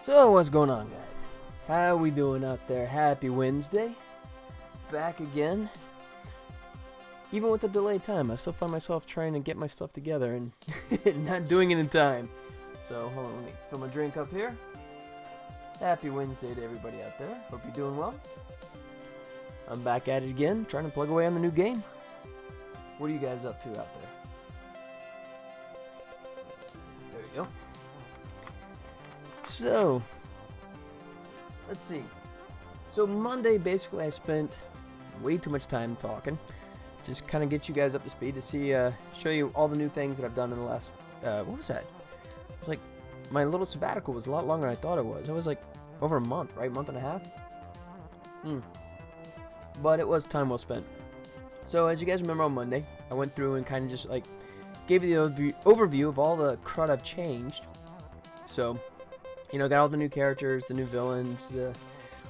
So what's going on, guys? How we doing out there? Happy Wednesday. Back again. Even with the delayed time, I still find myself trying to get my stuff together and not doing it in time. So hold on, let me fill my drink up here. Happy Wednesday to everybody out there. Hope you're doing well. I'm back at it again, trying to plug away on the new game. What are you guys up to out there? There we go. So, let's see. So Monday, basically, I spent way too much time talking. Just kind of get you guys up to speed to see, show you all the new things that I've done in the last, what was that? It was like, my little sabbatical was a lot longer than I thought it was. It was like over a month, right? Month and a half? But it was time well spent. So as you guys remember on Monday, I went through and kind of just like gave you the overview of all the crud I've changed. So, you know, got all the new characters, the new villains,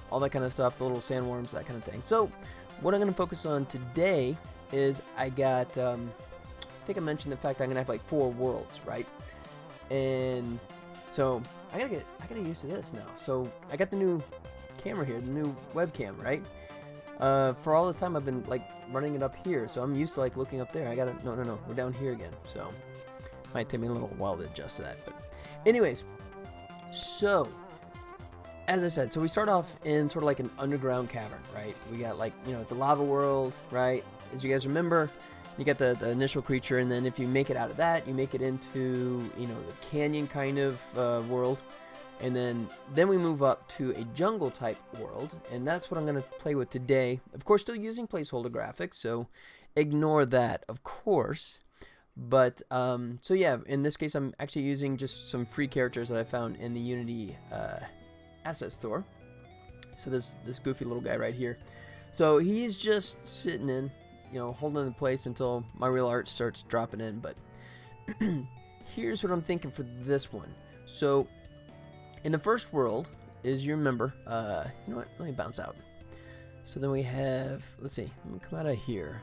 all that kind of stuff, the little sandworms, that kind of thing. So what I'm going to focus on today is I got, I think I mentioned the fact that I'm going to have like 4 worlds, right? And so I gotta get used to this now. So I got the new camera here, the new webcam, right? For all this time I've been like running it up here, so I'm used to like looking up there. I gotta, no, we're down here again. So might take me a little while to adjust to that, but anyways, so as I said, so we start off in sort of like an underground cavern, right? We got like, you know, it's a lava world, right? As you guys remember, you get the initial creature, and then if you make it out of that, you make it into, you know, the canyon kind of world, and then we move up to a jungle type world, and that's what I'm going to play with today. Of course, still using placeholder graphics, so ignore that, of course. But so yeah, in this case, I'm actually using just some free characters that I found in the Unity asset store. So this goofy little guy right here. So he's just sitting in, you know, holding the place until my real art starts dropping in. But here's what I'm thinking for this one. So in the first world, as you remember, you know what? Let me bounce out. So then we have, let's see, let me come out of here,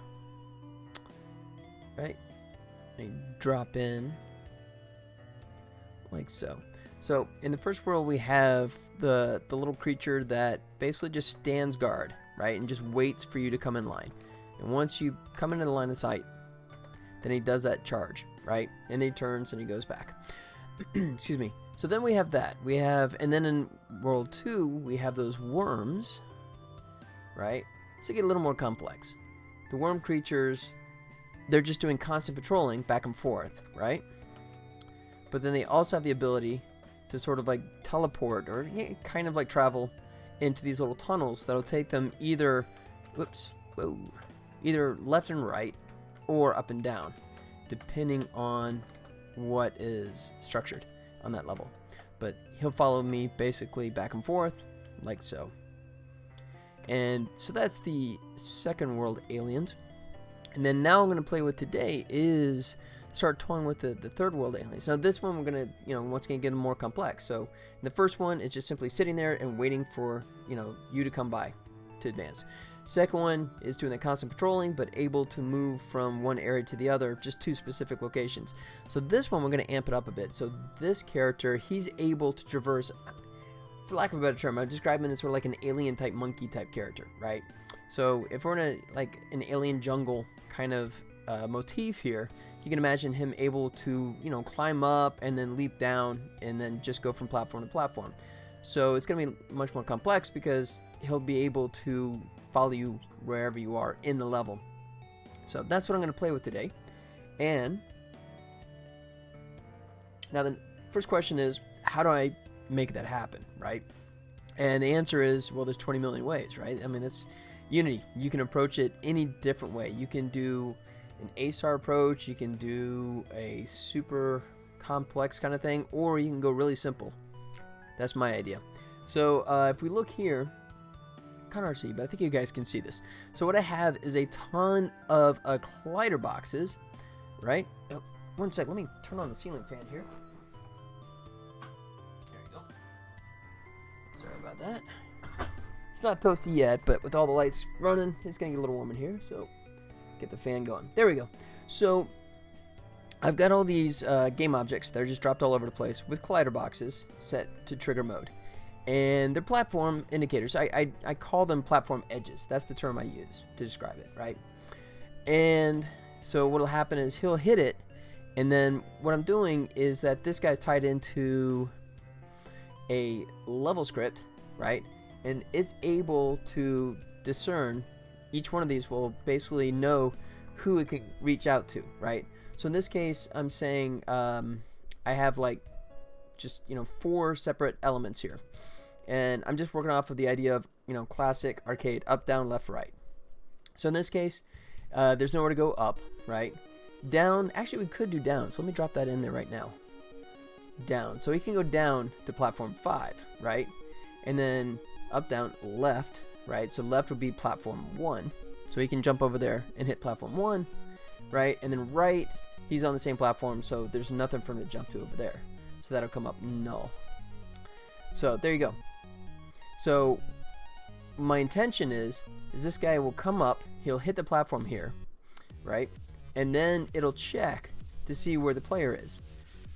right? And drop in like so. So in the first world, we have the little creature that basically just stands guard, right, and just waits for you to come in line. And once you come into the line of sight, then he does that charge, right? And he turns and he goes back. Excuse me. So then we have that. We have, and then in World 2, we have those worms, right? So you get a little more complex. The worm creatures, they're just doing constant patrolling back and forth, right? But then they also have the ability to sort of like teleport or kind of like travel into these little tunnels that'll take them either, either left and right or up and down, depending on what is structured on that level. But he'll follow me basically back and forth like so. And so that's the second world aliens. And then now I'm going to play with today is start toying with the third world aliens. Now this one we're going to, you know, once again get them more complex. So in the first one, it's just simply sitting there and waiting for, you know, you to come by to advance. Second one is doing the constant patrolling, but able to move from one area to the other, just 2 specific locations. So this one, we're going to amp it up a bit. So this character, he's able to traverse, for lack of a better term, I describe him as sort of like an alien type, monkey type character, right? So if we're in a, like an alien jungle kind of motif here, you can imagine him able to, you know, climb up and then leap down and then just go from platform to platform. So it's going to be much more complex because he'll be able to follow you wherever you are in the level. So that's what I'm going to play with today. And now the first question is, how do I make that happen, right? And the answer is, well, there's 20 million ways, right? I mean, it's Unity. You can approach it any different way. You can do an A-star approach, you can do a super complex kind of thing, or you can go really simple. That's my idea. So if we look here, kind of hard to see, but I think you guys can see this. So what I have is a ton of collider boxes, right? Oh, one sec, let me turn on the ceiling fan here. There you go. Sorry about that. It's not toasty yet, but with all the lights running, it's going to get a little warm in here, so get the fan going. There we go. So I've got all these game objects that are just dropped all over the place with collider boxes set to trigger mode. and they're platform indicators. I call them platform edges. That's the term I use to describe it, right? And so what'll happen is he'll hit it, and then what I'm doing is that this guy's tied into a level script, right? And it's able to discern, each one of these will basically know who it can reach out to, right? So in this case, I'm saying I have like just 4 separate elements here, and I'm just working off of the idea of classic arcade, up, down, left, right. So in this case, there's nowhere to go up, right? Down, actually we could do down, so let me drop that in there right now. Down, so he can go down to platform 5, right? And then up, down, left, right? So left would be platform 1, so he can jump over there and hit platform 1, right? And then right, he's on the same platform, so there's nothing for him to jump to over there, so that'll come up null. So there you go. So my intention is this guy will come up, he'll hit the platform here, right? And then it'll check to see where the player is.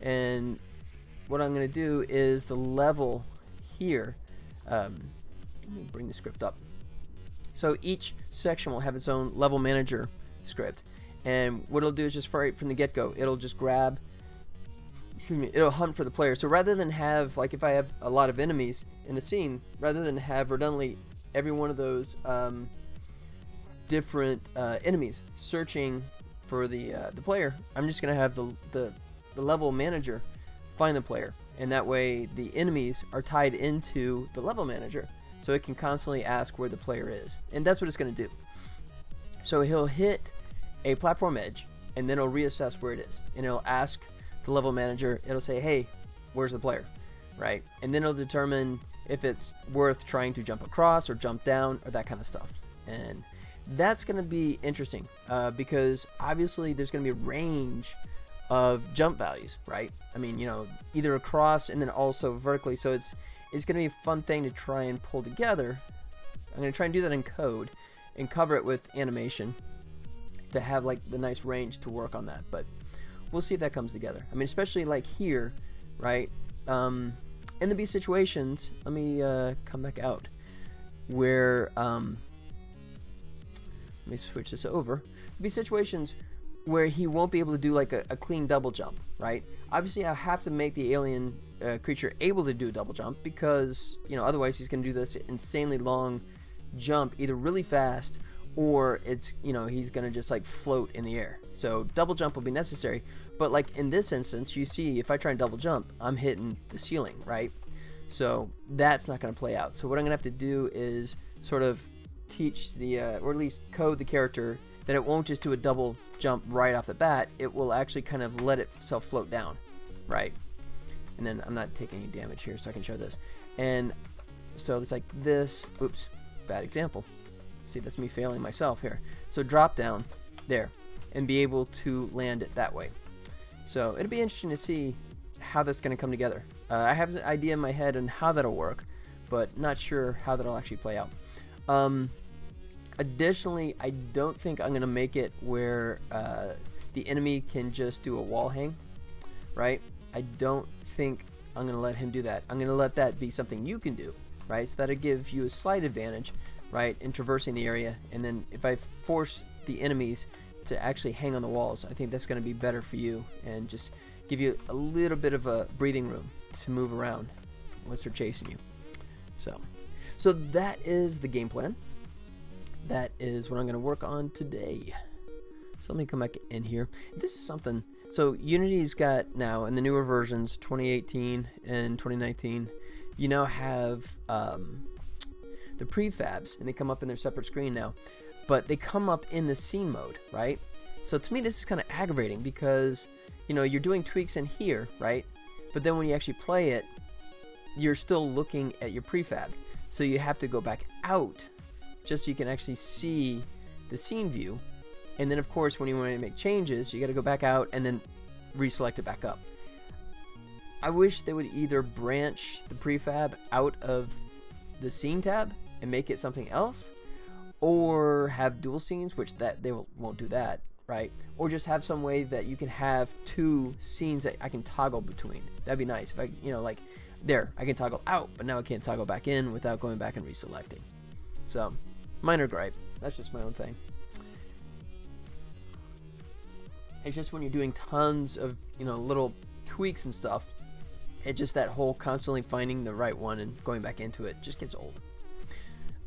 And what I'm going to do is the level here, let me bring the script up. So each section will have its own level manager script, and what it'll do is just right from the get-go, it'll just grab, it'll hunt for the player. So rather than have, like if I have a lot of enemies in a scene, rather than have redundantly every one of those different enemies searching for the player, I'm just gonna have the level manager find the player, and that way the enemies are tied into the level manager, so it can constantly ask where the player is, and that's what it's gonna do. So he'll hit a platform edge, and then it'll reassess where it is, and it'll ask the level manager, it'll say, hey, where's the player, right? And then it'll determine if it's worth trying to jump across or jump down or that kind of stuff. And that's going to be interesting because obviously there's going to be a range of jump values, right? I mean, either across and then also vertically, so it's going to be a fun thing to try and pull together. I'm going to try and do that in code and cover it with animation to have like the nice range to work on that, but we'll see if that comes together. I mean, especially like here, right? In the B situations, let me come back out where let me switch this over. B situations where he won't be able to do like a clean double jump, right? Obviously I have to make the alien creature able to do a double jump because otherwise he's going to do this insanely long jump either really fast or it's he's gonna just like float in the air. So double jump will be necessary, but like in this instance, you see if I try and double jump, I'm hitting the ceiling, right? So that's not gonna play out. So what I'm gonna have to do is sort of teach the or at least code the character that it won't just do a double jump right off the bat. It will actually kind of let itself float down, right? And then I'm not taking any damage here, so I can show this. And so it's like this. Oops, bad example. See, that's me failing myself here. So drop down there and be able to land it that way. So it'll be interesting to see how that's going to come together. I have an idea in my head on how that'll work, but not sure how that'll actually play out. Additionally, I don't think I'm going to make it where the enemy can just do a wall hang, right? I don't think I'm going to let him do that. I'm going to let that be something you can do, right? So that'll give you a slight advantage, right, in traversing the area. And then if I force the enemies to actually hang on the walls, I think that's going to be better for you and just give you a little bit of a breathing room to move around once they're chasing you. So that is the game plan. That is what I'm going to work on today. So let me come back in here. This is something. So Unity's got now in the newer versions, 2018 and 2019, you now have the prefabs, and they come up in their separate screen now, but they come up in the scene mode, right? So to me, this is kind of aggravating because you're doing tweaks in here, right? But then when you actually play it, you're still looking at your prefab, so you have to go back out just so you can actually see the scene view. And then of course when you want to make changes, you got to go back out and then reselect it back up. I wish they would either branch the prefab out of the scene tab and make it something else, or have dual scenes, which that they won't do that, right? Or just have some way that you can have two scenes that I can toggle between. That'd be nice if I like there, I can toggle out, but now I can't toggle back in without going back and reselecting. So, minor gripe. That's just my own thing. It's just when you're doing tons of, you know, little tweaks and stuff, it just, that whole constantly finding the right one and going back into it just gets old.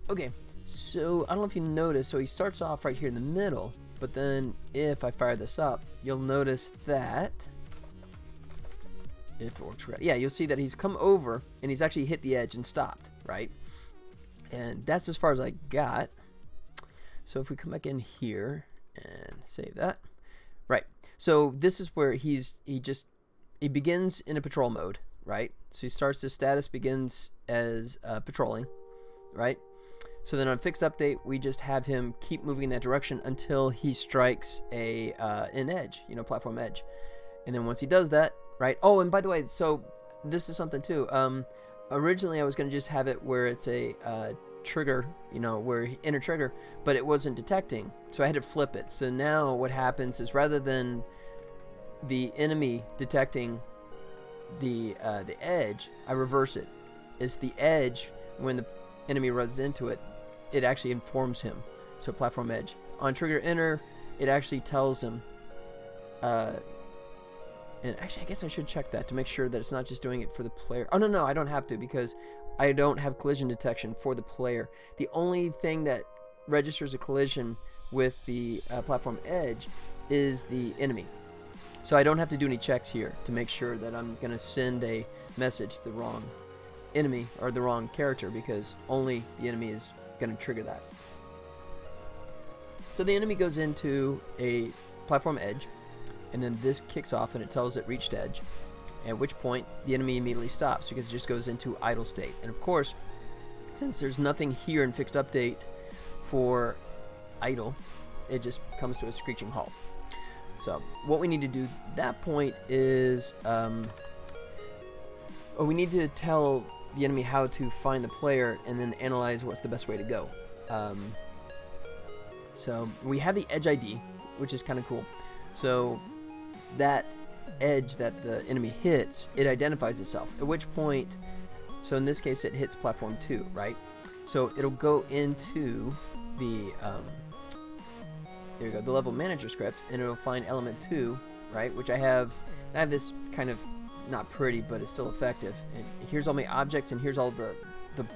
Okay, so I don't know if you noticed, so he starts off right here in the middle, but then if I fire this up, you'll notice that, if it works right, yeah, you'll see that he's come over and he's actually hit the edge and stopped, right? And that's as far as I got. So if we come back in here and save that. Right. So this is where he begins in a patrol mode, right? So he starts, his status begins as patrolling, right? So then on fixed update, we just have him keep moving in that direction until he strikes an edge, you know, platform edge. And then once he does that, right? Oh, and by the way, so this is something too. Originally I was going to just have it where it's a trigger, you know, where inner trigger, but it wasn't detecting, so I had to flip it. So now what happens is, rather than the enemy detecting the edge, I reverse it. It's the edge, when the enemy runs into it, it actually informs him. So platform edge on trigger inner, it actually tells him, and actually I guess I should check that to make sure that it's not just doing it for the player. Oh no, I don't have to, because I don't have collision detection for the player. The only thing that registers a collision with the platform edge is the enemy. So I don't have to do any checks here to make sure that I'm going to send a message to the wrong enemy or the wrong character, because only the enemy is going to trigger that. So the enemy goes into a platform edge, and then this kicks off and it tells it reached edge. At which point the enemy immediately stops, because it just goes into idle state. And of course, since there's nothing here in fixed update for idle, it just comes to a screeching halt. So what we need to do at that point is we need to tell the enemy how to find the player and then analyze what's the best way to go. So we have the edge ID, which is kind of cool. So that edge that the enemy hits, it identifies itself, at which point, so in this case it hits platform 2, right? So it'll go into the there you go, the level manager script, and it'll find element 2, right, which I have this kind of not pretty, but it's still effective, and here's all my objects, and here's all the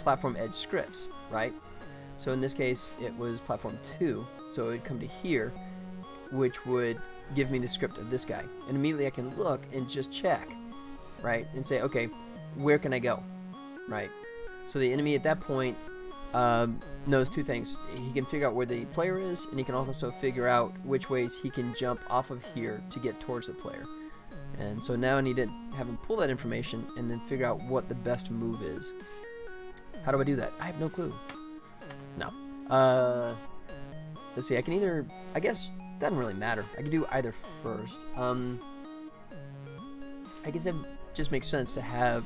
platform edge scripts, right? So in this case it was platform 2, so it would come to here, which would give me the script of this guy, and immediately I can look and just check, right, and say, okay, where can I go, right? So the enemy at that point knows two things. He can figure out where the player is, and he can also figure out which ways he can jump off of here to get towards the player. And so now I need to have him pull that information and then figure out what the best move is. How do I do that? I have no clue. No. Let's see, I can either, I guess, doesn't really matter. I could do either first. I guess it just makes sense to have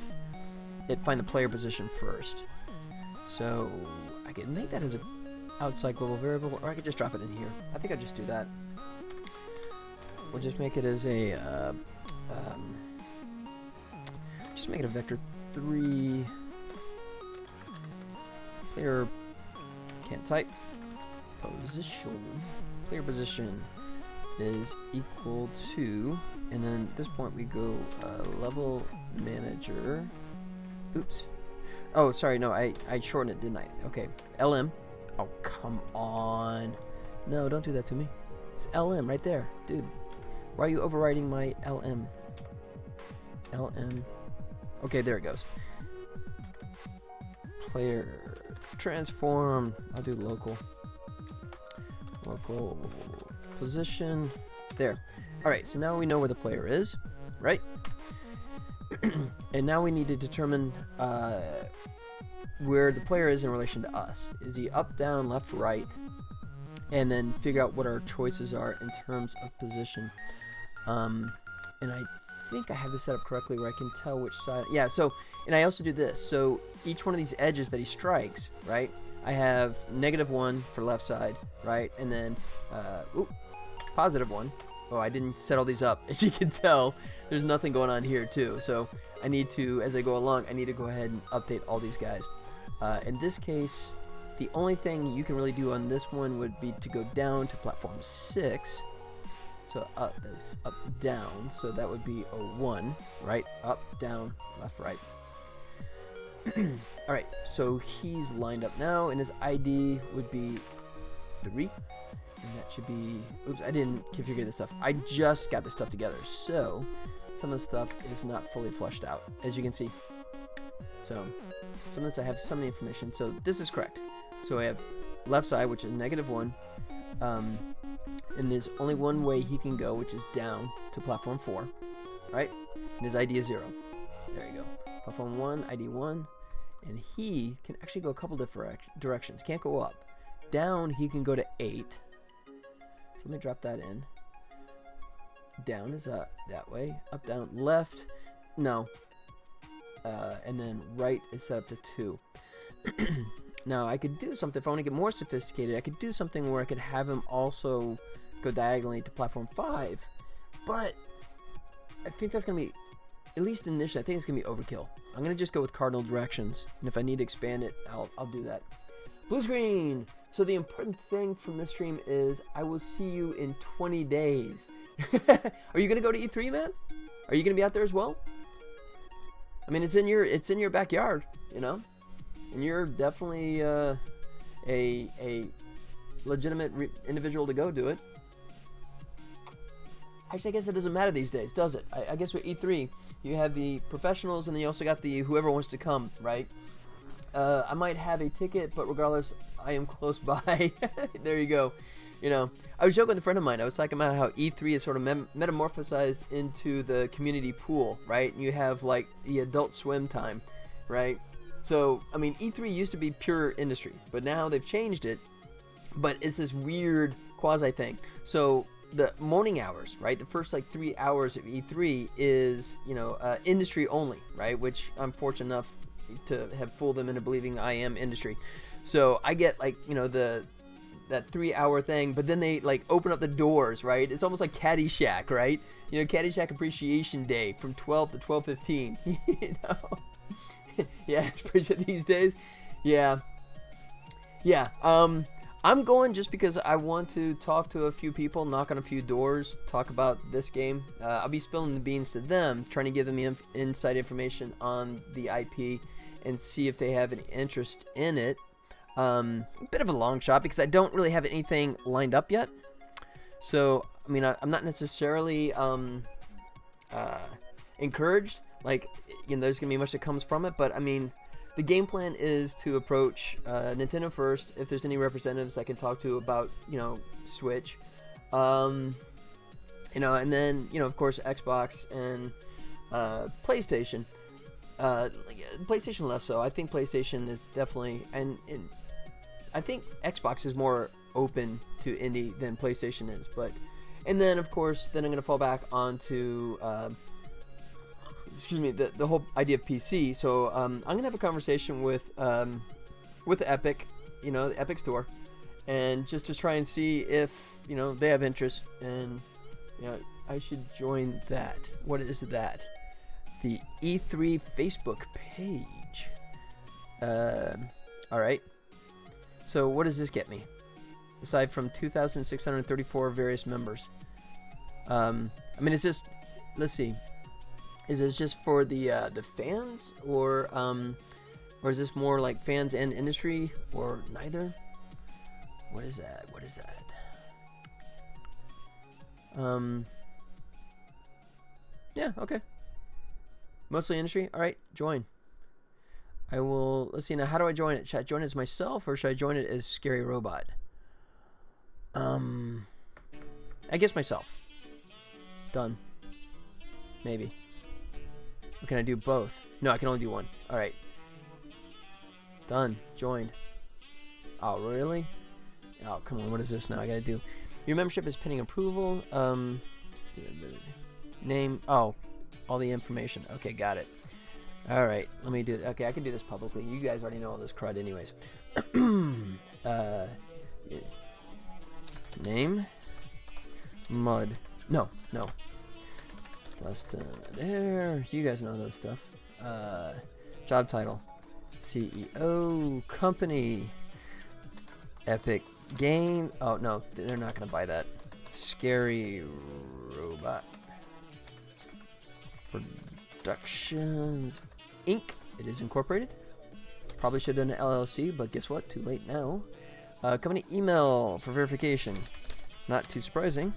it find the player position first. So I could make that as a outside global variable, or I could just drop it in here. I think I'll just do that. We'll just make it as a just make it a vector 3 player can't type position. Player position is equal to, and then at this point we go level manager. Oops. Oh, sorry, no, I shortened it, didn't I? Okay, LM. Oh, come on. No, don't do that to me. It's LM right there. Dude, why are you overriding my LM? LM. Okay, there it goes. Player transform. I'll do local. Local position. There. Alright, so now we know where the player is, right? And now we need to determine where the player is in relation to us. Is he up, down, left, right? And then figure out what our choices are in terms of position. And I think I have this set up correctly where I can tell which side. Yeah, so, and I also do this. So each one of these edges that he strikes, right? I have -1 for left side, right? And then, +1 Oh, I didn't set all these up. As you can tell, there's nothing going on here too. So I need to, as I go along, I need to go ahead and update all these guys. In this case, the only thing you can really do on this one would be to go down to platform 6. So that's up, down. So that would be a 1, right? Up, down, left, right. All right. So he's lined up now, and his ID would be 3. And that should be, oops, I didn't configure this stuff. I just got this stuff together. So some of the stuff is not fully flushed out, as you can see. So some of this I have some of the information. So this is correct. So I have left side, which is -1. And there's only one way he can go, which is down to platform 4, right? And his ID is 0. There you go. Platform 1, ID 1. And he can actually go a couple different directions. Can't go up. Down, he can go to 8. So let me drop that in. Down is up that way. Up, down, left. No. And then right is set up to 2. Now, I could do something, if I want to get more sophisticated, I could do something where I could have him also go diagonally to platform 5. But I think that's going to be, at least initially, I think it's going to be overkill. I'm going to just go with cardinal directions. And if I need to expand it, I'll do that. Blue screen! So the important thing from this stream is I will see you in 20 days. Are you going to go to E3, man? Are you going to be out there as well? I mean, it's in your backyard, you know? And you're definitely a legitimate individual to go do it. Actually, I guess it doesn't matter these days, does it? I guess with E3, you have the professionals, and then you also got the whoever wants to come, right? I might have a ticket, but regardless, I am close by. There you go. You know, I was joking with a friend of mine. I was talking about how E3 is sort of metamorphosized into the community pool, right? And you have like the Adult Swim time, right? So, I mean, E3 used to be pure industry, but now they've changed it. But it's this weird quasi thing. So the morning hours, right? The first like 3 hours of E3 is, you know, industry only, right? Which I'm fortunate enough to have fooled them into believing I am industry. So I get like, you know, that 3 hour thing, but then they like open up the doors, right? It's almost like Caddyshack, right? You know, Caddyshack Appreciation Day from 12 to 12:15. You know. Yeah, it's pretty good these days. Yeah. I'm going just because I want to talk to a few people, knock on a few doors, talk about this game. I'll be spilling the beans to them, trying to give them the inside information on the IP and see if they have any interest in it. A bit of a long shot because I don't really have anything lined up yet. So, I mean, I'm not necessarily encouraged. Like, you know, there's going to be much that comes from it. But, I mean, the game plan is to approach Nintendo first. If there's any representatives I can talk to about, you know, Switch. You know, and then, you know, of course, Xbox and PlayStation. PlayStation less so. I think PlayStation is definitely... And I think Xbox is more open to indie than PlayStation is. But... And then, of course, then I'm going to fall back onto... the whole idea of PC. So I'm gonna have a conversation with Epic, you know, the Epic Store, and just to try and see if, you know, they have interest, and, you know, I should join that. What is that? The E3 Facebook page. All right. So what does this get me? Aside from 2,634 various members. I mean, it's just, let's see. Is this just for the fans, or is this more like fans and industry, or neither? What is that? What is that? Yeah, okay. Mostly industry. All right, join. I will. Let's see now. How do I join it? Should I join it as myself, or should I join it as Scary Robot? I guess myself. Done. Maybe. Or can I do both? No, I can only do one. Alright. Done. Joined. Oh, really? Oh, come on. What is this now? I gotta do... Your membership is pending approval. Name... Oh. All the information. Okay, got it. Alright. Let me do... Okay, I can do this publicly. You guys already know all this crud anyways. Name... Mud No, no. Just there. You guys know those stuff. Job title. CEO. Company. Epic Game. Oh, no. They're not going to buy that. Scary Robot. Productions. Inc. It is incorporated. Probably should have done an LLC, but guess what? Too late now. Company email for verification. Not too surprising.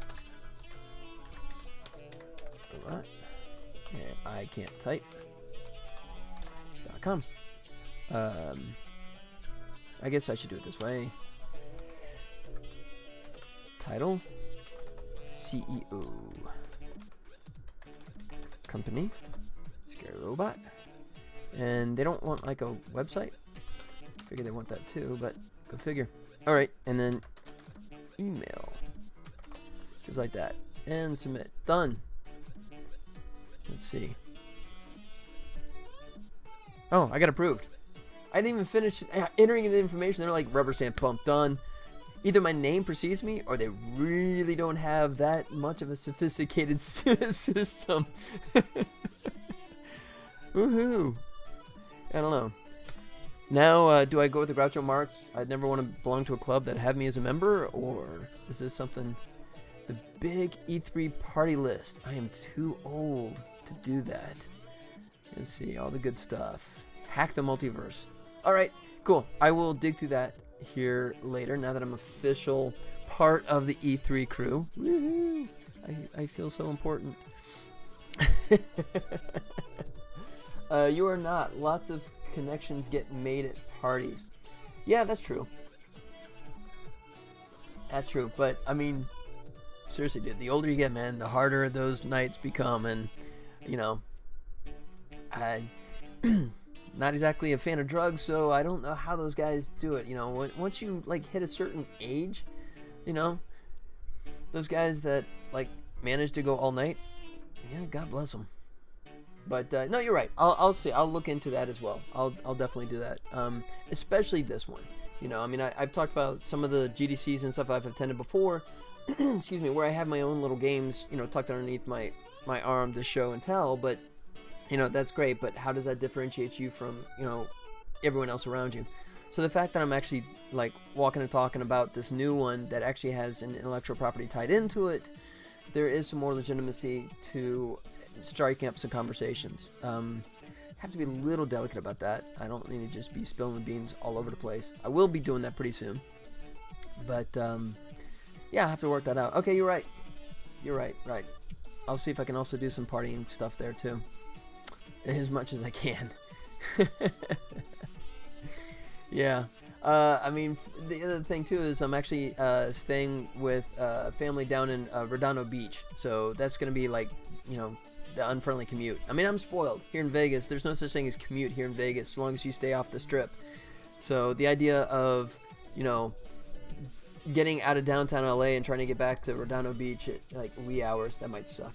What? And I can't type. .com. I guess I should do it this way. Title. CEO. Company. Scary Robot. And they don't want like a website. Figure they want that too, but go figure. Alright, and then email. Just like that. And submit. Done. Let's see. Oh, I got approved. I didn't even finish entering the information. They're like rubber stamp bump done. Either my name precedes me or they really don't have that much of a sophisticated system. Woohoo. I don't know. Now, do I go with the Groucho Marx? I'd never want to belong to a club that have me as a member, or is this something? The big E3 party list. I am too old to do that. Let's see, all the good stuff. Hack the multiverse. All right, cool. I will dig through that here later. Now that I'm official part of the E3 crew. Woohoo! I feel so important. You are not. Lots of connections get made at parties. Yeah, that's true. That's true. But, I mean, seriously, dude, the older you get, man, the harder those nights become. And, you know, I'm not exactly a fan of drugs, so I don't know how those guys do it. You know, once you, like, hit a certain age, you know, those guys that, like, manage to go all night, yeah, God bless them. But no, you're right. I'll see. I'll look into that as well. I'll definitely do that. Especially this one. You know, I mean, I've talked about some of the GDCs and stuff I've attended before. Excuse me, where I have my own little games, you know, tucked underneath my arm to show and tell. But you know, that's great. But how does that differentiate you from, you know, everyone else around you? So the fact that I'm actually like walking and talking about this new one that actually has an intellectual property tied into it, there is some more legitimacy to striking up some conversations. Have to be a little delicate about that. I don't need to just be spilling the beans all over the place. I will be doing that pretty soon. But, yeah, I have to work that out. Okay, you're right. You're right, right. I'll see if I can also do some partying stuff there, too. As much as I can. Yeah. I mean, the other thing, too, is I'm actually staying with family down in Redondo Beach. So that's going to be, like, you know, the unfriendly commute. I mean, I'm spoiled. Here in Vegas, there's no such thing as commute here in Vegas, as long as you stay off the strip. So the idea of, you know, getting out of downtown LA and trying to get back to Redondo Beach at, like, wee hours, that might suck.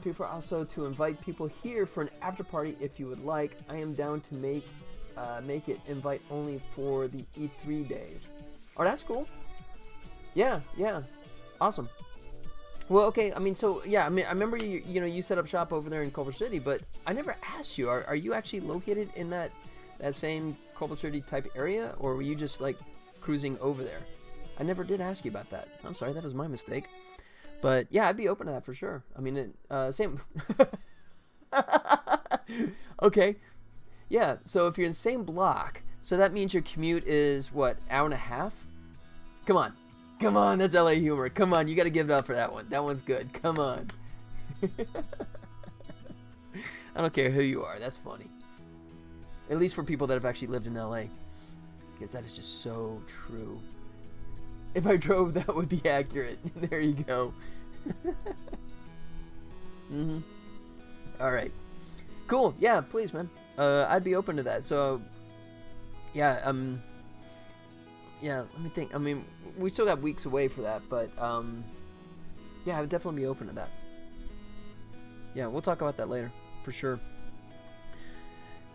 People are also to invite people here for an after party if you would like. I am down to make it invite only for the E3 days. Oh, that's cool. Yeah, yeah. Awesome. Well, okay, I mean, so, yeah, I mean, I remember you set up shop over there in Culver City, but I never asked you, are you actually located in that same Culver City type area, or were you just, like, cruising over there? I never did ask you about that. I'm sorry, that was my mistake. But, yeah, I'd be open to that for sure. I mean, same... Okay. Yeah, so if you're in the same block, so that means your commute is, what, hour and a half? Come on. Come on, that's LA humor. Come on, you gotta give it up for that one. That one's good. Come on. I don't care who you are. That's funny. At least for people that have actually lived in LA. Because that is just so true. If I drove, that would be accurate. There you go. Mm-hmm. Alright. Cool. Yeah, please, man. I'd be open to that. So, yeah, yeah, let me think. I mean, we still got weeks away for that, but, yeah, I would definitely be open to that. Yeah, we'll talk about that later, for sure.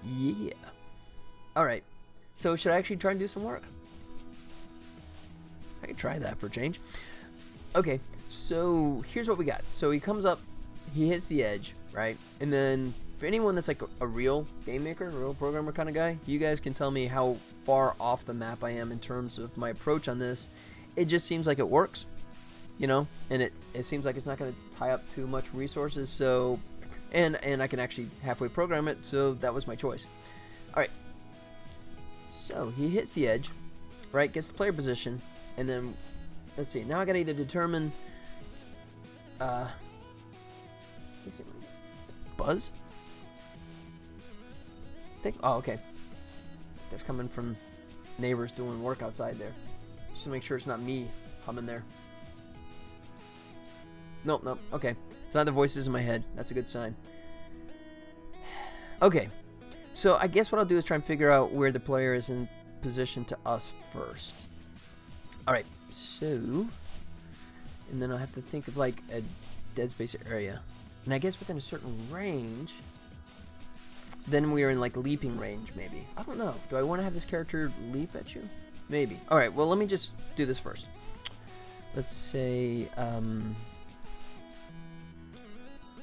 Yeah. Alright, so should I actually try and do some work? I could try that for a change. Okay, so here's what we got. So he comes up, he hits the edge, right? And then for anyone that's like a real game maker, a real programmer kind of guy, you guys can tell me how far off the map I am in terms of my approach on this. It just seems like it works, you know, and it seems like it's not going to tie up too much resources. So, and I can actually halfway program it. So that was my choice. All right. So he hits the edge, right? Gets the player position, and then let's see. Now I got to either determine. Let's see. Is it Buzz? Oh, okay. That's coming from neighbors doing work outside there. Just to make sure it's not me humming there. Nope. Okay. It's not the voices in my head. That's a good sign. Okay. So I guess what I'll do is try and figure out where the player is in position to us first. Alright. So. And then I'll have to think of like a dead space area. And I guess within a certain range. Then we are in like leaping range, maybe. I don't know. Do I want to have this character leap at you? Maybe. Alright, well, let me just do this first. Let's say,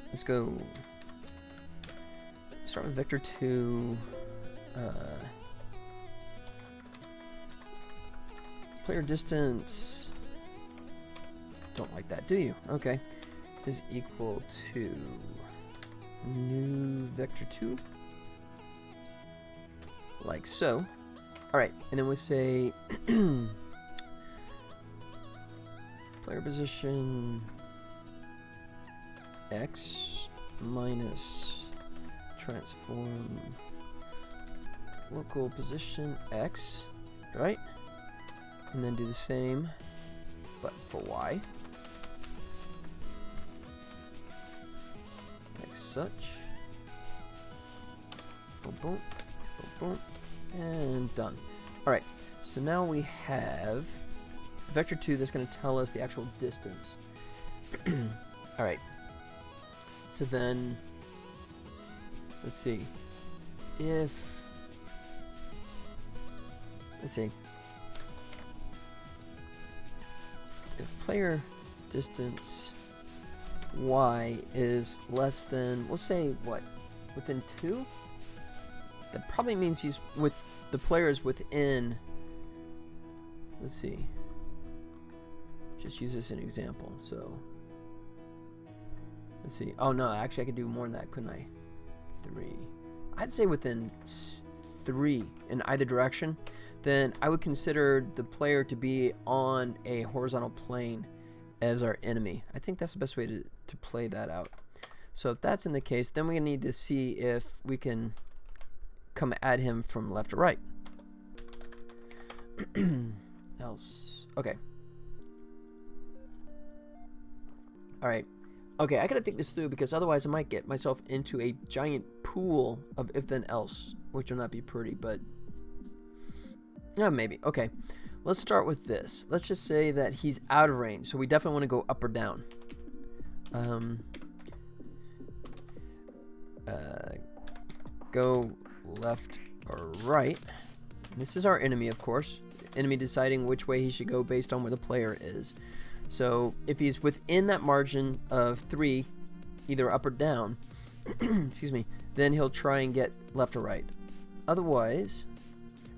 let's go. Start with Vector 2. Player distance. Don't like that, do you? Okay. Is equal to new Vector 2. Like so. Alright, and then we say player position X minus transform local position X, right? And then do the same, but for Y. Like such. Boom, boom, boom, boom. And done. Alright, so now we have Vector 2 that's going to tell us the actual distance. Alright, so then, let's see, if player distance Y is less than, we'll say, what, within 2? That probably means he's with the player is within. Let's see. Just use this as an example. So let's see. Oh no, actually I could do more than that, couldn't I? 3. I'd say within 3 in either direction. Then I would consider the player to be on a horizontal plane as our enemy. I think that's the best way to play that out. So if that's in the case, then we need to see if we can come at him from left or right. Else. Okay. Alright. Okay, I gotta think this through because otherwise I might get myself into a giant pool of if then else, which will not be pretty, but yeah, maybe. Okay. Let's start with this. Let's just say that he's out of range, so we definitely want to go up or down. Go left or right. This is our enemy, of course. Enemy deciding which way he should go based on where the player is. So if he's within that margin of 3, either up or down, excuse me, then he'll try and get left or right. Otherwise,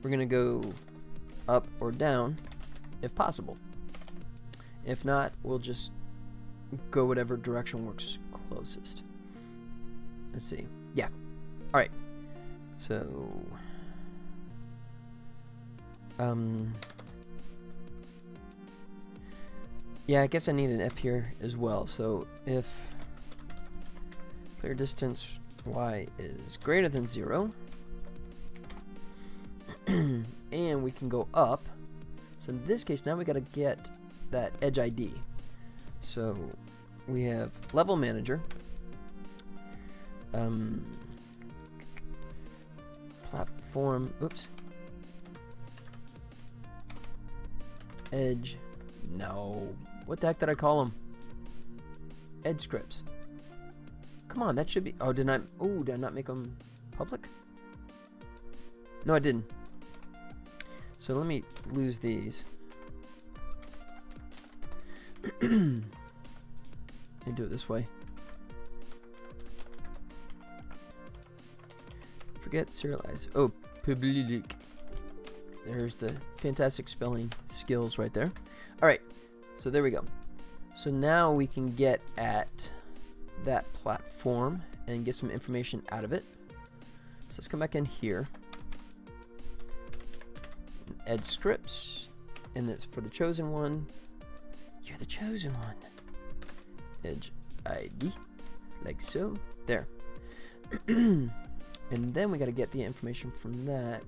we're going to go up or down if possible. If not, we'll just go whatever direction works closest. Let's see. Yeah. All right. So, yeah, I guess I need an F here as well. So if player distance Y is greater than 0, and we can go up. So in this case, now we got to get that edge ID. So we have level manager, platform, oops, edge, no, what the heck did I call them? Edge scripts. Come on, that should be, oh, did I not make them public? No, I didn't. So let me lose these. And do it this way. Forget serialize. Oh, public. There's the fantastic spelling skills right there. All right, so there we go. So now we can get at that platform and get some information out of it. So let's come back in here. Add scripts, and that's for the chosen one. You're the chosen one. Edge ID, like so. There. And then we got to get the information from that.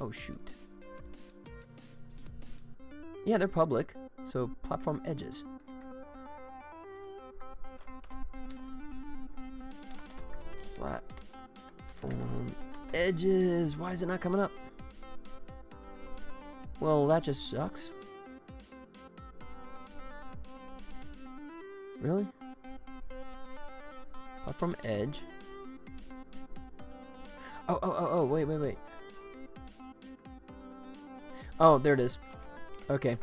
Oh shoot. Yeah, they're public. So platform edges. Platform edges. Why is it not coming up? Well, that just sucks. Really? Platform edge. Oh, wait. Oh, there it is. Okay.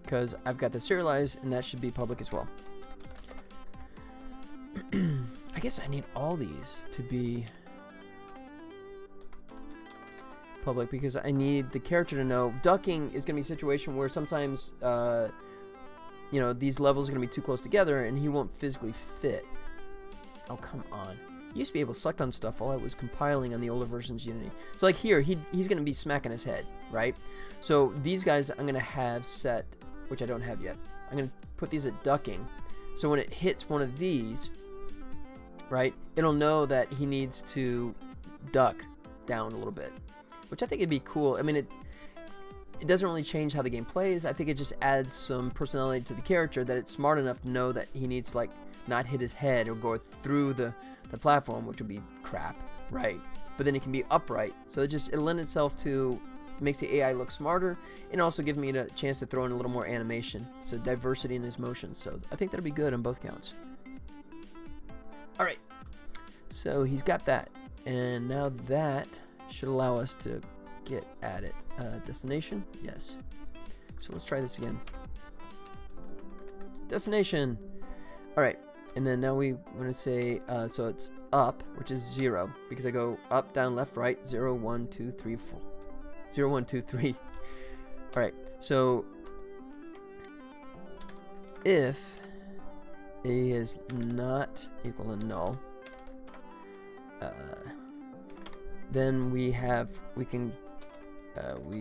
Because I've got the serialize, and that should be public as well. I guess I need all these to be public because I need the character to know. Ducking is going to be a situation where sometimes, you know, these levels are going to be too close together, and he won't physically fit. Oh, come on. I used to be able to select on stuff while I was compiling on the older versions of Unity. So like here, he's going to be smacking his head, right? So these guys I'm going to have set, which I don't have yet. I'm going to put these at ducking. So when it hits one of these, right, it'll know that he needs to duck down a little bit, which I think it'd be cool. I mean, it doesn't really change how the game plays. I think it just adds some personality to the character that it's smart enough to know that he needs to, like, not hit his head or go through the platform, which would be crap, right? But then it can be upright. So it'll lend itself to, makes the AI look smarter, and also give me a chance to throw in a little more animation. So diversity in his motions. So I think that'll be good on both counts. All right. So he's got that. And now that should allow us to get at it. Destination? Yes. So let's try this again. Destination. All right. And then now we want to say, so it's up, which is 0, because I go up, down, left, right, 0, 1, 2, 3, 4. 0, 1, 2, 3. All right. So if A is not equal to null, then we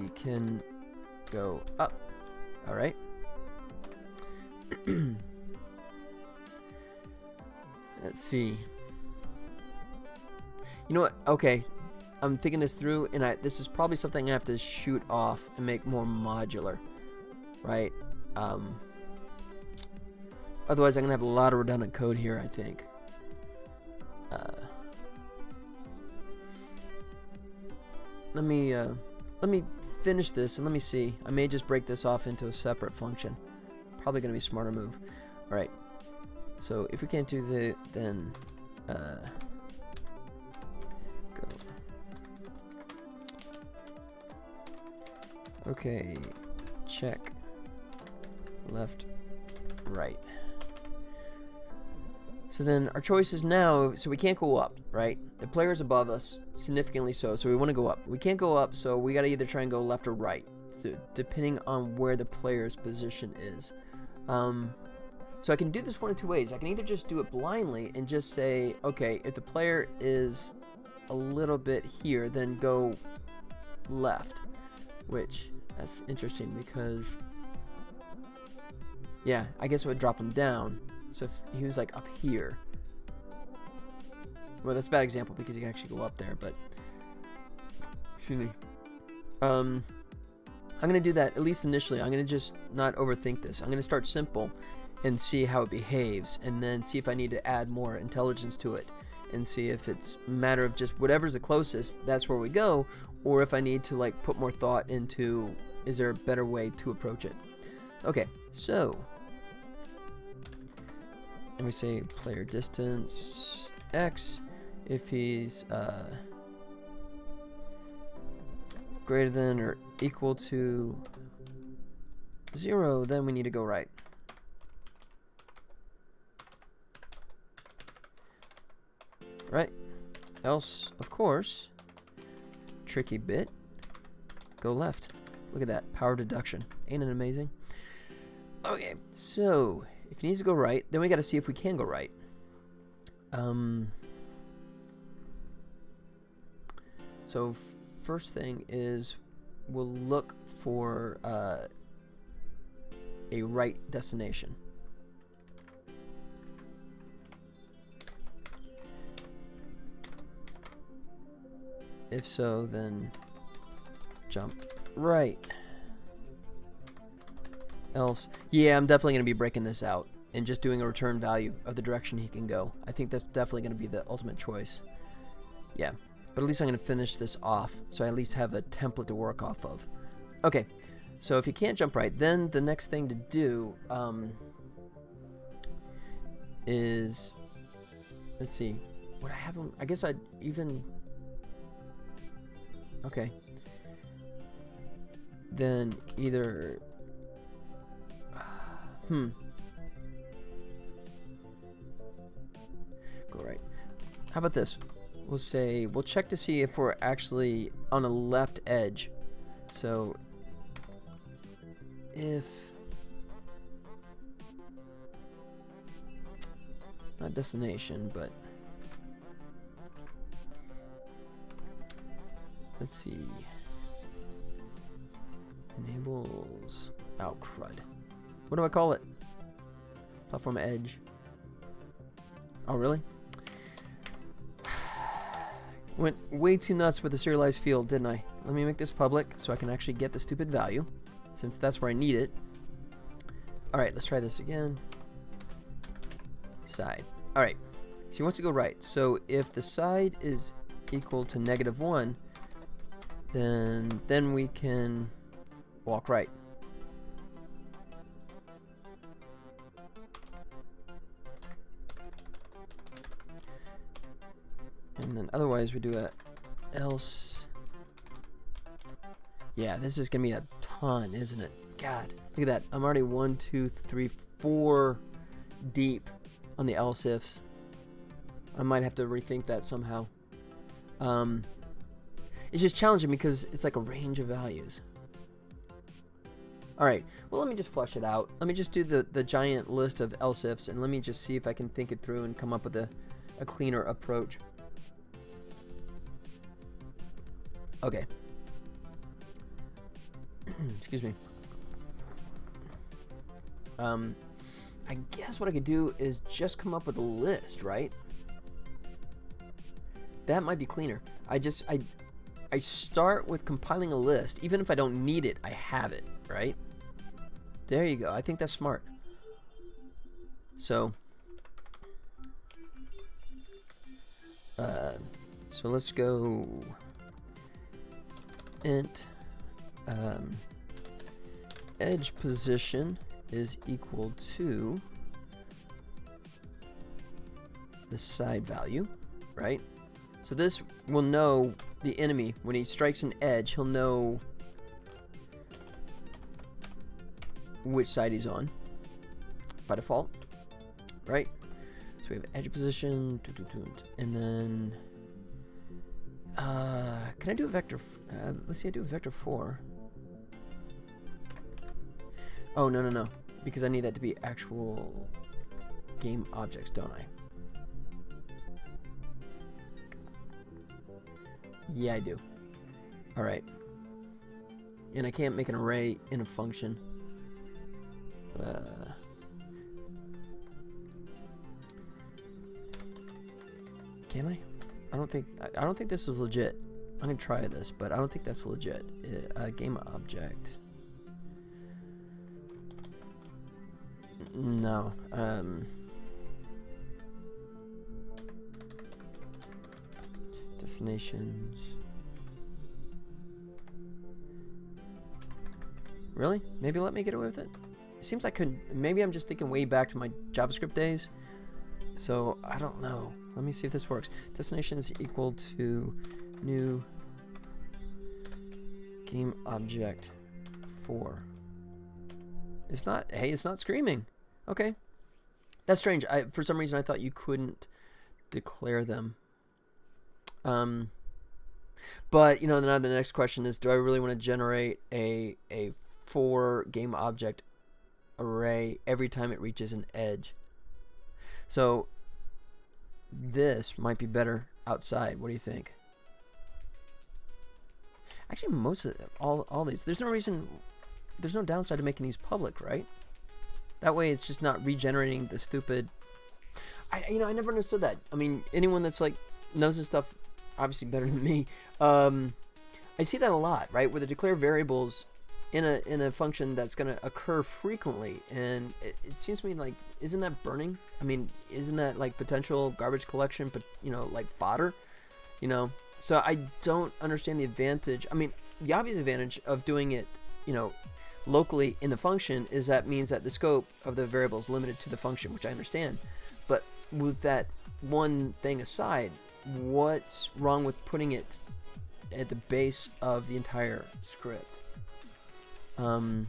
can go up. All right. Let's see. You know what? Okay, I'm thinking this through, and this is probably something I have to shoot off and make more modular, right? Otherwise, I'm gonna have a lot of redundant code here, I think. Let me finish this and let me see. I may just break this off into a separate function. Probably gonna be a smarter move. All right. So if we can't do then go. Okay, check left, right. So then our choices now, so we can't go up, right? The player's above us, significantly so we want to go up. We can't go up, so we got to either try and go left or right, so depending on where the player's position is. So I can do this one of two ways. I can either just do it blindly and just say, okay, if the player is a little bit here, then go left, which that's interesting because, yeah, I guess it would drop him down. So if he was like up here, well, that's a bad example because he can actually go up there, but excuse me. I'm gonna do that at least initially. I'm gonna just not overthink this. I'm gonna start simple and see how it behaves, and then see if I need to add more intelligence to it, and see if it's a matter of just whatever's the closest, that's where we go, or if I need to like put more thought into, is there a better way to approach it? Okay, so and we say player distance X if he's greater than or equal to 0, then we need to go right. Right? Else, of course, tricky bit, go left. Look at that, power deduction. Ain't it amazing? Okay, so if it needs to go right, then we got to see if we can go right. So first thing is we'll look for a right destination. If so, then jump right. Else, yeah, I'm definitely going to be breaking this out and just doing a return value of the direction he can go. I think that's definitely going to be the ultimate choice. Yeah, but at least I'm going to finish this off so I at least have a template to work off of. Okay, so if you can't jump right, then the next thing to do is, let's see, what I have, I guess I'd even, okay, then either, go right. How about this? We'll say, we'll check to see if we're actually on a left edge. So if, not destination, but let's see, enables, oh crud. What do I call it? Platform edge. Oh, really? Went way too nuts with the serialized field, didn't I? Let me make this public so I can actually get the stupid value, since that's where I need it. Alright, let's try this again. Side. Alright, so he wants to go right. So if the side is equal to -1, then we can walk right. And then otherwise we do a else. Yeah, this is gonna be a ton, isn't it? God, look at that. I'm already 1, 2, 3, 4 deep on the else ifs. I might have to rethink that somehow. It's just challenging because it's like a range of values. Alright, well let me just flesh it out. Let me just do the giant list of else ifs and let me just see if I can think it through and come up with a cleaner approach. Okay. Excuse me. I guess what I could do is just come up with a list, right? That might be cleaner. I start with compiling a list. Even if I don't need it, I have it, right? There you go. I think that's smart. So let's go int edge position is equal to the side value, right? So this will know the enemy when he strikes an edge. He'll know which side he's on by default, right? So we have edge position, and then can I do a vector? Let's see, I do a vector 4. Oh, no, because I need that to be actual game objects, don't I? Yeah, I do. Alright. And I can't make an array in a function. Can I? I don't think this is legit. I'm gonna try this, but I don't think that's legit. Game object. No. Destinations. Really? Maybe let me get away with it? It seems I could. Maybe I'm just thinking way back to my JavaScript days. So, I don't know. Let me see if this works. Destination is equal to new game object 4. It's not. Hey, it's not screaming. Okay, that's strange. For some reason I thought you couldn't declare them. But you know, now the next question is: do I really want to generate a 4 game object array every time it reaches an edge? So this might be better outside. What do you think? Actually, most of all these, there's no downside to making these public, right? That way, it's just not regenerating the stupid. I never understood that. I mean, anyone that's like knows this stuff obviously better than me. I see that a lot, right? Where they declare variables in a function that's going to occur frequently, and it seems to me like, isn't that burning? I mean, isn't that like potential garbage collection, but like fodder, So I don't understand the advantage. I mean, the obvious advantage of doing it, locally in the function is that means that the scope of the variable is limited to the function, which I understand. But with that one thing aside, what's wrong with putting it at the base of the entire script? I mean,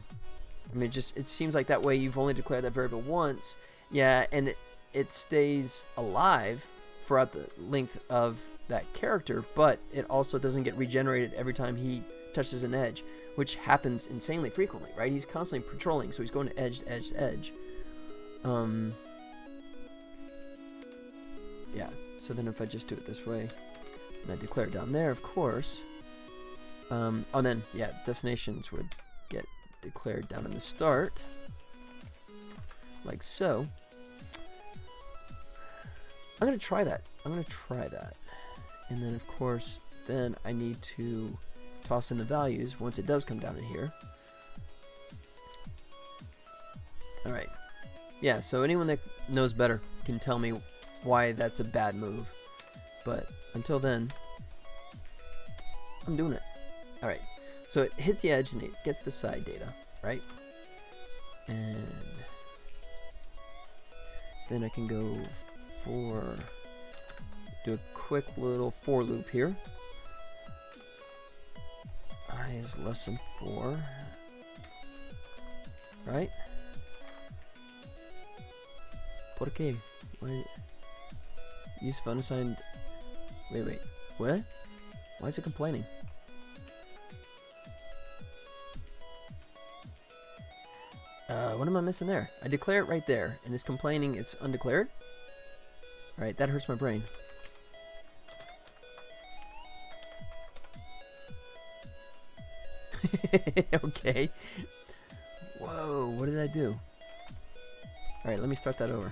it seems like that way you've only declared that variable once, yeah, and it stays alive throughout the length of that character, but it also doesn't get regenerated every time he touches an edge, which happens insanely frequently, right? He's constantly patrolling, so he's going to edge to edge to edge. Yeah, so then if I just do it this way, and I declare it down there, of course, then, yeah, destinations would get declared down in the start, like so. I'm going to try that. And then, of course, then I need to toss in the values once it does come down in here. Alright. Yeah, so anyone that knows better can tell me why that's a bad move. But until then, I'm doing it. Alright. So it hits the edge and it gets the side data, right? And then I can go do a quick little for loop here. I is less than 4, right? ¿Por qué? Wait. Use of unassigned. Wait. What? Why is it complaining? What am I missing there? I declare it right there, and it's complaining it's undeclared? Alright, that hurts my brain. Okay. Whoa, what did I do? Alright, let me start that over.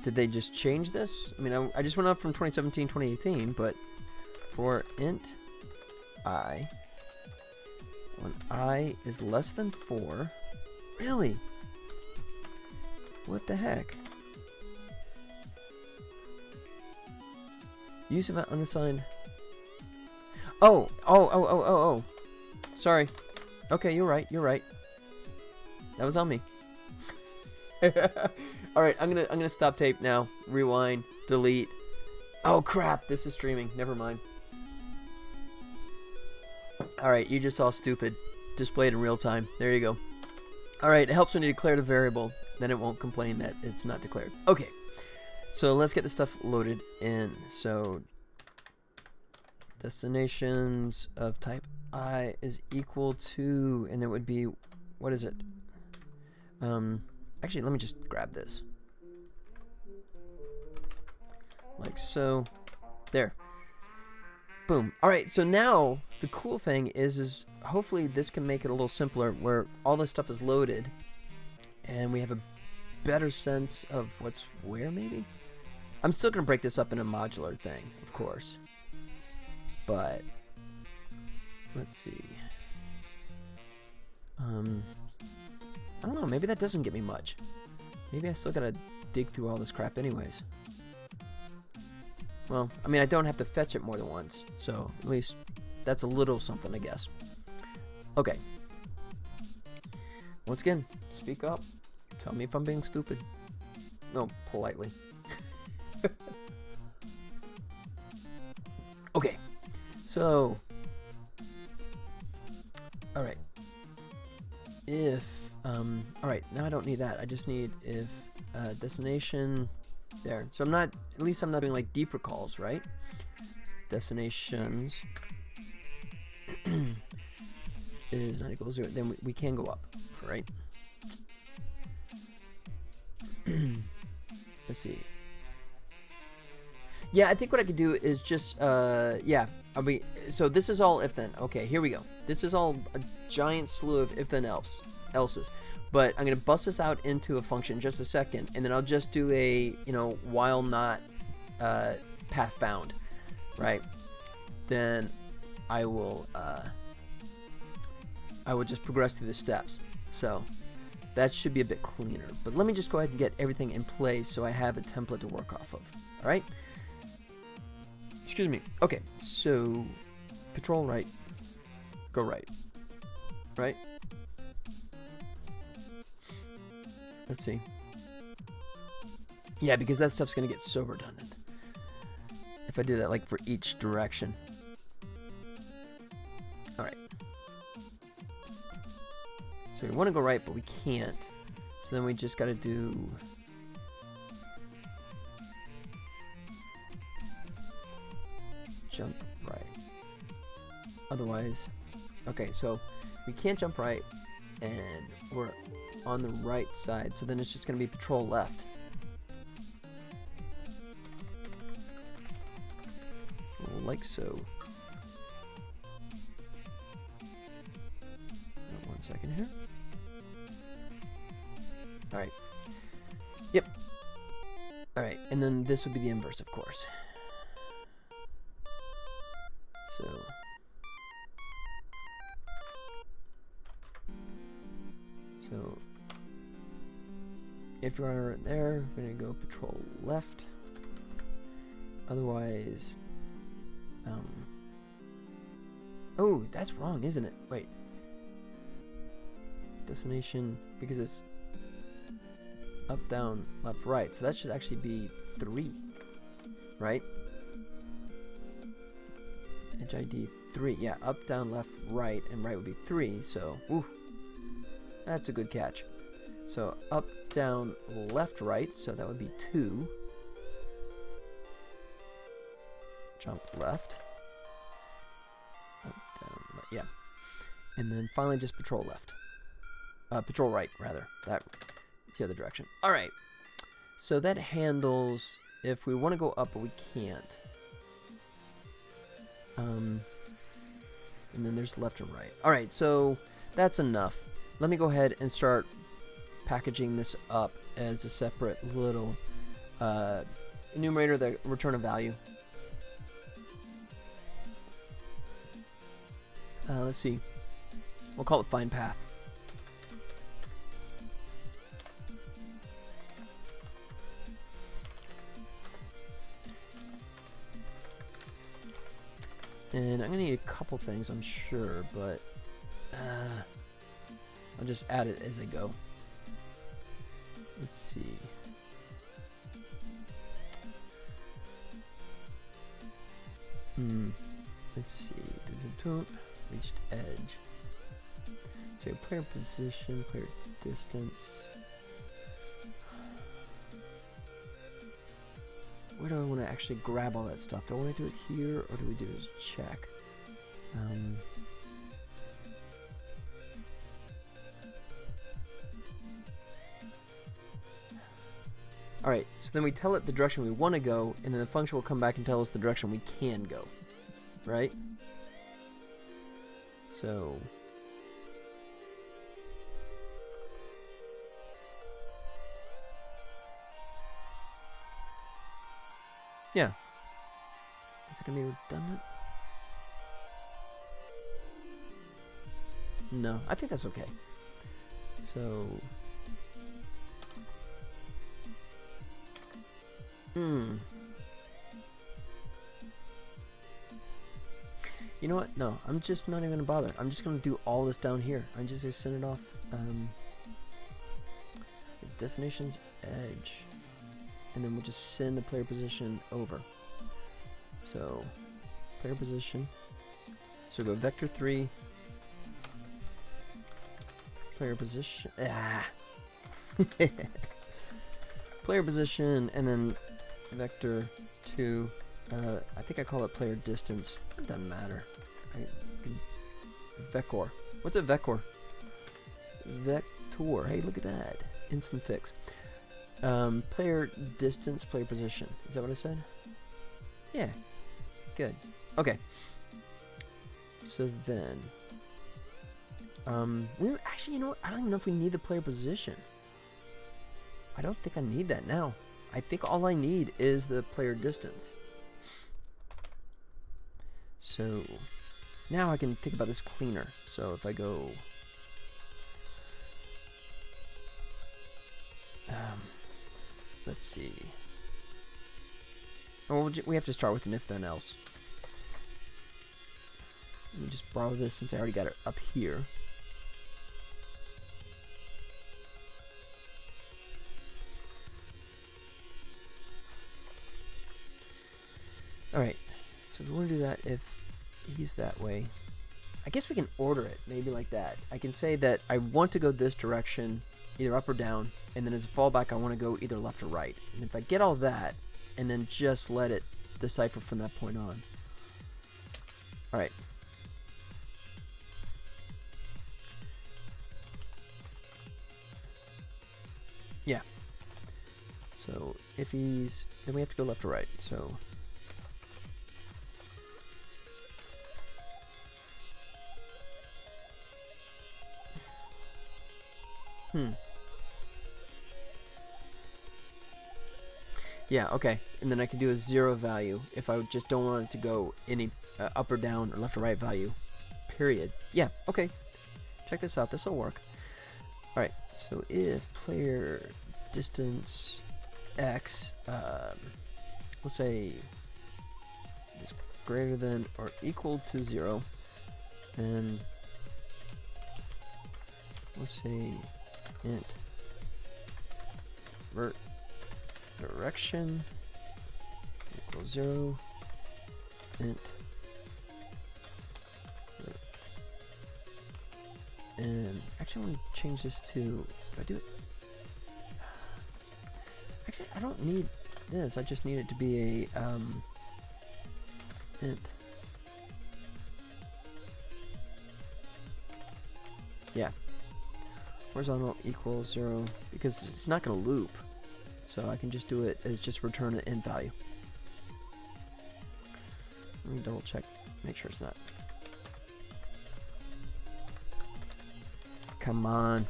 Did they just change this? I mean, I just went up from 2017, 2018, but for int I, when I is less than 4, really? What the heck? Use of unassigned. Oh. Sorry. Okay, you're right. That was on me. Alright, I'm gonna stop tape now. Rewind. Delete. Oh crap, this is streaming. Never mind. Alright, you just saw stupid displayed in real time. There you go. Alright, it helps when you declare the variable. Then it won't complain that it's not declared. Okay. So let's get the stuff loaded in. So destinations of type I is equal to, and it would be, what is it? Actually, let me just grab this. Like so. There. Boom. Alright, so now the cool thing is hopefully this can make it a little simpler where all this stuff is loaded and we have a better sense of what's where, maybe? I'm still going to break this up in a modular thing, of course. But let's see. I don't know, maybe that doesn't get me much. Maybe I still gotta dig through all this crap anyways. Well, I mean, I don't have to fetch it more than once, so at least that's a little something, I guess. Okay. Once again, speak up. Tell me if I'm being stupid. No, politely. Okay. So All right. If all right, now I don't need that. I just need if destination there. So I'm not, at least I'm not doing like deep recalls, right? Destinations is not equal to 0. Then we can go up, right? Let's see. Yeah, I think what I could do is just yeah. So this is all if then. Okay, here we go. This is all a giant slew of if then else's. But I'm gonna bust this out into a function in just a second, and then I'll just do a while not path found, right? Then I will just progress through the steps. So that should be a bit cleaner. But let me just go ahead and get everything in place so I have a template to work off of. All right. Excuse me. Okay, so patrol right, go right, right? Let's see. Yeah, because that stuff's gonna get so redundant if I do that like for each direction. All right. So we want to go right, but we can't. So then we just got to do jump right. Otherwise, okay, so we can't jump right, and we're on the right side, so then it's just going to be patrol left. Like so. 1 second here. Alright. Yep. Alright, and then this would be the inverse, of course. So if you're there, we're gonna go patrol left. Otherwise, oh, that's wrong, isn't it? Wait. Destination, because it's up, down, left, right. So that should actually be 3, right? Edge ID 3. Yeah, up, down, left, right, and right would be 3. So, woo, that's a good catch. So up, down, left, right. So that would be 2. Jump left. Up, down, left. Yeah. And then finally just patrol left. Patrol right, rather. That's the other direction. All right. So that handles if we want to go up, but we can't. And then there's left and right. All right, so that's enough. Let me go ahead and start packaging this up as a separate little enumerator that return a value. Let's see. We'll call it find path. And I'm gonna need a couple things, I'm sure, but I'll just add it as I go. Let's see. Let's see. Reached edge. So player position, player distance. Where do I want to actually grab all that stuff? Do I want to do it here, or do we do it as a check? Alright, so then we tell it the direction we want to go, and then the function will come back and tell us the direction we can go. Right? So... yeah. Is it going to be redundant? No, I think that's okay. So... You know what? No, I'm just not even going to bother. I'm just going to do all this down here. I'm just going to send it off. Destination's edge. And then we'll just send the player position over. So, player position. So go vector 3, player position. Player position, and then vector 2. I think I call it player distance. It doesn't matter. Vector. What's a vector? Vector. Hey, look at that. Instant fix. Player distance, player position. Is that what I said? Yeah. Good. Okay. So then, actually, you know what? I don't even know if we need the player position. I don't think I need that now. I think all I need is the player distance. So now I can think about this cleaner. So if I go, let's see. Oh, we have to start with an if then else. Let me just borrow this since I already got it up here. Alright, so if we want to do that, if he's that way, I guess we can order it, maybe like that. I can say that I want to go this direction, either up or down, and then as a fallback I want to go either left or right. And if I get all that, and then just let it decipher from that point on. Alright. Yeah. So if he's, then we have to go left or right. So yeah, okay. And then I can do a 0 value if I just don't want it to go any up or down or left or right value. Period. Yeah, okay. Check this out. This will work. Alright, so if player distance x, we'll say is greater than or equal to 0, then we'll say int vert direction equals 0, int vert. And actually I want to change this to, do I do it? Actually I don't need this, I just need it to be a int. Yeah. Horizontal equals 0 because it's not going to loop. So I can just do it as just return an int value. Let me double check, make sure it's not. Come on.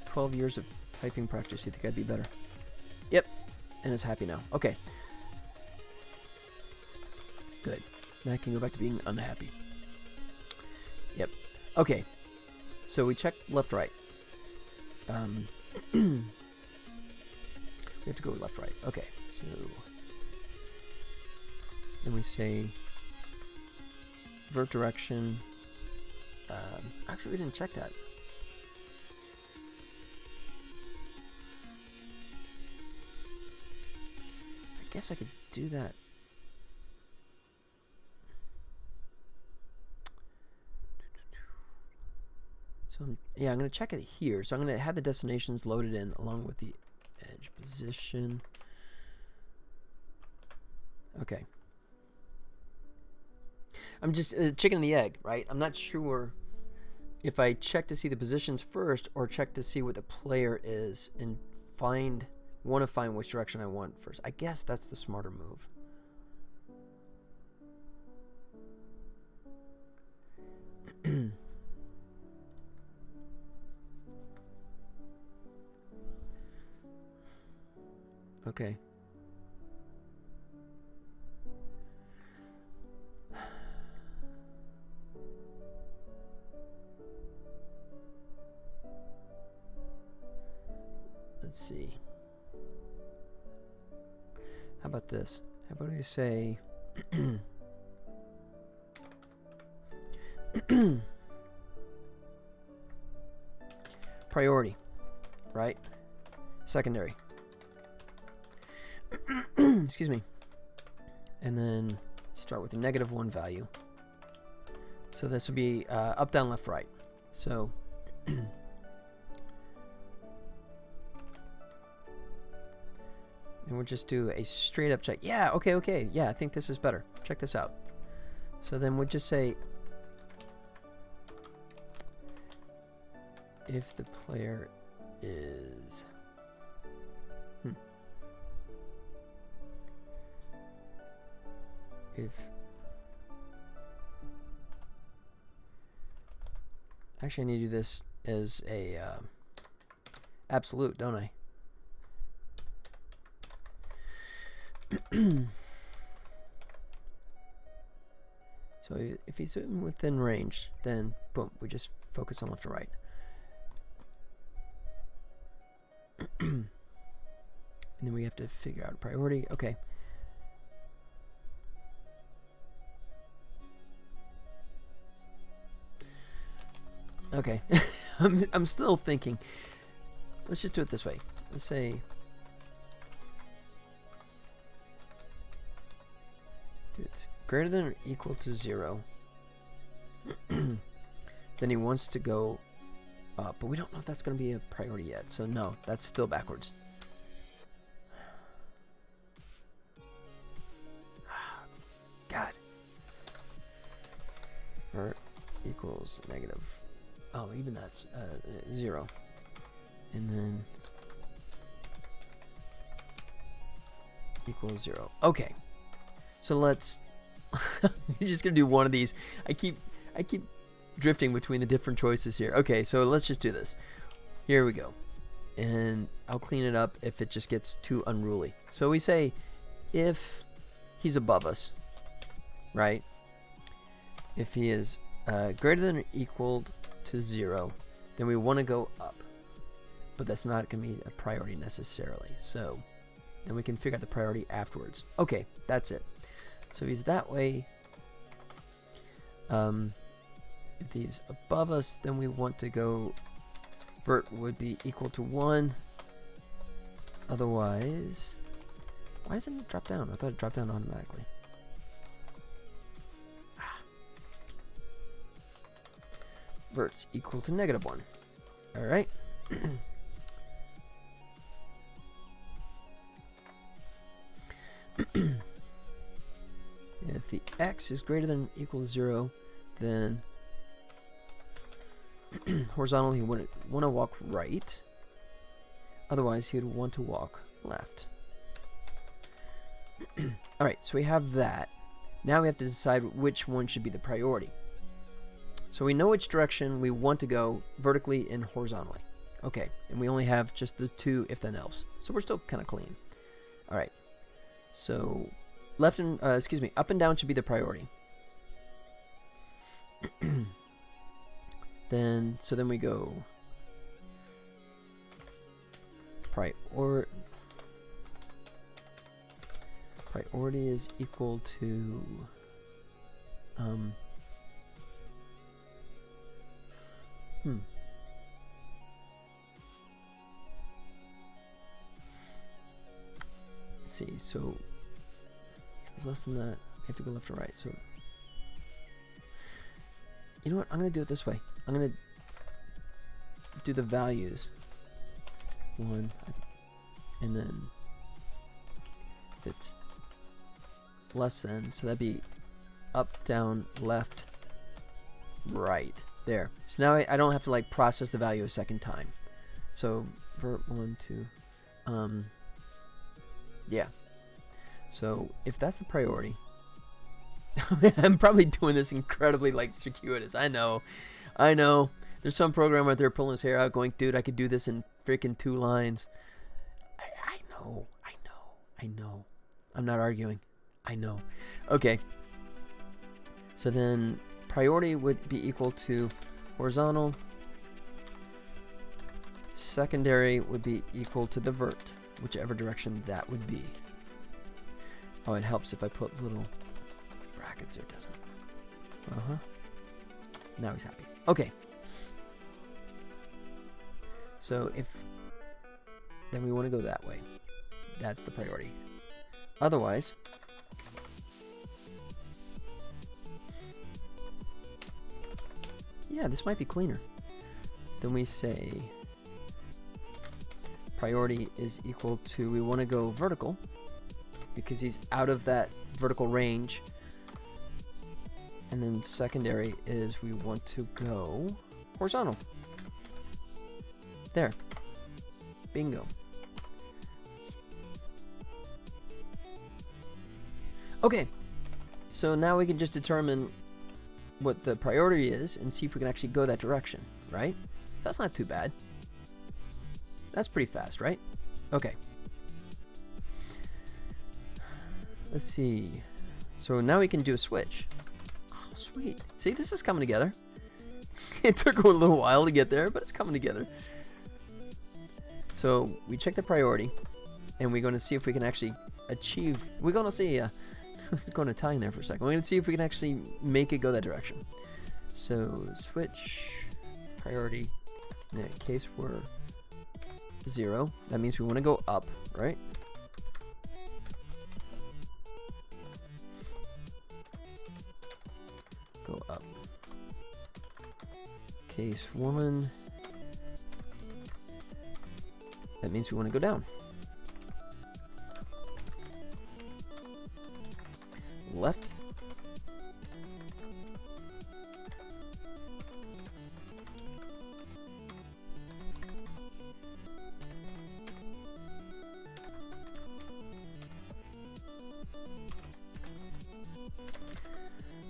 12 years of typing practice, you think I'd be better? Yep, and it's happy now. Okay. Good. Now I can go back to being unhappy. Yep. Okay. So we check left, right. We have to go left, right. Okay. So then we say vert direction. Actually, we didn't check that. I guess I could do that. So yeah, I'm going to check it here. So I'm going to have the destinations loaded in along with the edge position. Okay. I'm just chicken and the egg, right? I'm not sure if I check to see the positions first or check to see what the player is and want to find which direction I want first. I guess that's the smarter move. Okay. Let's see. How about this? How about I say priority, right? Secondary. Excuse me. And then start with a -1 value. So this would be up, down, left, right. So And we'll just do a straight up check. Yeah, okay. Yeah, I think this is better. Check this out. So then we'll just say if the player is if actually I need to do this as a absolute, don't I? So if he's within range, then boom, we just focus on left and right. And then we have to figure out priority. Okay. Okay. I'm still thinking. Let's just do it this way. Let's say it's greater than or equal to 0. Then he wants to go up, but we don't know if that's going to be a priority yet. So no, that's still backwards. God. Vert equals negative. Oh, even that's 0. And then equals 0. Okay. So let's you're just gonna do one of these. I keep drifting between the different choices here. Okay, so let's just do this. Here we go. And I'll clean it up if it just gets too unruly. So we say if he's above us, right? If he is greater than or equal to 0, then we want to go up. But that's not going to be a priority necessarily. So then we can figure out the priority afterwards. Okay, that's it. So he's that way. If he's above us, then we want to go vert would be equal to 1. Otherwise, why doesn't it drop down? I thought it dropped down automatically. Vert's equal to negative 1. All right. If the x is greater than or equal to 0, then horizontally he would want to walk right. Otherwise, he would want to walk left. All right, so we have that. Now we have to decide which one should be the priority. So we know which direction we want to go vertically and horizontally. Okay, and we only have just the two if then else. So we're still kind of clean. All right. So left and up and down should be the priority. Then we go priority is equal to let's see, so if it's less than that, you have to go left or right. So you know what, I'm gonna do it this way. I'm gonna do the values 1, and then if it's less than, so that'd be up, down, left, right. There. So now I don't have to like process the value a second time. So vert 1, 2. Yeah. So if that's the priority, I'm probably doing this incredibly like circuitous. I know. There's some programmer out there pulling his hair out, going, "Dude, I could do this in freaking 2 lines." I know. I'm not arguing. I know. Okay. So then priority would be equal to horizontal. Secondary would be equal to the vert, whichever direction that would be. Oh, it helps if I put little brackets there, doesn't it? Now he's happy. Okay. So then we want to go that way. That's the priority. Otherwise, yeah, this might be cleaner. then we say priority is equal to, we want to go vertical because he's out of that vertical range. And then secondary is we want to go horizontal. There. Bingo. Okay. So now we can just determine what the priority is and see if we can actually go that direction, right? So that's not too bad. That's pretty fast, right? Okay. Let's see. So now we can do a switch. Oh, sweet. See, this is coming together. It took a little while to get there, but it's coming together. So we check the priority, and we're going to see if we can actually achieve. We're going to see. Going Italian there for a second. We're going to see if we can actually make it go that direction. So switch priority. In that case, we're 0. That means we want to go up, right? Go up. Case 1. That means we want to go down. Left.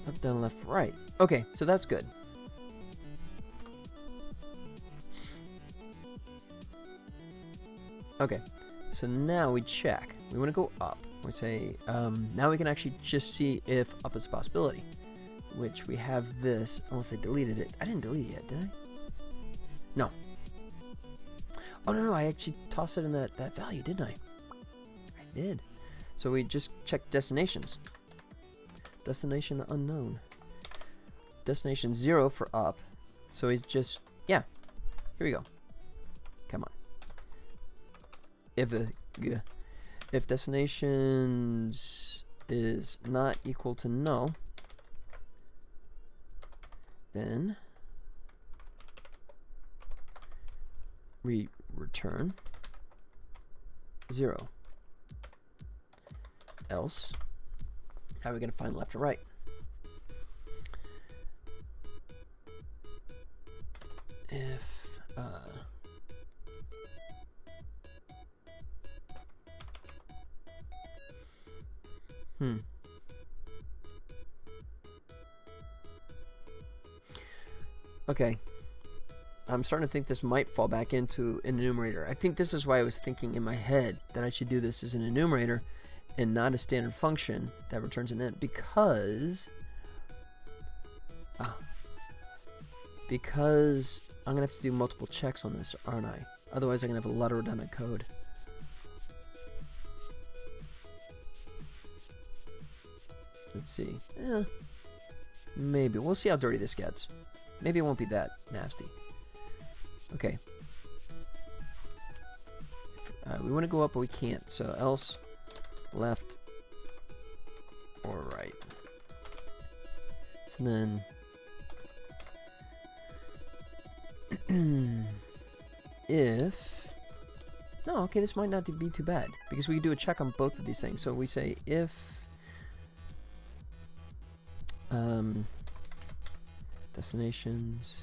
Up, down, left, right. Okay, so that's good. Okay, so now we check. We want to go up. We say, now we can actually just see if up is a possibility. Which we have this, unless I deleted it. I didn't delete it yet, did I? No. Oh, no, I actually tossed it in that value, didn't I? I did. So we just checked destinations. Destination unknown. Destination 0 for up. So we just, yeah. Here we go. Come on. If destinations is not equal to null, then we return 0. Else, how are we going to find left or right? If Okay. I'm starting to think this might fall back into an enumerator. I think this is why I was thinking in my head that I should do this as an enumerator and not a standard function that returns an int, because I'm going to have to do multiple checks on this, aren't I? Otherwise I'm going to have a lot of redundant code. Let's see. Maybe. We'll see how dirty this gets. Maybe it won't be that nasty. Okay. We want to go up, but we can't. So else, left, or right. So then, if... No, okay, this might not be too bad, because we can do a check on both of these things. So we say if... destinations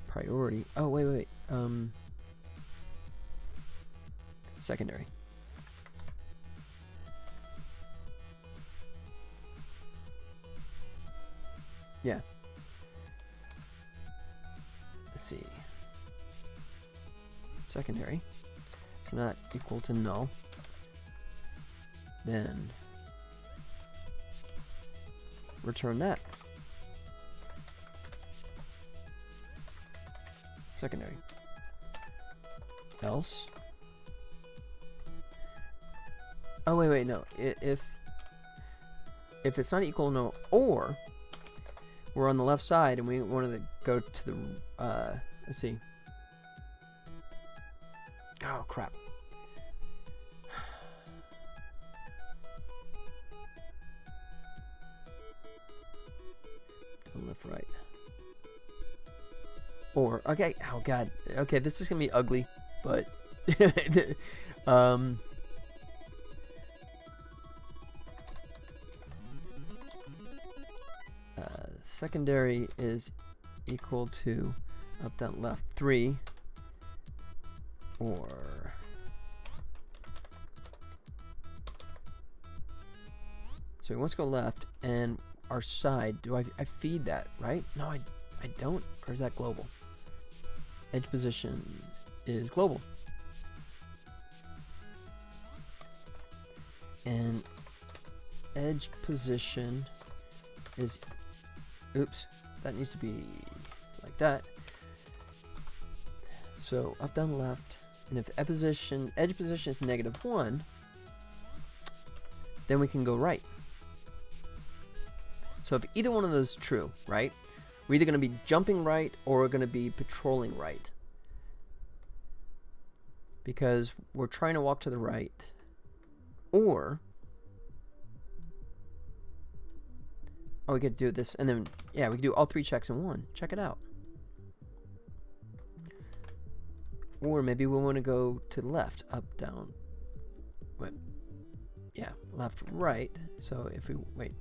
priority. Oh, wait. Secondary. Yeah. Let's see. Secondary. It's not equal to null. Then return that. Secondary. Else. Oh, wait, no. If it's not equal to null, or we're on the left side and we wanted to go to the, let's see. Oh, crap. Left, right. or okay, oh god, okay, this is gonna be ugly, but secondary is equal to up down left 3, or so he wants to go left, and our side, do I feed that, right? No, I don't, or is that global? Edge position is global. And edge position is, oops, that needs to be like that. So up, down, left, and if edge position is -1, then we can go right. So if either one of those is true, right, we're either going to be jumping right or we're going to be patrolling right. Because we're trying to walk to the right, or oh, we get to do this, and then yeah, we can do all 3 checks in one. Check it out. Or maybe we want to go to the left, up, down, wait, yeah, left, right. So if we wait,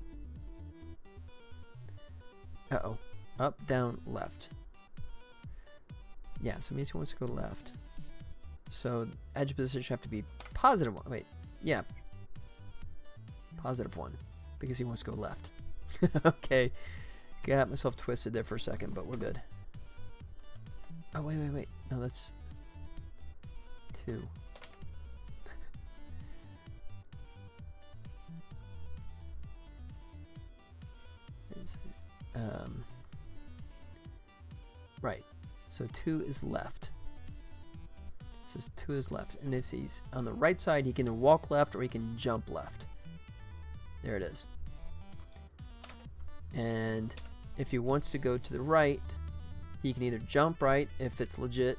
uh-oh, up, down, left. Yeah, so it means he wants to go left. So edge position have to be +1. Wait, yeah, +1, because he wants to go left. Okay, got myself twisted there for a second, but we're good. Oh, wait. No, that's 2. Right, so 2 is left. So 2 is left, and if he's on the right side, he can either walk left or he can jump left. There it is. And if he wants to go to the right, he can either jump right if it's legit,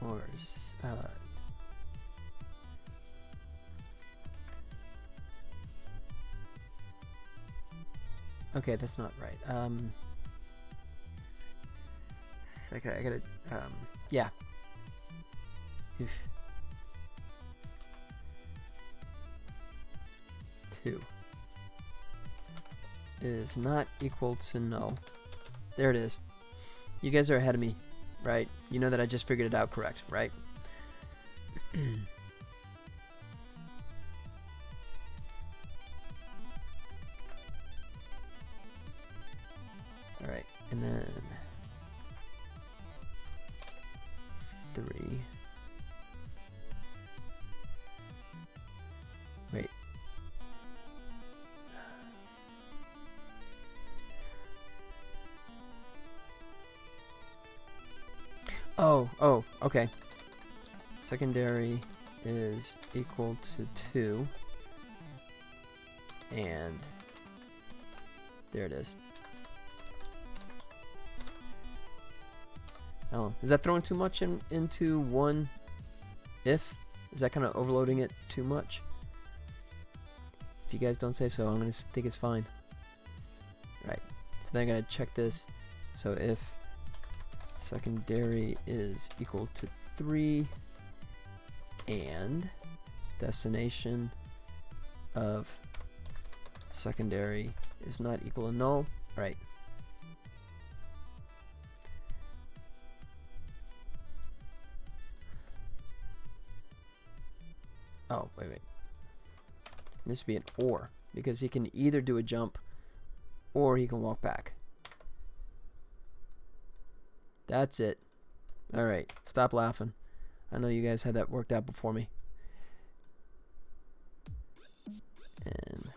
or okay, that's not right. I gotta, yeah. Oof. 2 is not equal to null. There it is. You guys are ahead of me, right? You know that I just figured it out correct, right? Alright, and then 3. Wait. Oh, okay. Secondary is equal to 2. And there it is. Oh, is that throwing too much into one if? Is that kind of overloading it too much? If you guys don't say so, I'm going to think it's fine. Right. So then I'm going to check this. So if secondary is equal to 3 and destination of secondary is not equal to null, right? Oh, wait. This would be an or, because he can either do a jump or he can walk back. That's it. Alright, stop laughing. I know you guys had that worked out before me. And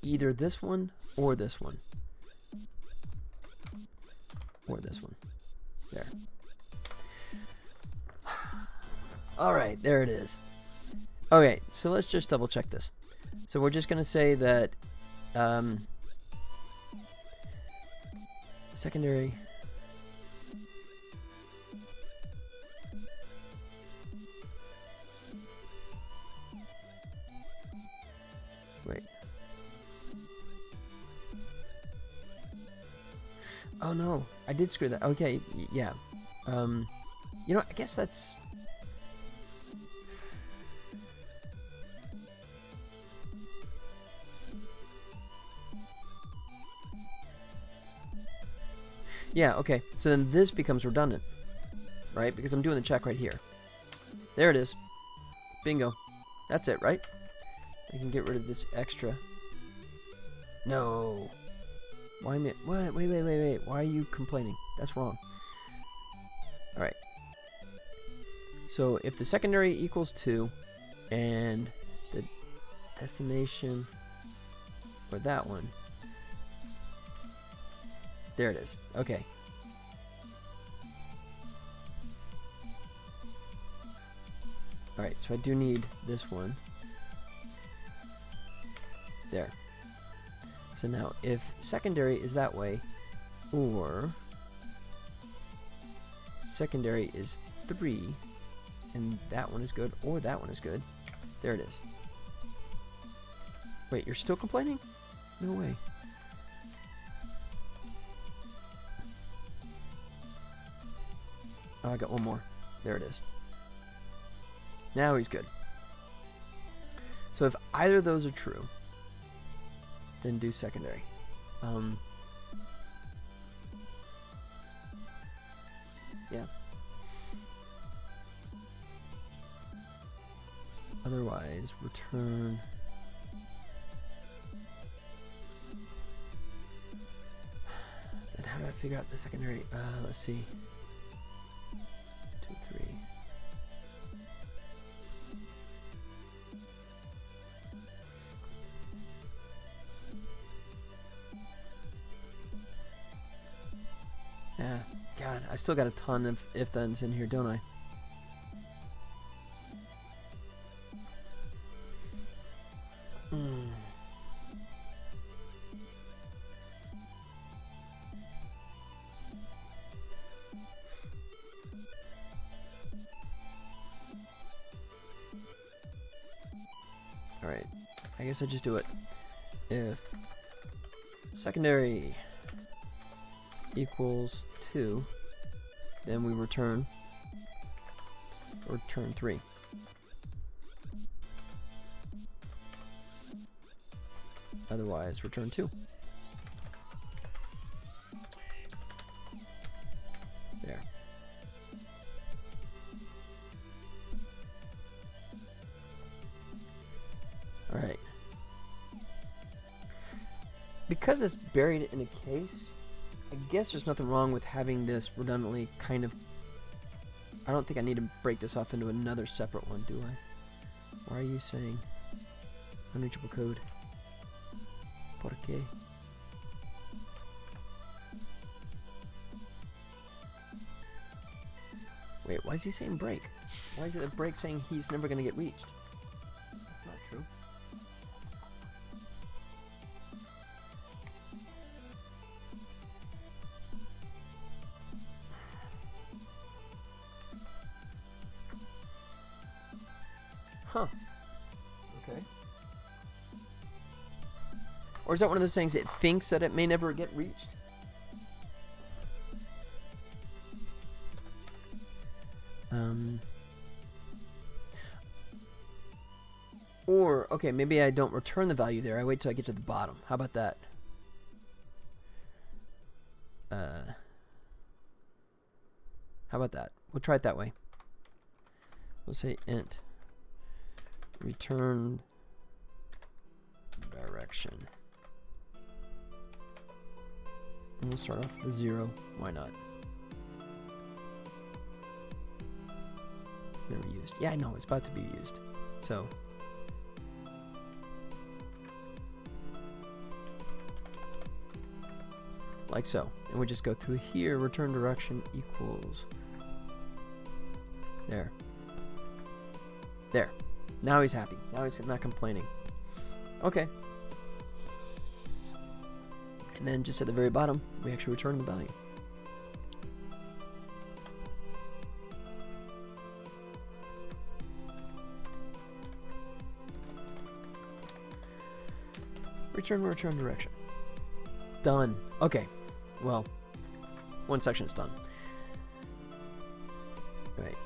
either this one or this one. Or this one. There. Alright, there it is. Okay, so let's just double check this. So we're just going to say that secondary Oh no, I did screw that. Okay, yeah. You know, I guess that's... Yeah, okay. So then this becomes redundant, right? Because I'm doing the check right here. There it is. Bingo. That's it, right? I can get rid of this extra. No. Why am I... Wait. Why are you complaining? That's wrong. Alright. So if the secondary equals 2 and the destination for that one... There it is. Okay. Alright, so I do need this one. There. So now, if secondary is that way, or secondary is 3, and that one is good, or that one is good, there it is. Wait, you're still complaining? No way. Oh, I got one more. There it is. Now he's good. So if either of those are true, then do secondary. Yeah. Otherwise, return... Then how do I figure out the secondary? Let's see. 2, 3. Yeah, God, I still got a ton of if-thens in here, don't I? Alright, I guess I'll just do it. If secondary equals 2, then we return 3. Otherwise, return 2. There. Alright. Because it's buried in a case, I guess there's nothing wrong with having this redundantly kind of... I don't think I need to break this off into another separate one, do I? Why are you saying unreachable code? ¿Por qué? Wait, why is he saying break? Why is it a break saying he's never going to get reached? That's not true. Huh. Okay. Or is that one of those things it thinks that it may never get reached? Or, okay, maybe I don't return the value there. I wait till I get to the bottom. How about that? How about that? We'll try it that way. We'll say int return direction. And we'll start off with 0. Why not? It's never used. Yeah, I know. It's about to be used. So... like so. And we just go through here, return direction equals... there. There. Now he's happy. Now he's not complaining. Okay. And then just at the very bottom, we actually return the value. Return direction. Done. Okay. Well, one section is done. Right.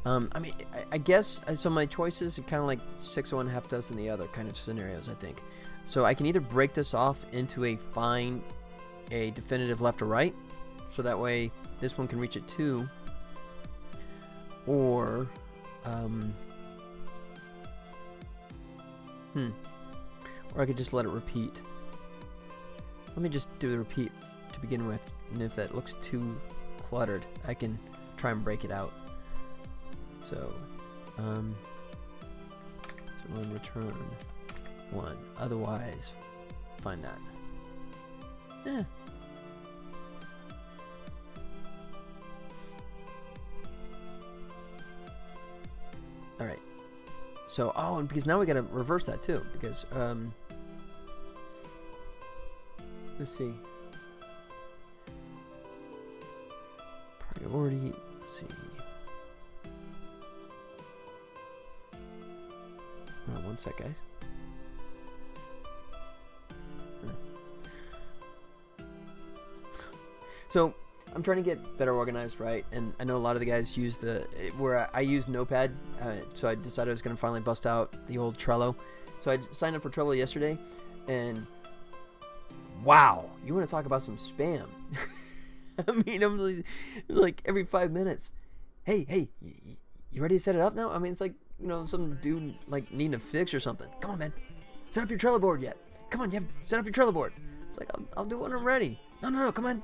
I mean, I guess, so my choices are kind of like 6 of one, half dozen the other kind of scenarios, I think. So I can either break this off into a definitive left or right, so that way this one can reach it too, or, or I could just let it repeat. Let me just do the repeat to begin with, and if that looks too cluttered, I can try and break it out. So, so return 1. Otherwise, find that. Yeah. All right. So, oh, and because now we gotta reverse that too, because let's see. Priority. Let's see. Hold on one sec, guys. So I'm trying to get better organized, right? And I know a lot of the guys use where I use Notepad, so I decided I was going to finally bust out the old Trello. So I signed up for Trello yesterday, and wow, you want to talk about some spam? I mean, I'm like every 5 minutes. Hey, you ready to set it up now? I mean, it's like, you know, some dude like needing a fix or something. Come on, man, set up your Trello board yet? Come on, set up your Trello board. It's like, I'll do it when I'm ready. No, come on.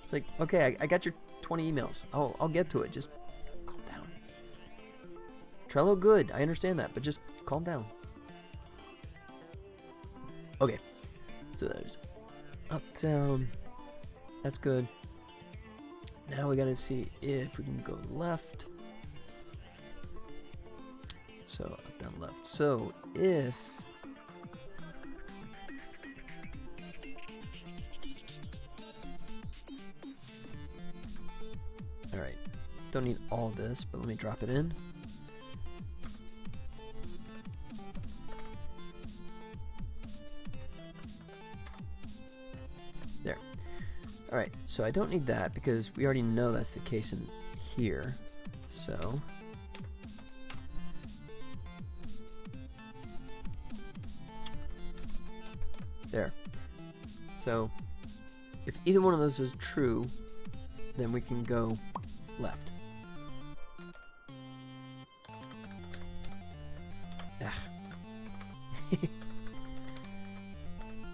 It's like, okay, I got your 20 emails. I'll get to it. Just calm down. Trello, good. I understand that, but just calm down. Okay, so there's up, down. That's good. Now we gotta see if we can go left. So up, down, left. So if alright, don't need all this, but let me drop it in. There. Alright, so I don't need that because we already know that's the case in here. So there. So if either one of those is true, then we can go left.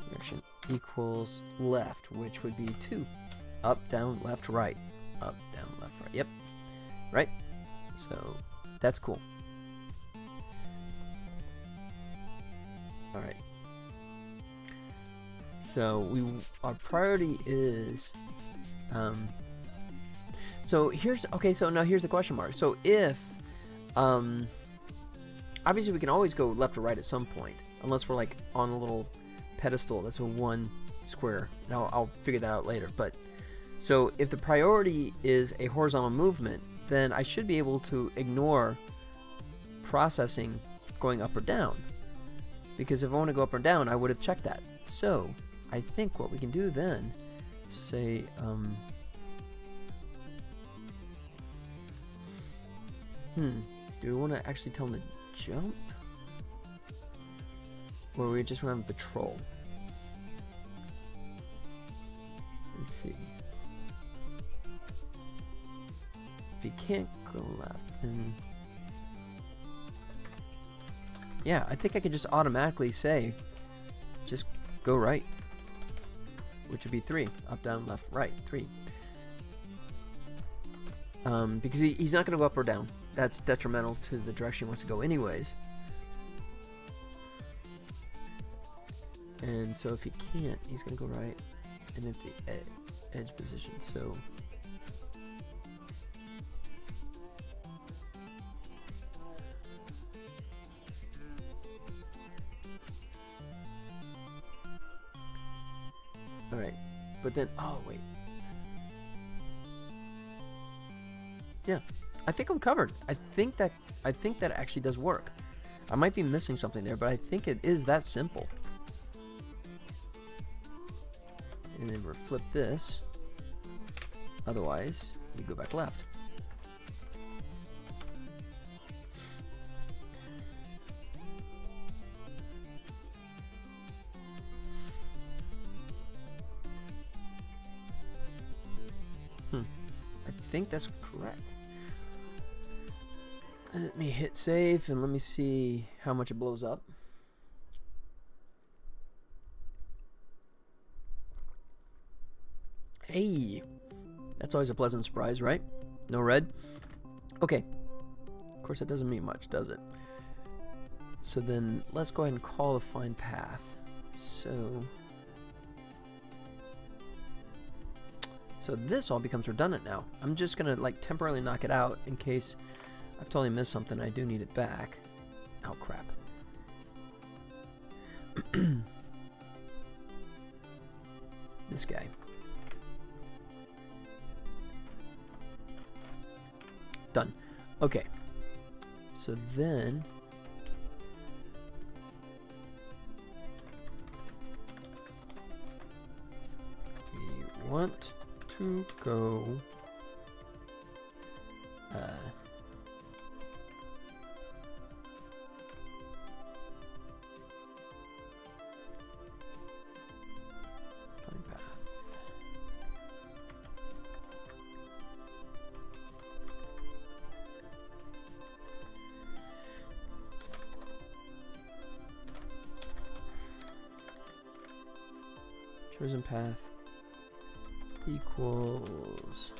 Direction equals left, which would be 2. Up, down, left, right. Up, down, left, right. Yep. Right? So that's cool. Alright. So our priority is so here's now here's the question mark. So if obviously we can always go left or right at some point, unless we're like on a little pedestal that's a 1 square. Now I'll figure that out later. But so if the priority is a horizontal movement, then I should be able to ignore processing going up or down, because if I want to go up or down, I would have checked that. So I think what we can do then, say, do we want to actually tell them to jump? Or we just want to patrol? Let's see. If you can't go left, then yeah, I think I could just automatically say, just go right, which would be 3. Up, down, left, right, 3. Because he's not going to go up or down. That's detrimental to the direction he wants to go anyways. And so if he can't, he's going to go right. And if the edge position, so alright, but then, oh wait. Yeah, I think I'm covered. I think that actually does work. I might be missing something there, but I think it is that simple. and then we'll flip this. Otherwise, you go back left. I think that's correct. Let me hit save and let me see how much it blows up. Hey, that's always a pleasant surprise, right? No red? Okay. Of course, that doesn't mean much, does it? So then let's go ahead and call the find path. So this all becomes redundant now. I'm just gonna like temporarily knock it out in case I've totally missed something. I do need it back. Oh crap. This guy. Done. Okay. So then we want to go find path. Chosen path equals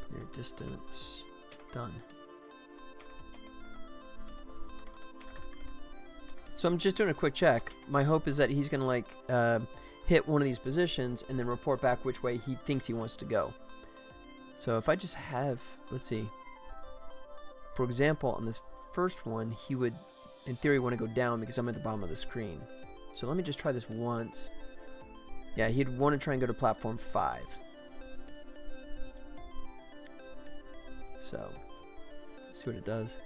clear distance. Done. So I'm just doing a quick check. My hope is that he's gonna like hit one of these positions and then report back which way he thinks he wants to go. So if I just have, let's see, for example, on this first one, he would in theory want to go down because I'm at the bottom of the screen. So let me just try this once. Yeah, he'd want to try and go to platform 5. So, let's see what it does.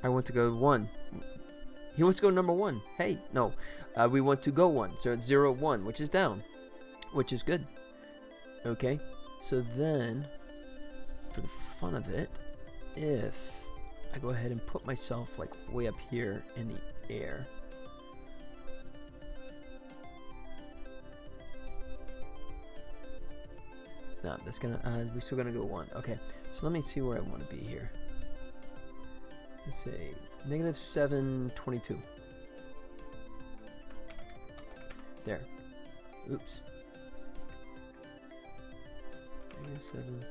I want to go 1. He wants to go number 1. Hey, no. We want to go 1. So it's 0, 1, which is down. Which is good. Okay. So then, for the fun of it, if I go ahead and put myself like way up here in the air. No, that's gonna, we're still gonna go 1. Okay, so let me see where I want to be here. Let's say -722. There. Oops. -7.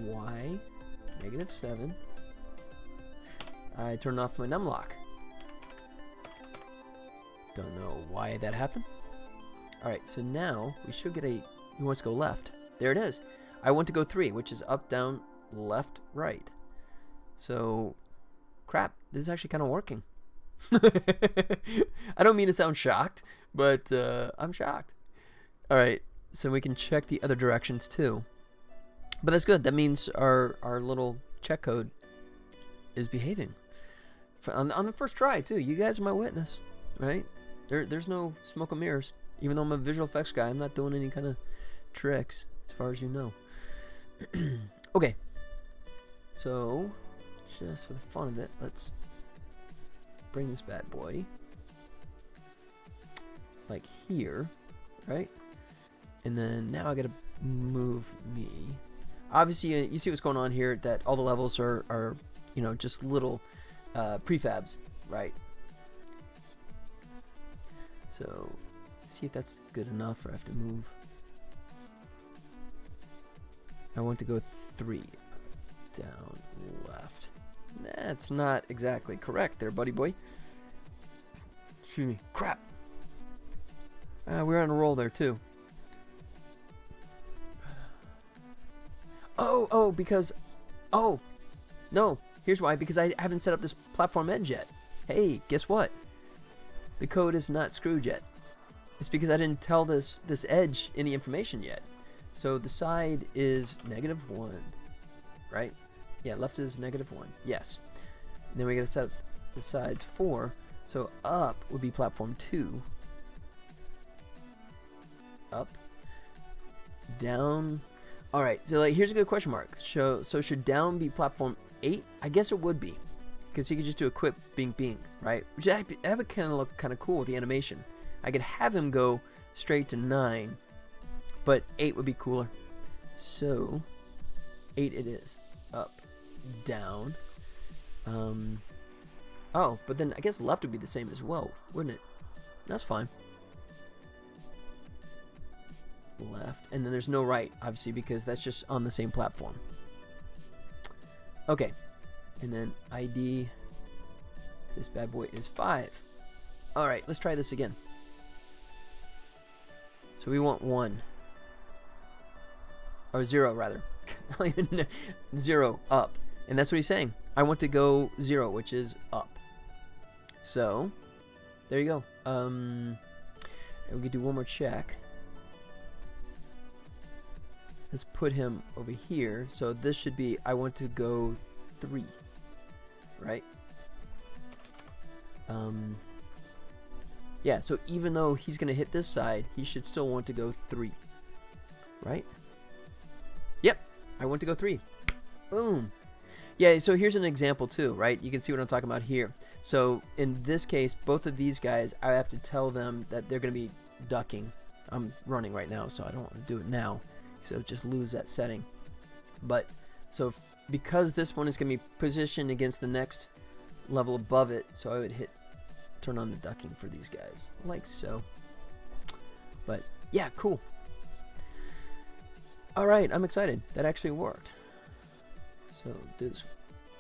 Y. -7. I turned off my numlock. Don't know why that happened. Alright, so now we should get a... He wants to go left. There it is. I want to go 3, which is up, down, left, right. So, crap. This is actually kind of working. I don't mean to sound shocked, but I'm shocked. Alright, so we can check the other directions too. But that's good. That means our little check code is behaving. On the first try too. You guys are my witness, right? There's no smoke and mirrors. Even though I'm a visual effects guy, I'm not doing any kind of tricks, as far as you know. Okay. So, just for the fun of it, let's bring this bad boy like here, right? And then now I gotta move me. Obviously, you see what's going on here, that all the levels are you know, just little prefabs, right? So, see if that's good enough, or I have to move. I want to go 3 down left. That's not exactly correct there, buddy boy. Excuse me. Crap. We're on a roll there too. Oh, because... Oh, no. Here's why. Because I haven't set up this platform edge yet. Hey, guess what? The code is not screwed yet. It's because I didn't tell this edge any information yet. So the side is -1, right? Yeah, left is -1. Yes. And then we gotta set up the sides for So up would be platform 2. Up. Down. Alright, so like here's a good question mark. So should down be platform 8? I guess it would be. Because he could just do a quick bing bing, right? Which that would kind of look kind of cool with the animation. I could have him go straight to 9, but 8 would be cooler. So 8 it is. Up, down. Oh, but then I guess left would be the same as well, wouldn't it? That's fine. Left, and then there's no right, obviously, because that's just on the same platform. Okay, and then ID, this bad boy is 5. All right, let's try this again. So we want 1, or 0 rather. I don't even know. 0 up, and that's what he's saying. I want to go 0, which is up. So there you go. And we can do one more check. Let's put him over here. So this should be, I want to go 3, right? Yeah, so even though he's going to hit this side, he should still want to go 3, right? Yep, I want to go 3. Boom. Yeah, so here's an example too, right? You can see what I'm talking about here. So in this case, both of these guys, I have to tell them that they're going to be ducking. I'm running right now, so I don't want to do it now. So just lose that setting. But so because this one is going to be positioned against the next level above it, so I would turn on the ducking for these guys, like so. But yeah, cool. All right, I'm excited. That actually worked. So do this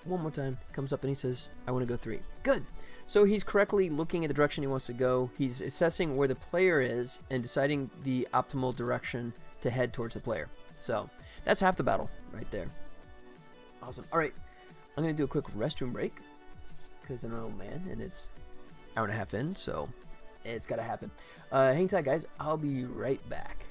one more time. Comes up and he says, I want to go 3. Good. So he's correctly looking at the direction he wants to go. He's assessing where the player is and deciding the optimal direction to head towards the player. So that's half the battle right there. Awesome. All right, I'm gonna do a quick restroom break because I'm an old man and it's an hour and a half in, so it's gotta happen. Hang tight, guys. I'll be right back.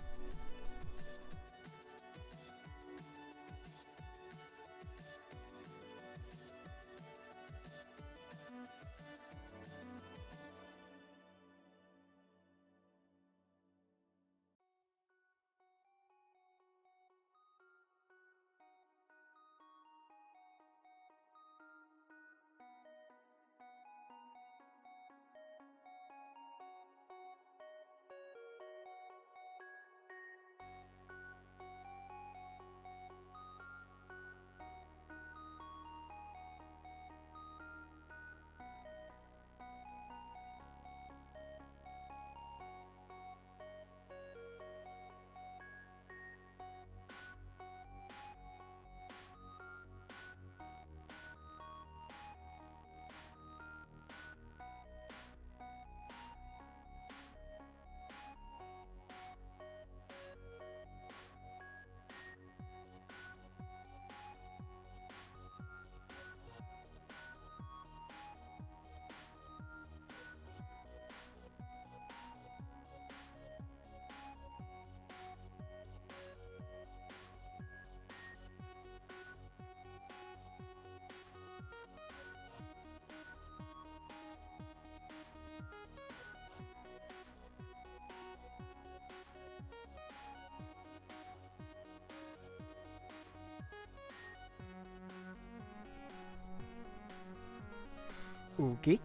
Okay.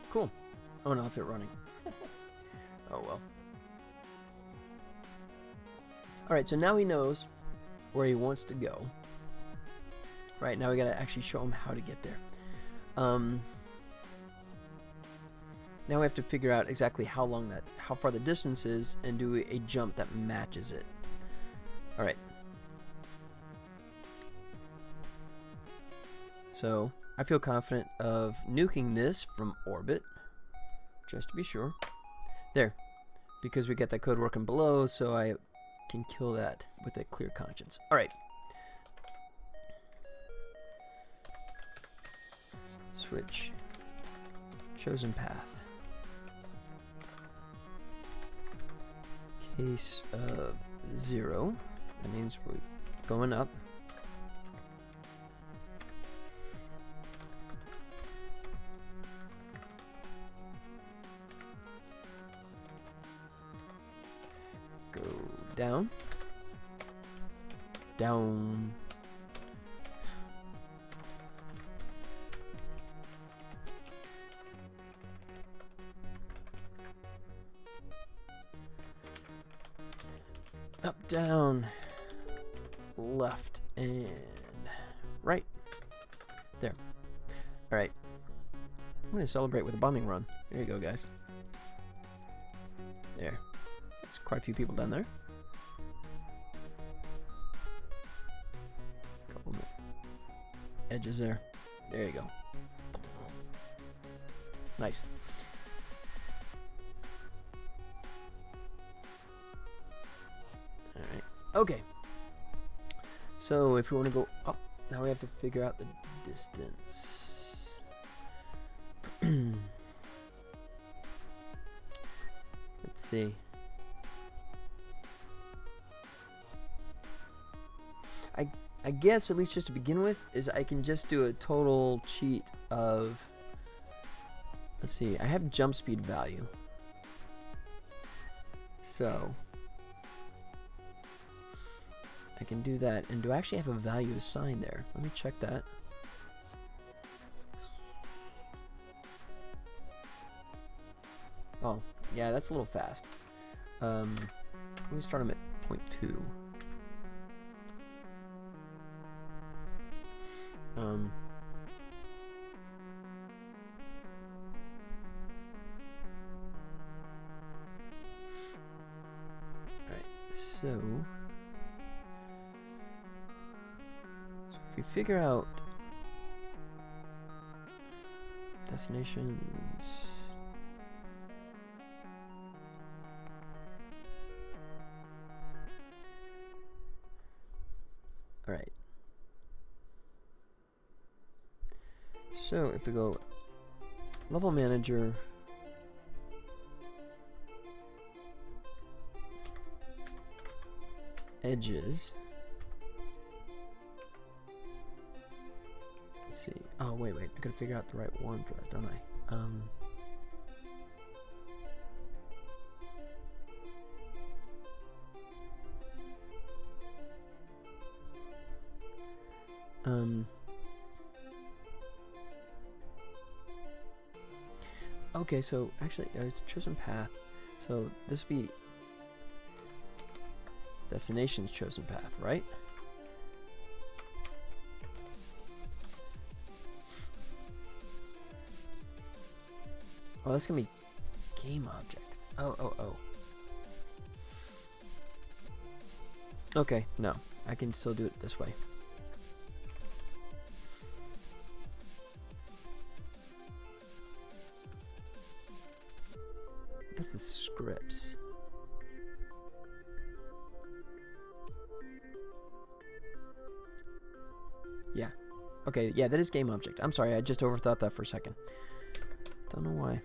Cool. Oh no, if it's running. Oh well. Alright, so now he knows where he wants to go. Right, now we gotta actually show him how to get there. Now we have to figure out exactly how far the distance is and do a jump that matches it. Alright. So I feel confident of nuking this from orbit, just to be sure. There, because we got that code working below, so I can kill that with a clear conscience. All right. Switch. Chosen path. Case of 0. That means we're going up. Down. Down. Up, down, left, and right. There. Alright. I'm going to celebrate with a bombing run. There you go, guys. There. There's quite a few people down there. Couple of edges there. There you go. Nice. Alright. Okay. So if we want to go up, now we have to figure out the distance. Let's see. I guess, at least just to begin with, is I can just do a total cheat of, let's see, I have jump speed value. So I can do that. And do I actually have a value assigned there? Let me check that. Oh, yeah, that's a little fast. Let me start them at 0.2. Alright, so if we figure out destinations, alright. So if we go level manager, edges, let's see. Oh wait, I gotta figure out the right one for that, don't I? Okay, so actually, it's chosen path. So this would be destination's chosen path, right? Oh, that's gonna be game object. Oh. Okay, no, I can still do it this way. That's the scripts. Yeah. Okay, yeah, that is game object. I'm sorry, I just overthought that for a second. Don't know why.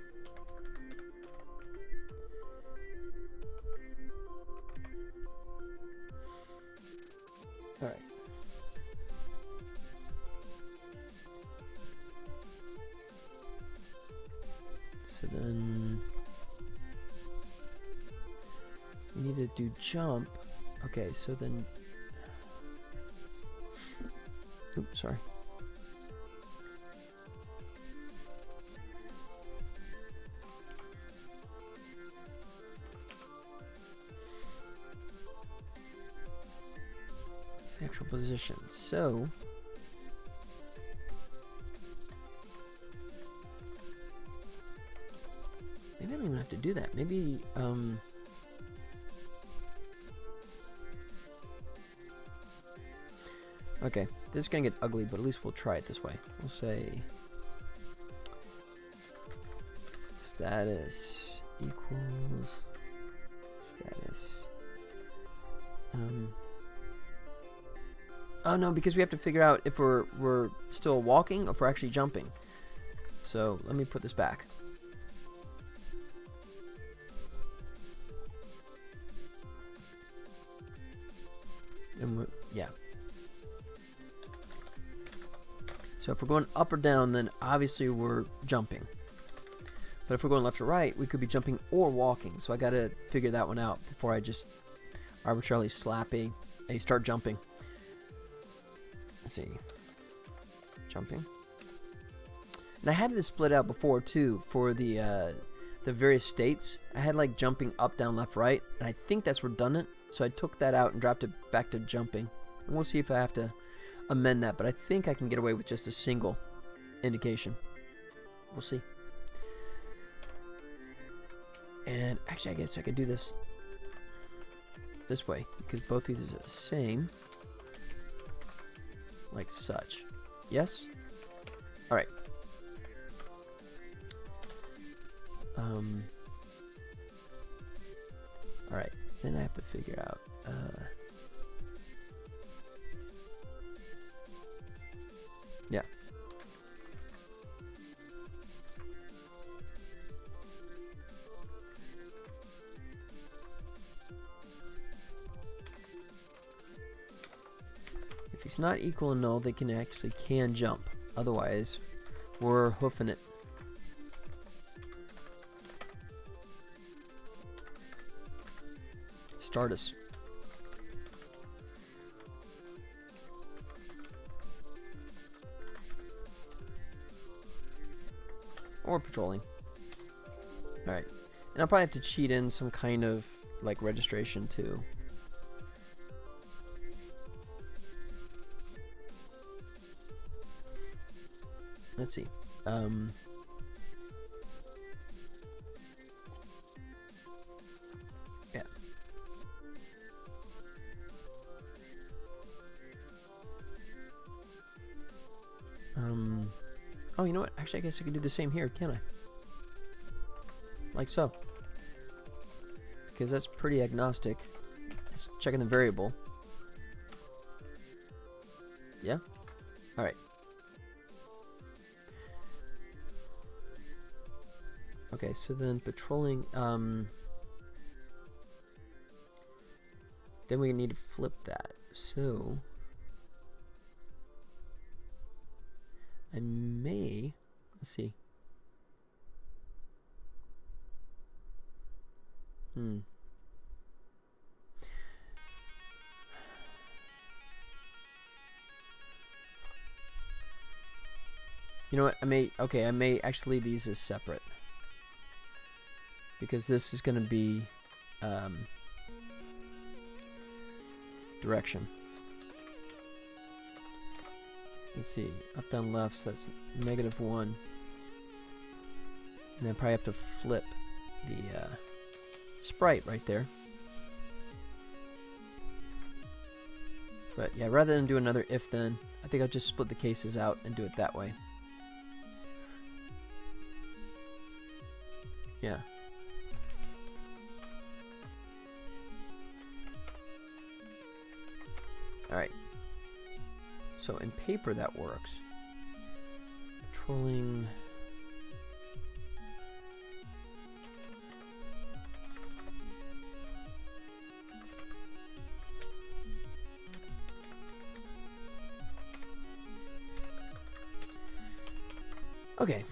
Alright. So then we need to do jump. Okay, so then oops, sorry. It's the actual position. So maybe I don't even have to do that. Maybe okay, this is gonna get ugly, but at least we'll try it this way. We'll say status equals status. Oh no, because we have to figure out if we're still walking or if we're actually jumping. So let me put this back. And yeah. So if we're going up or down, then obviously we're jumping. But if we're going left or right, we could be jumping or walking. So I gotta figure that one out before I just arbitrarily slap a start jumping. Let's see. Jumping. And I had this split out before too for the various states. I had like jumping up, down, left, right, and I think that's redundant. So I took that out and dropped it back to jumping. And we'll see if I have to amend that, but I think I can get away with just a single indication. We'll see. And actually, I guess I could do this way because both of these are the same, like such. Yes. All right. All right. Then I have to figure out. Yeah. If it's not equal to null, they can jump. Otherwise, we're hoofing it. Stardust. Or patrolling. Alright. And I'll probably have to cheat in some kind of like registration too. Let's see. Yeah. Oh, you know what? Actually, I guess I can do the same here, can't I? Like so. Because that's pretty agnostic. Just checking the variable. Yeah? Alright. Okay, so then patrolling, then we need to flip that. So I may, let's see. You know what? I may actually leave these as separate. Because this is going to be direction. Let's see, up, down, left, so that's -1. And then I probably have to flip the sprite right there. But yeah, rather than do another if then, I think I'll just split the cases out and do it that way. Yeah. Alright. So in paper that works. Patrolling. Okay.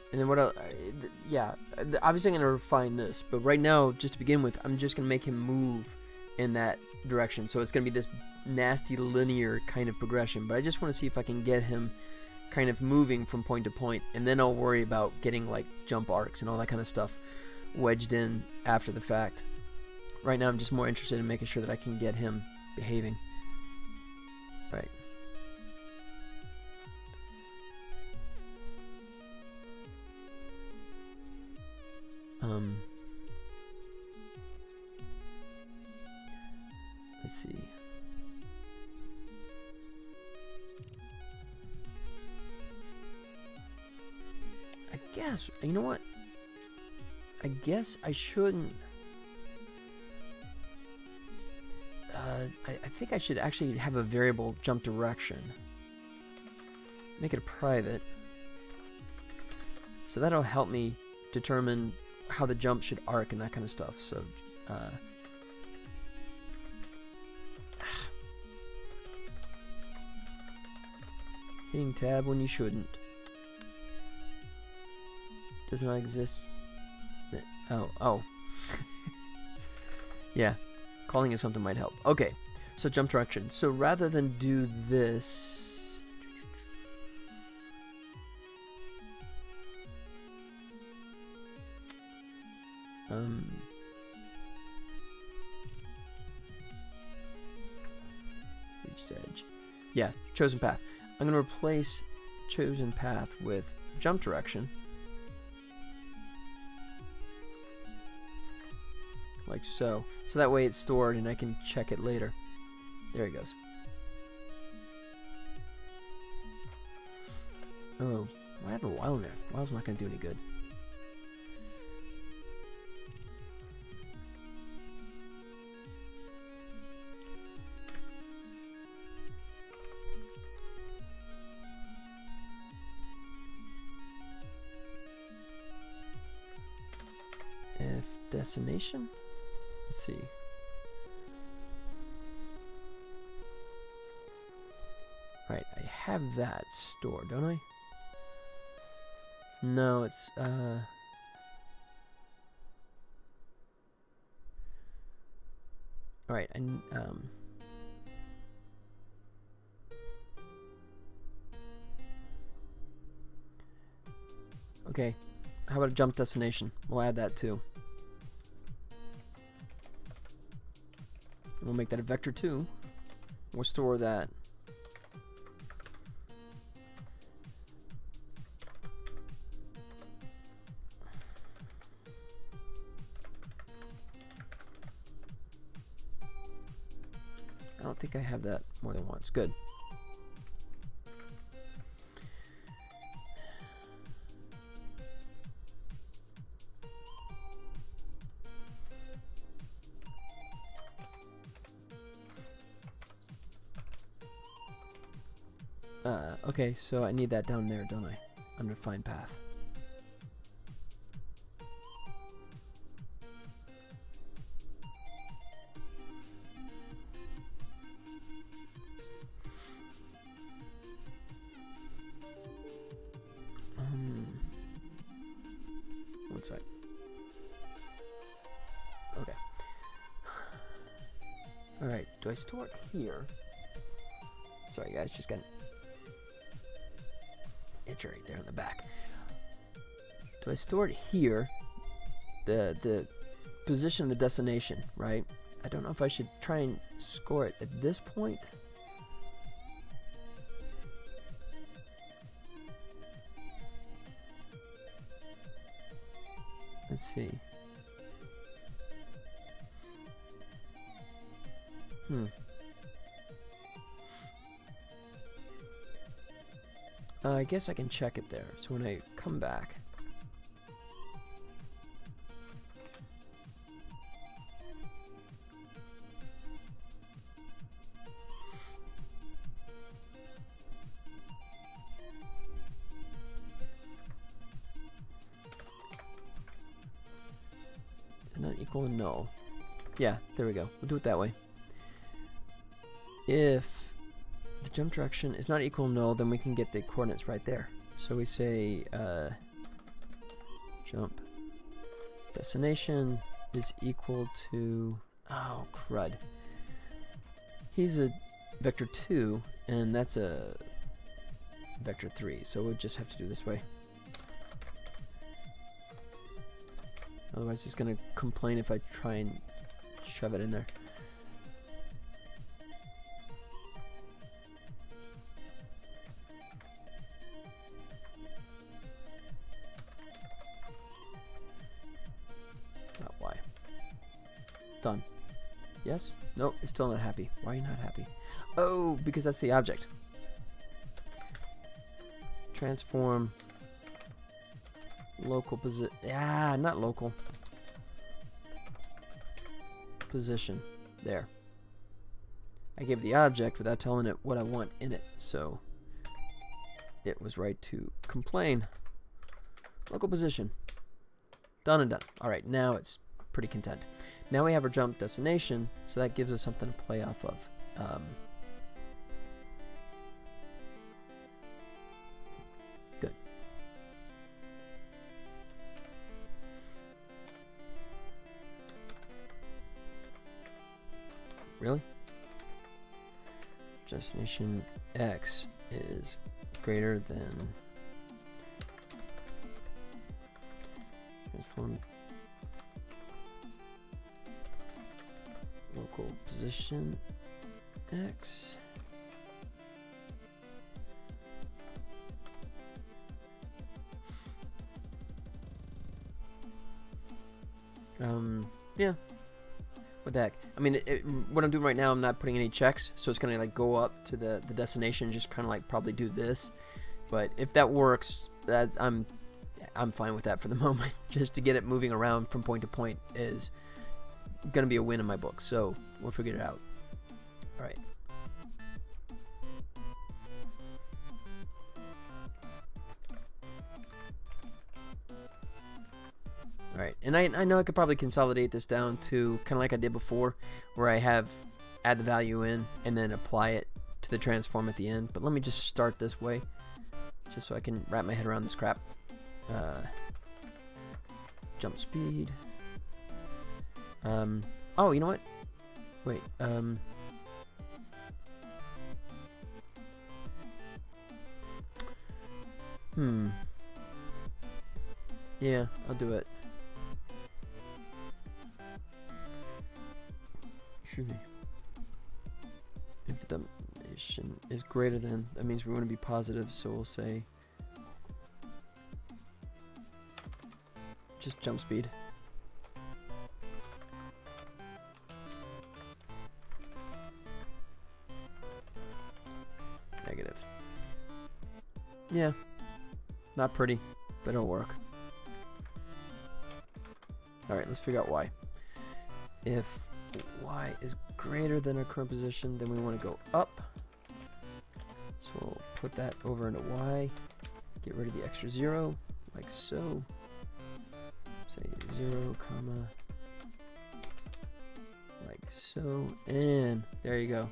And then what else? Yeah, obviously I'm going to refine this, but right now, just to begin with, I'm just going to make him move in that direction. So it's going to be this nasty linear kind of progression, but I just want to see if I can get him kind of moving from point to point, and then I'll worry about getting like jump arcs and all that kind of stuff wedged in after the fact. Right now I'm just more interested in making sure that I can get him behaving. Right. Let's see. I guess, you know what? I guess I shouldn't. I think I should actually have a variable jump direction. Make it a private. So that'll help me determine how the jump should arc and that kind of stuff. So, Hitting tab when you shouldn't. Does not exist. Oh. Yeah. Calling it something might help. Okay. So jump direction. So rather than do this... reached edge. Yeah, chosen path. I'm going to replace chosen path with jump direction. Like so. So that way it's stored and I can check it later. There it goes. Oh, I have a while in there. While's not going to do any good. If destination? Let's see. Right, I have that stored, don't I? No, it's Alright, okay. How about a jump destination? We'll add that too. We'll make that a vector 2. We'll store that. I don't think I have that more than once. Good. Okay, so I need that down there, don't I? Under find path. One sec. Okay. Alright, do I store it here? Sorry guys, just got an itch right there in the back. Do I store it here? The position of the destination, right? I don't know if I should try and score it at this point. Let's see. I guess I can check it there. So when I come back, not equal to null. Yeah, there we go. We'll do it that way. If the jump direction is not equal to null, then we can get the coordinates right there. So we say jump destination is equal to, oh crud, he's a vector 2 and that's a vector 3, so we'll just have to do this way. Otherwise he's gonna complain if I try and shove it in there. Done. Yes? Nope, it's still not happy. Why are you not happy? Oh, because that's the object. Transform local position. Ah, not local. Position. There. I gave the object without telling it what I want in it, so it was right to complain. Local position. Done and done. Alright, now it's pretty content. Now we have our jump destination, so that gives us something to play off of. Really? Destination X is greater than transform local position X. Yeah. What the heck? I mean, what I'm doing right now, I'm not putting any checks, so it's gonna like go up to the destination, just kind of like probably do this. But if that works, I'm fine with that for the moment. Just to get it moving around from point to point is gonna be a win in my book. So we'll figure it out. All right. Alright, and I know I could probably consolidate this down to kind of like I did before, where I have add the value in and then apply it to the transform at the end. But let me just start this way, just so I can wrap my head around this crap. Jump speed. Oh, you know what? Wait, yeah, I'll do it. Excuse me. If the destination is greater than, that means we want to be positive, so we'll say just jump speed. Negative. Yeah, not pretty, but it'll work. Alright, let's figure out why. If y is greater than our current position, then we want to go up. So we'll put that over into y. Get rid of the extra 0, like so. Say 0, comma, like so. And there you go.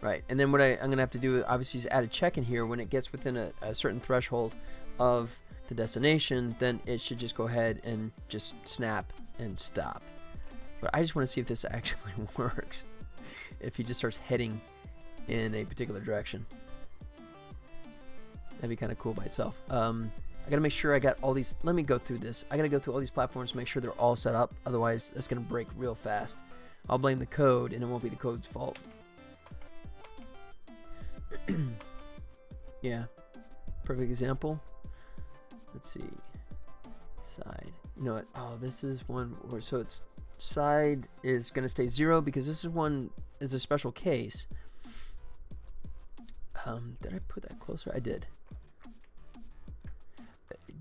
Right, and then what I'm going to have to do, obviously, is add a check in here. When it gets within a certain threshold of the destination, then it should just go ahead and just snap and stop. But I just want to see if this actually works. If he just starts heading in a particular direction. That'd be kind of cool by itself. I got to make sure I got all these. Let me go through this. I got to go through all these platforms to make sure they're all set up. Otherwise, it's going to break real fast. I'll blame the code, and it won't be the code's fault. Yeah, perfect example. Let's see, side. You know what? Oh, this is one where, so it's side is going to stay 0 because this is one is a special case. Did I put that closer? I did.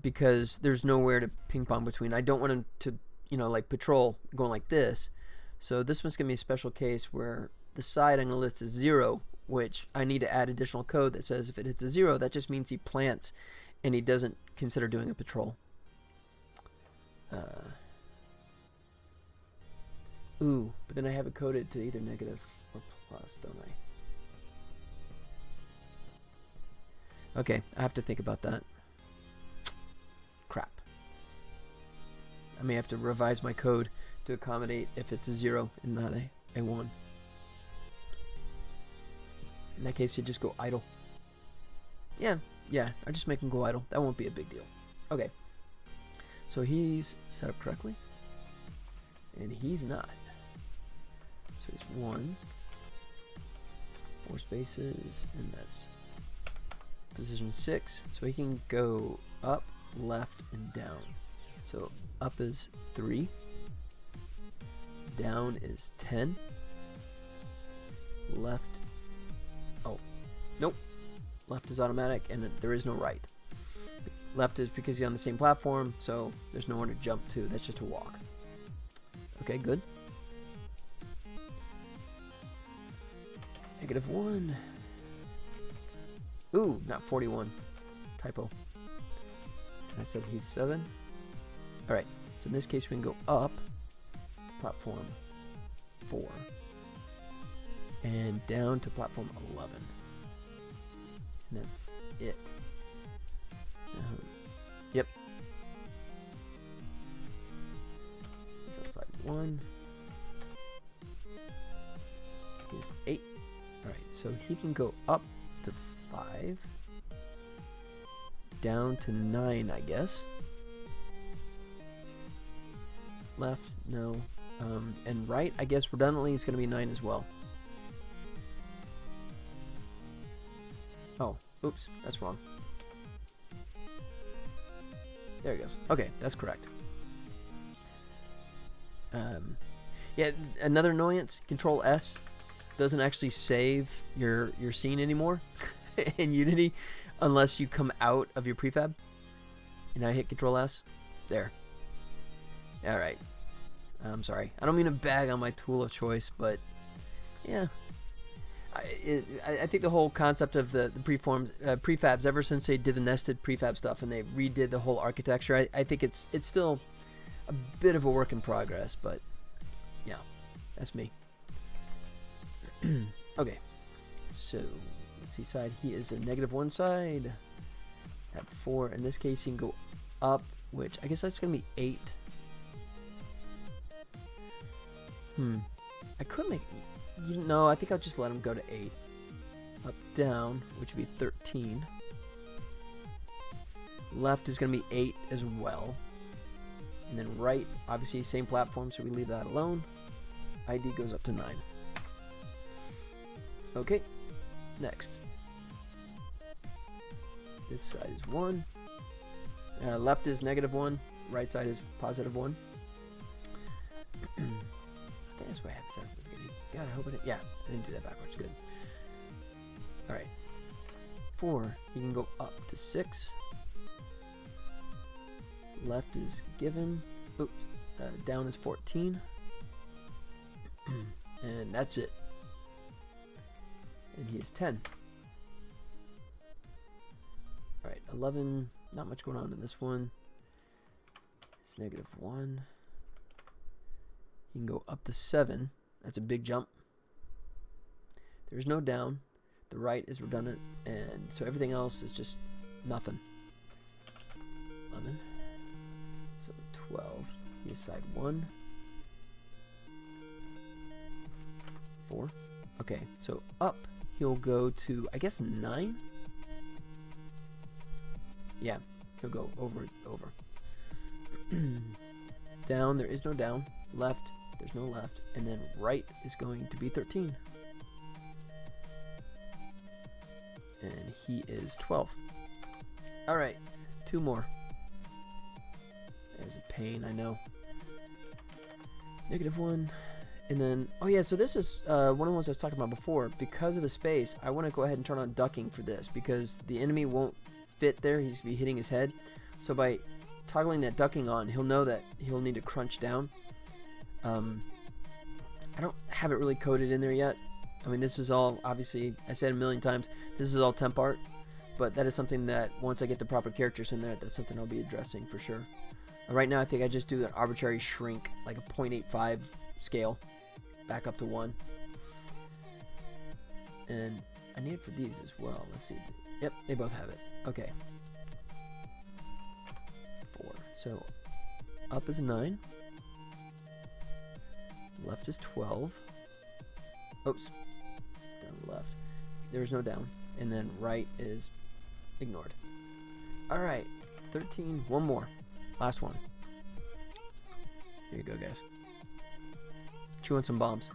Because there's nowhere to ping pong between. I don't want him to, you know, like patrol going like this. So this one's going to be a special case where the side I'm going to list is 0, which I need to add additional code that says if it hits a 0, that just means he plants and he doesn't consider doing a patrol. Ooh, but then I have it coded to either negative or plus, don't I? Okay, I have to think about that. Crap. I may have to revise my code to accommodate if it's a 0 and not a 1. In that case, you just go idle. Yeah, I just make him go idle. That won't be a big deal. Okay. So he's set up correctly. And he's not. So he's 1. 4 spaces. And that's position 6. So he can go up, left, and down. So up is 3. Down is 10. Left. Oh, nope. Left is automatic, and there is no right. Left is because he's on the same platform, so there's nowhere to jump to. That's just a walk. Okay, good. -1. Ooh, not 41. Typo. I said he's 7. Alright, so in this case we can go up to platform 4 and down to platform 11. And that's it. Yep. 1. He's 8. Alright, so he can go up to 5. Down to 9, I guess. Left, no. And right, I guess redundantly is going to be 9 as well. Oh, oops, that's wrong. There it goes. Okay, that's correct. Yeah, another annoyance, Control S doesn't actually save your scene anymore in Unity unless you come out of your prefab. And I hit Control S. There. Alright. I'm sorry. I don't mean to bag on my tool of choice, but yeah. I think the whole concept of the prefabs, ever since they did the nested prefab stuff and they redid the whole architecture, I think it's still a bit of a work in progress, but yeah, that's me. Okay, so let's see side. He is a -1 side. At 4. In this case, he can go up, which I guess that's gonna be 8. I could make. No, I think I'll just let him go to 8. Up, down, which would be 13. Left is going to be 8 as well. And then right, obviously same platform, so we leave that alone. ID goes up to 9. Okay, next. This side is 1. Left is -1. Right side is +1. I think that's what I have set up at the beginning. God, I hope it. Yeah, I didn't do that backwards. Good. Alright. 4. You can go up to 6. Left is given. Oops. Down is 14. And that's it. And he is 10. Alright, 11. Not much going on in this one. It's -1. You can go up to 7. That's a big jump. There's no down. The right is redundant, and so everything else is just nothing. 11. So 12. Here's side 1. 4. Okay, so up he'll go to, I guess, 9. Yeah, he'll go over. Down, there is no down. Left, there's no left. And then right is going to be 13. And he is 12. Alright, 2 more. There's a pain, I know. -1. And then, oh yeah, so this is one of the ones I was talking about before. Because of the space, I want to go ahead and turn on ducking for this, because the enemy won't fit there. He's going to be hitting his head. So by toggling that ducking on, he'll know that he'll need to crunch down. I don't have it really coded in there yet. I mean, this is all, obviously, I said a million times, this is all temp art. But that is something that, once I get the proper characters in there, that's something I'll be addressing for sure. Right now, I think I just do an arbitrary shrink, like a 0.85 scale, back up to 1. And I need it for these as well. Let's see. Yep, they both have it. Okay. 4. So, up is 9. Left is 12. Oops. Down the left. There's no down. And then right is ignored. Alright. 13. One more. Last one. Here you go, guys. Chew on some bombs.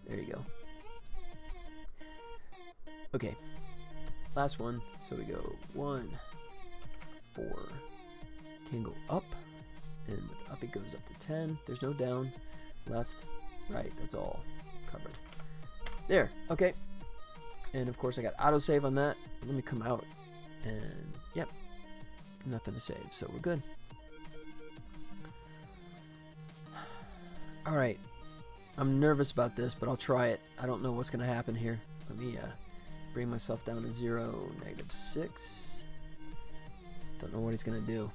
There you go. Okay. Last one. So we go 1, 4. Can go up. And with up it goes up to 10. There's no down. Left. Right. That's all covered. There. Okay. And of course I got autosave on that. Let me come out. And yep. Nothing to save. So we're good. Alright. I'm nervous about this, but I'll try it. I don't know what's going to happen here. Let me bring myself down to 0, -6. Don't know what he's going to do.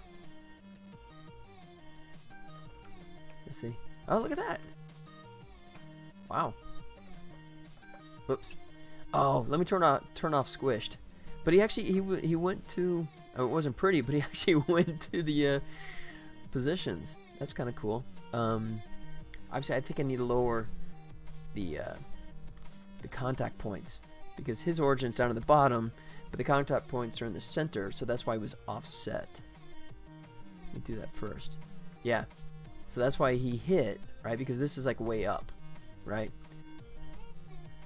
Let's see. Oh, look at that. Wow. Whoops. Oh, let me turn off squished. But he actually, he went to, oh, it wasn't pretty, but he actually went to the positions. That's kind of cool. obviously I think I need to lower the contact points, because his origin's down at the bottom, but the contact points are in the center, so that's why he was offset. Let me do that first. Yeah. So that's why he hit, right? Because this is like way up, right?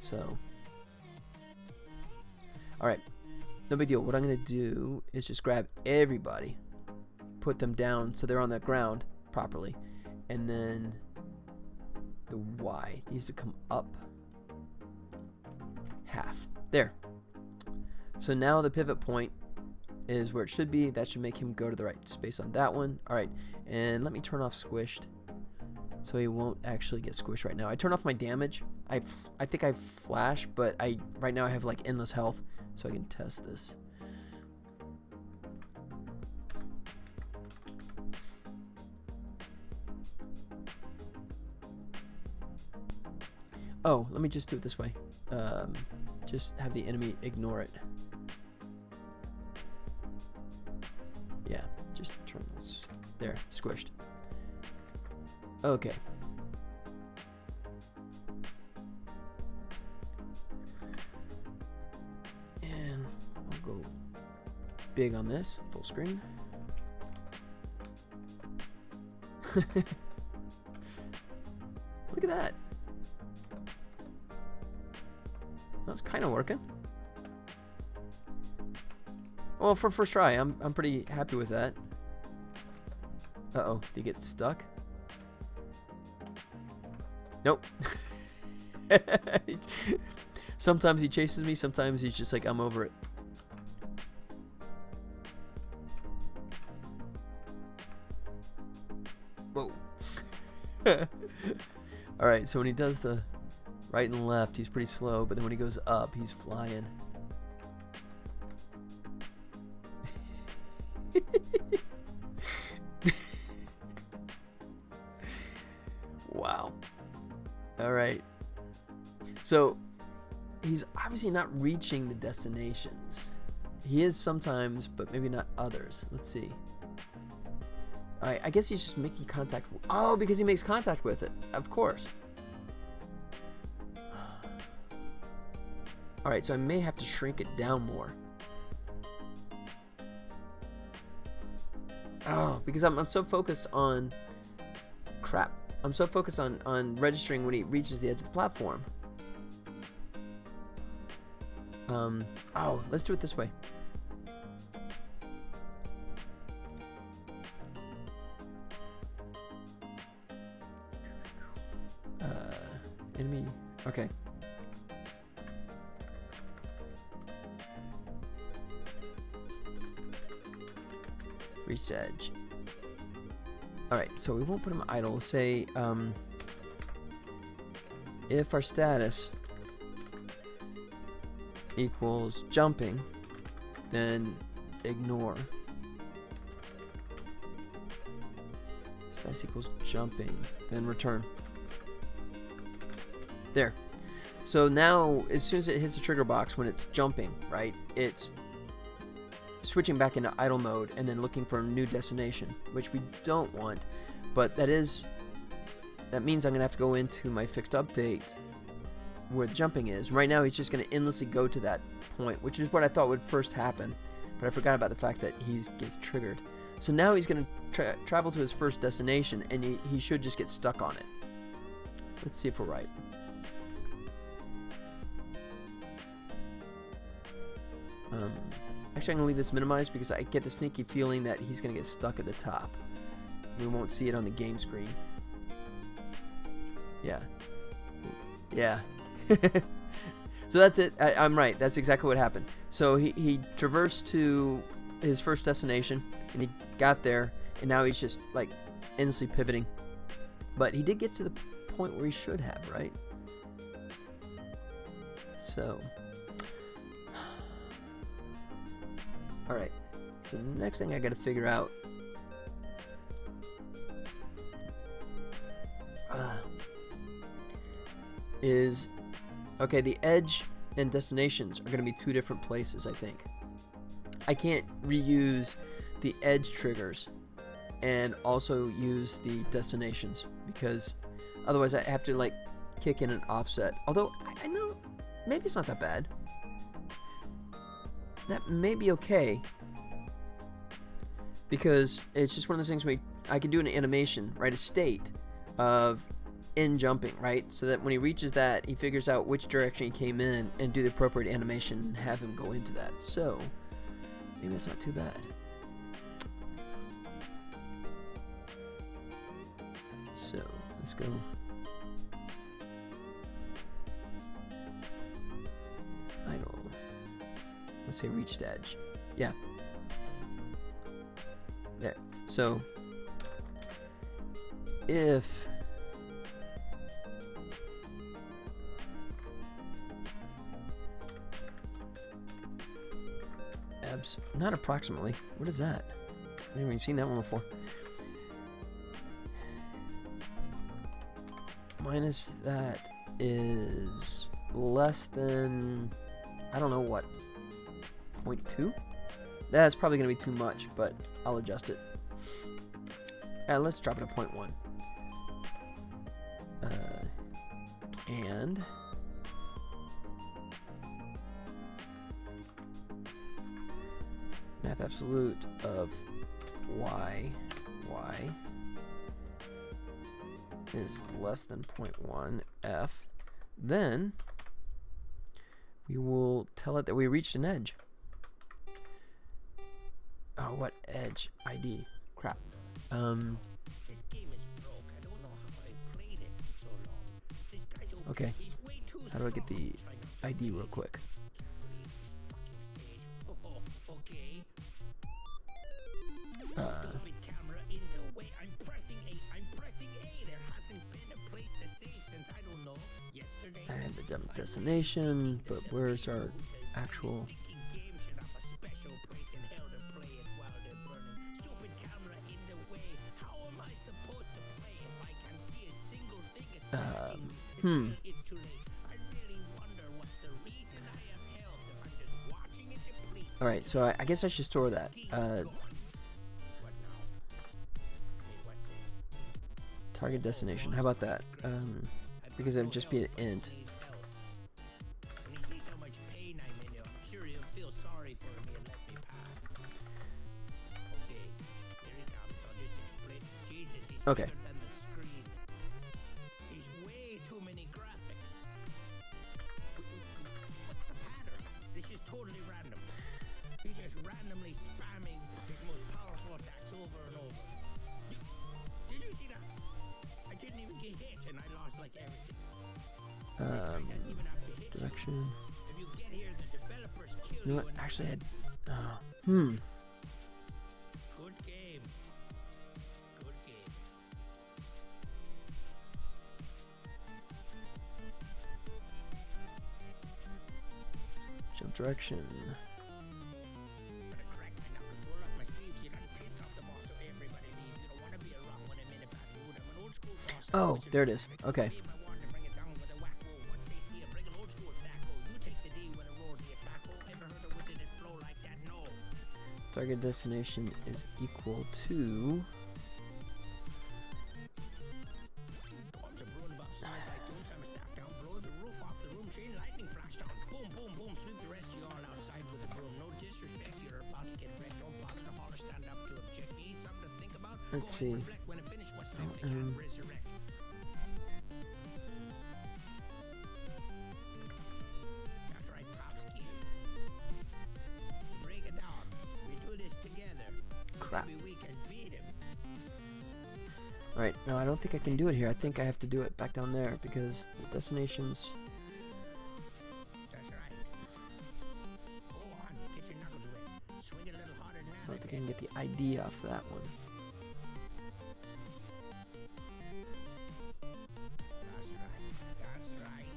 So, alright. No big deal. What I'm going to do is just grab everybody, put them down so they're on the ground properly, and then the Y needs to come up half. There. So now the pivot point is where it should be. That should make him go to the right space on that one. Alright, and let me turn off squished so he won't actually get squished right now. I turn off my damage. I think I flash, but right now I have like endless health, so I can test this. Oh, let me just do it this way. Just have the enemy ignore it. Yeah, just turn this. There, squished. Okay. And I'll go big on this, full screen. Look at that. That's kind of working. Well, for first try, I'm pretty happy with that. Uh-oh, did he get stuck? Nope. Sometimes he chases me, sometimes he's just like, I'm over it. Whoa. Alright, so when he does the right and left, he's pretty slow, but then when he goes up, he's flying. Wow. Alright. So, he's obviously not reaching the destinations. He is sometimes, but maybe not others. Let's see. Alright, I guess he's just making contact. Oh, because he makes contact with it. Of course. Alright, so I may have to shrink it down more. Oh, because I'm so focused on... Crap. I'm so focused on registering when he reaches the edge of the platform. Oh, let's do it this way. Enemy... Okay. Reach edge. Alright, so we won't put him idle. We'll say, if our status equals jumping, then ignore. Status equals jumping, then return. There. So now, as soon as it hits the trigger box, when it's jumping, right, it's switching back into idle mode and then looking for a new destination, which we don't want, but that means I'm gonna have to go into my fixed update where the jumping is. Right now he's just gonna endlessly go to that point, which is what I thought would first happen, but I forgot about the fact that he gets triggered. So now he's gonna travel to his first destination, and he should just get stuck on it. Let's see if we're right. Actually, I'm going to leave this minimized because I get the sneaky feeling that he's going to get stuck at the top. We won't see it on the game screen. Yeah. Yeah. So that's it. I'm right. That's exactly what happened. So he traversed to his first destination, and he got there, and now he's just, like, endlessly pivoting. But he did get to the point where he should have, right? So... Alright, so the next thing I gotta figure out is, okay, the edge and destinations are gonna be two different places, I think. I can't reuse the edge triggers and also use the destinations because Otherwise, I have to like kick in an offset. Although I know maybe it's not that bad. That may be okay, because it's just one of those things where I can do an animation, right? A state of in jumping, right? So that when he reaches that, he figures out which direction he came in and do the appropriate animation and have him go into that. So maybe it's not too bad. So let's go. Idle. Let's say reached edge. Yeah. There. So if not approximately. What is that? I've never even seen that one before. Minus that is less than, I don't know what, 0.2? That's probably going to be too much, but I'll adjust it. Let's drop it to 0.1. And math absolute of y is less than 0.1 f, then we will tell it that we reached an edge. Oh, what edge? ID. Crap. This game is broke. I don't know how I played it for so long. This guy's Okay. He's way too How do I get the strong. ID real quick? Okay. Uh, Stupid camera in the way. I'm pressing A. There hasn't been a place to save since, I don't know, yesterday. I have the destination, but where's our actual? Thinking games should have a special place in hell to play it while they're burning. Stupid camera in the way. How am I supposed to play if I can see a single thing? It's too late. I really wonder what's the reason I have health if I'm just watching it deplete. All right, so I guess I should store that. What now? Wait, what's this? Target destination. How about that? Because it would just be an int. When he sees how much pain I'm in, I'm sure he'll feel sorry for me and let me pass. Okay, here he comes. I'll just explain. Jesus, he's Okay. bigger than the screen. He's way too many graphics. What's the pattern? This is totally random. He's just randomly spamming his most powerful attacks over and over. Did you see that? I didn't even get hit and I lost like everything. Even after hit you. Direction. If you get here, the developers kill You know what? and Actually, that's I. it. Good game. Good game. Jump direction. Better crack my knuckles, roll up my sleeves. You gotta piss off the boss so everybody leaves. You don't wanna be around when I'm in a bad mood. I'm an old school boss. Oh, there it is. Okay. Wave my wand and bring it down with a whack roll. Once they see a bring an old school tobacco. You take the D when it rolls the attack. Ever heard a wizard that flow like that? No. Target destination is equal to. Bombs are blowing above sides like doom. Time to staff down, blow the roof off the room. Chain lightning flash down. Boom, boom, boom. Sweep the rest of you all outside with a broom. No disrespect, you're about to get wrecked. Don't bother to holler, stand up to object. Need something to think about? Let's Go see. ahead, reflect. When it finish, what's next? They can't resurrect. That's right, Popsky. Break it down. We do this together. Crap. Maybe we can beat him. Alright, no, I don't think I can do it here. I think I have to do it back down there because the destinations. That's right. Go on, get your knuckles wet. Swing it a little harder than I that. don't think I can get the ID off that one. That's right. That's right.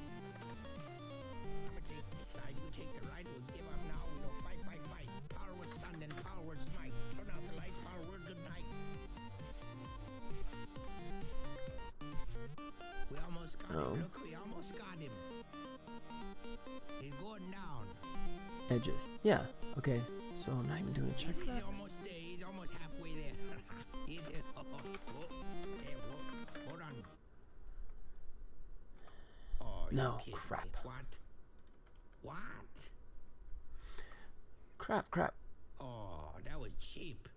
I'ma take this side, you take the right. We'll give up now. No fight, fight, fight. Power word stun, then power word smite. Turn out the lights, power word good night. We almost got Oh. him. Look, we almost got him. He's going down. Edges. Yeah. Okay. So I'm not even doing a check for He's that. almost there. He's almost halfway there. He's there. Oh, there, whoa. Hold on. you No, kidding crap. me. What? Crap. Oh, that was cheap.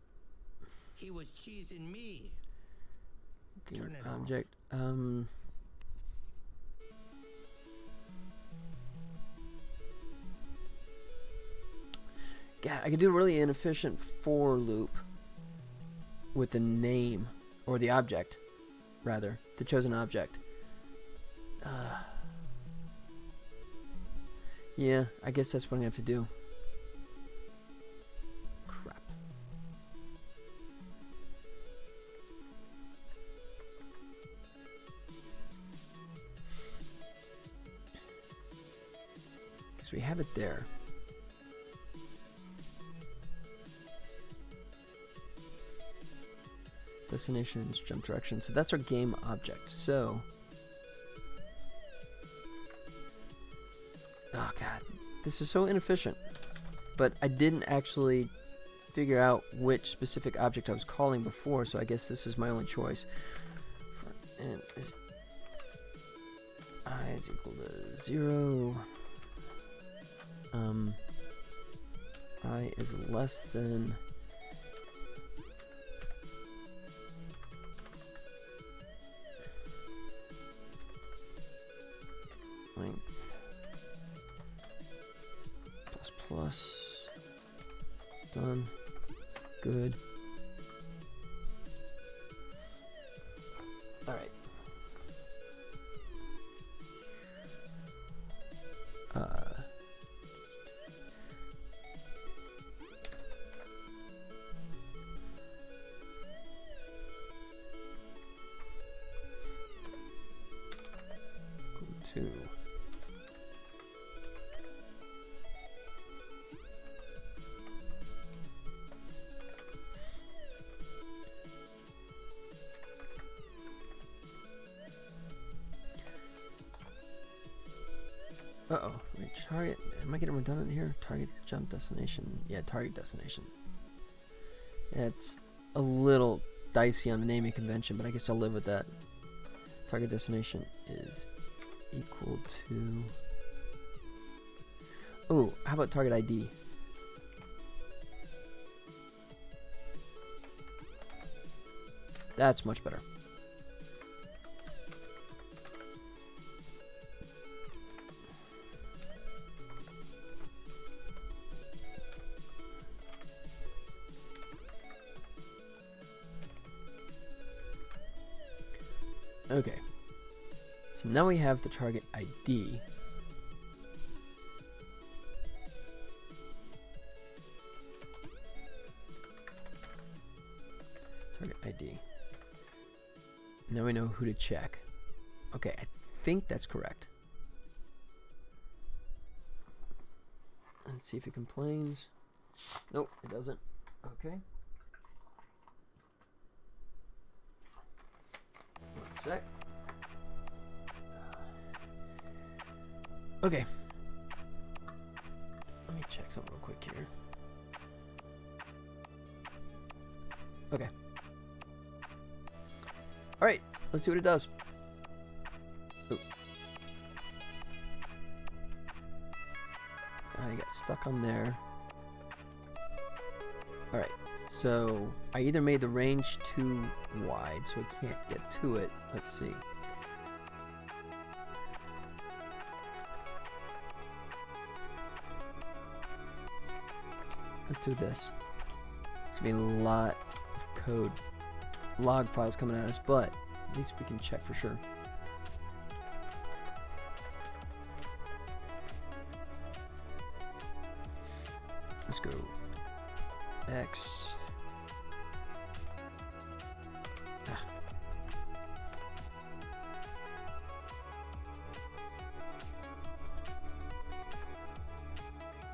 He was cheesing me. Game Turn it off. object. God, I could do a really inefficient for loop with the name, or the object, rather, the chosen object. Yeah, I guess that's what I'm gonna have to do. Crap. Because we have it there. Destinations, jump direction. So that's our game object. So, oh god, this is so inefficient. But I didn't actually figure out which specific object I was calling before, so I guess this is my only choice. And is I is equal to 0. I is less than length plus done. Good. All right. Go to uh-oh. Wait, target. Am I getting redundant here? Target, jump, destination. Yeah, target, destination. Yeah, it's a little dicey on the naming convention, but I guess I'll live with that. Target destination is equal to... Oh, how about target ID? That's much better. Okay, so now we have the target ID. Target ID. Now we know who to check. Okay, I think that's correct. Let's see if it complains. Nope, it doesn't. Okay. One sec. Okay. Let me check something real quick here. Okay. Alright, let's see what it does. Ooh. I got stuck on there. Alright, so I either made the range too wide so I can't get to it. Let's see. Let's do this. There's gonna be a lot of code, log files coming at us, but at least we can check for sure. Let's go X.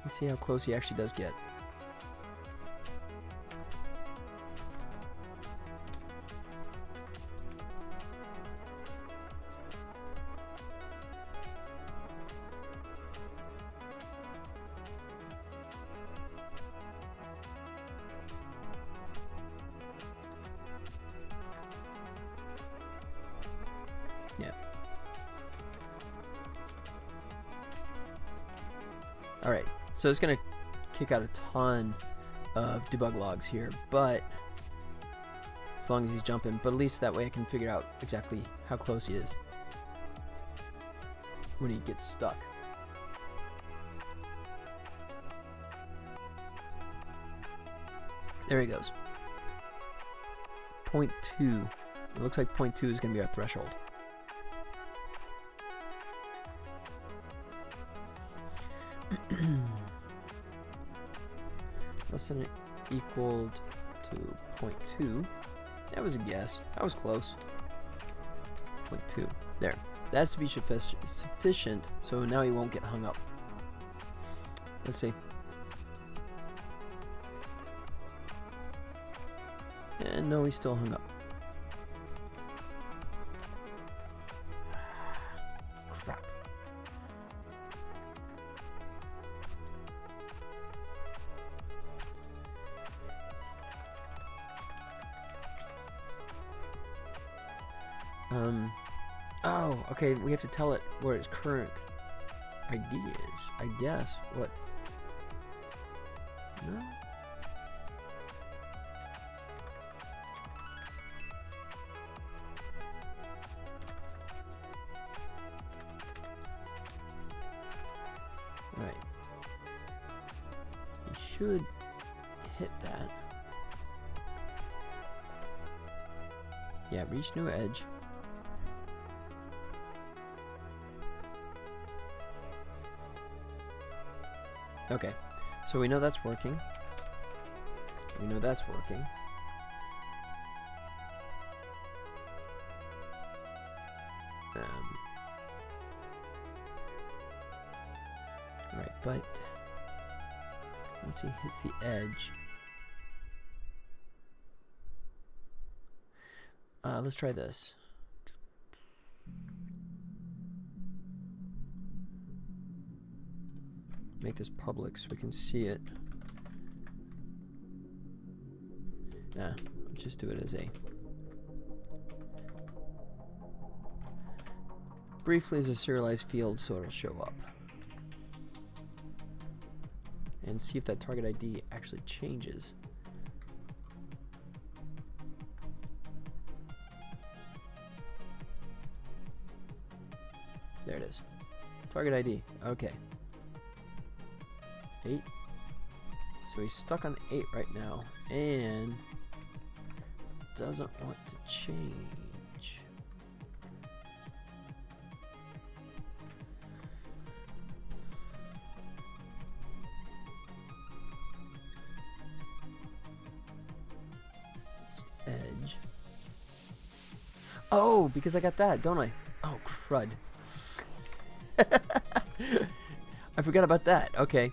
Let's see how close he actually does get. Yeah. Alright, so it's going to kick out a ton of debug logs here, but as long as he's jumping, but at least that way I can figure out exactly how close he is when he gets stuck. There he goes. 0.2. It looks like 0.2 is going to be our threshold. Less than equaled to 0.2. That was a guess. I was close. 0.2. There. That's to be sufficient, so now he won't get hung up. Let's see. And no, he's still hung up. Crap. Oh, okay, we have to tell it where its current ID is, I guess. What? No? Right. You should hit that. Yeah, reach new edge. Okay, so we know that's working. We know that's working. Alright, but once he hits the edge, let's try this. Make this public so we can see it. Yeah, let's just do it as a briefly as a serialized field so it'll show up. And see if that target ID actually changes. There it is. Target ID. Okay. 8. So he's stuck on 8 right now and doesn't want to change. Edge. Oh, because I got that, don't I? Oh, crud. I forgot about that. Okay.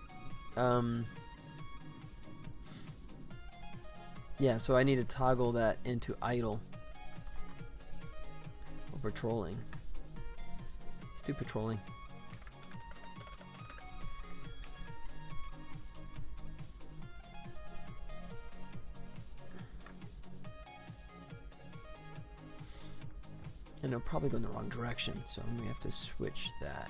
Yeah, so I need to toggle that into idle. Or patrolling. Let's do patrolling. And it'll probably go in the wrong direction, so I'm gonna have to switch that.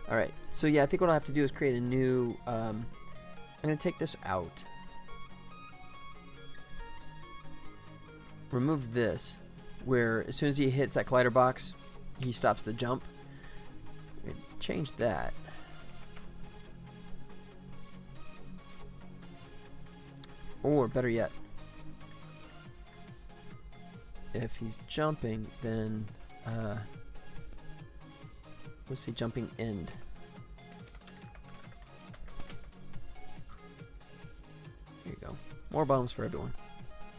Alright, so yeah, I think what I'll have to do is create a new, I'm going to take this out. Remove this, where as soon as he hits that collider box, he stops the jump. Change that. Or better yet, if he's jumping, then let's see, jumping end. Here you go. More bombs for everyone.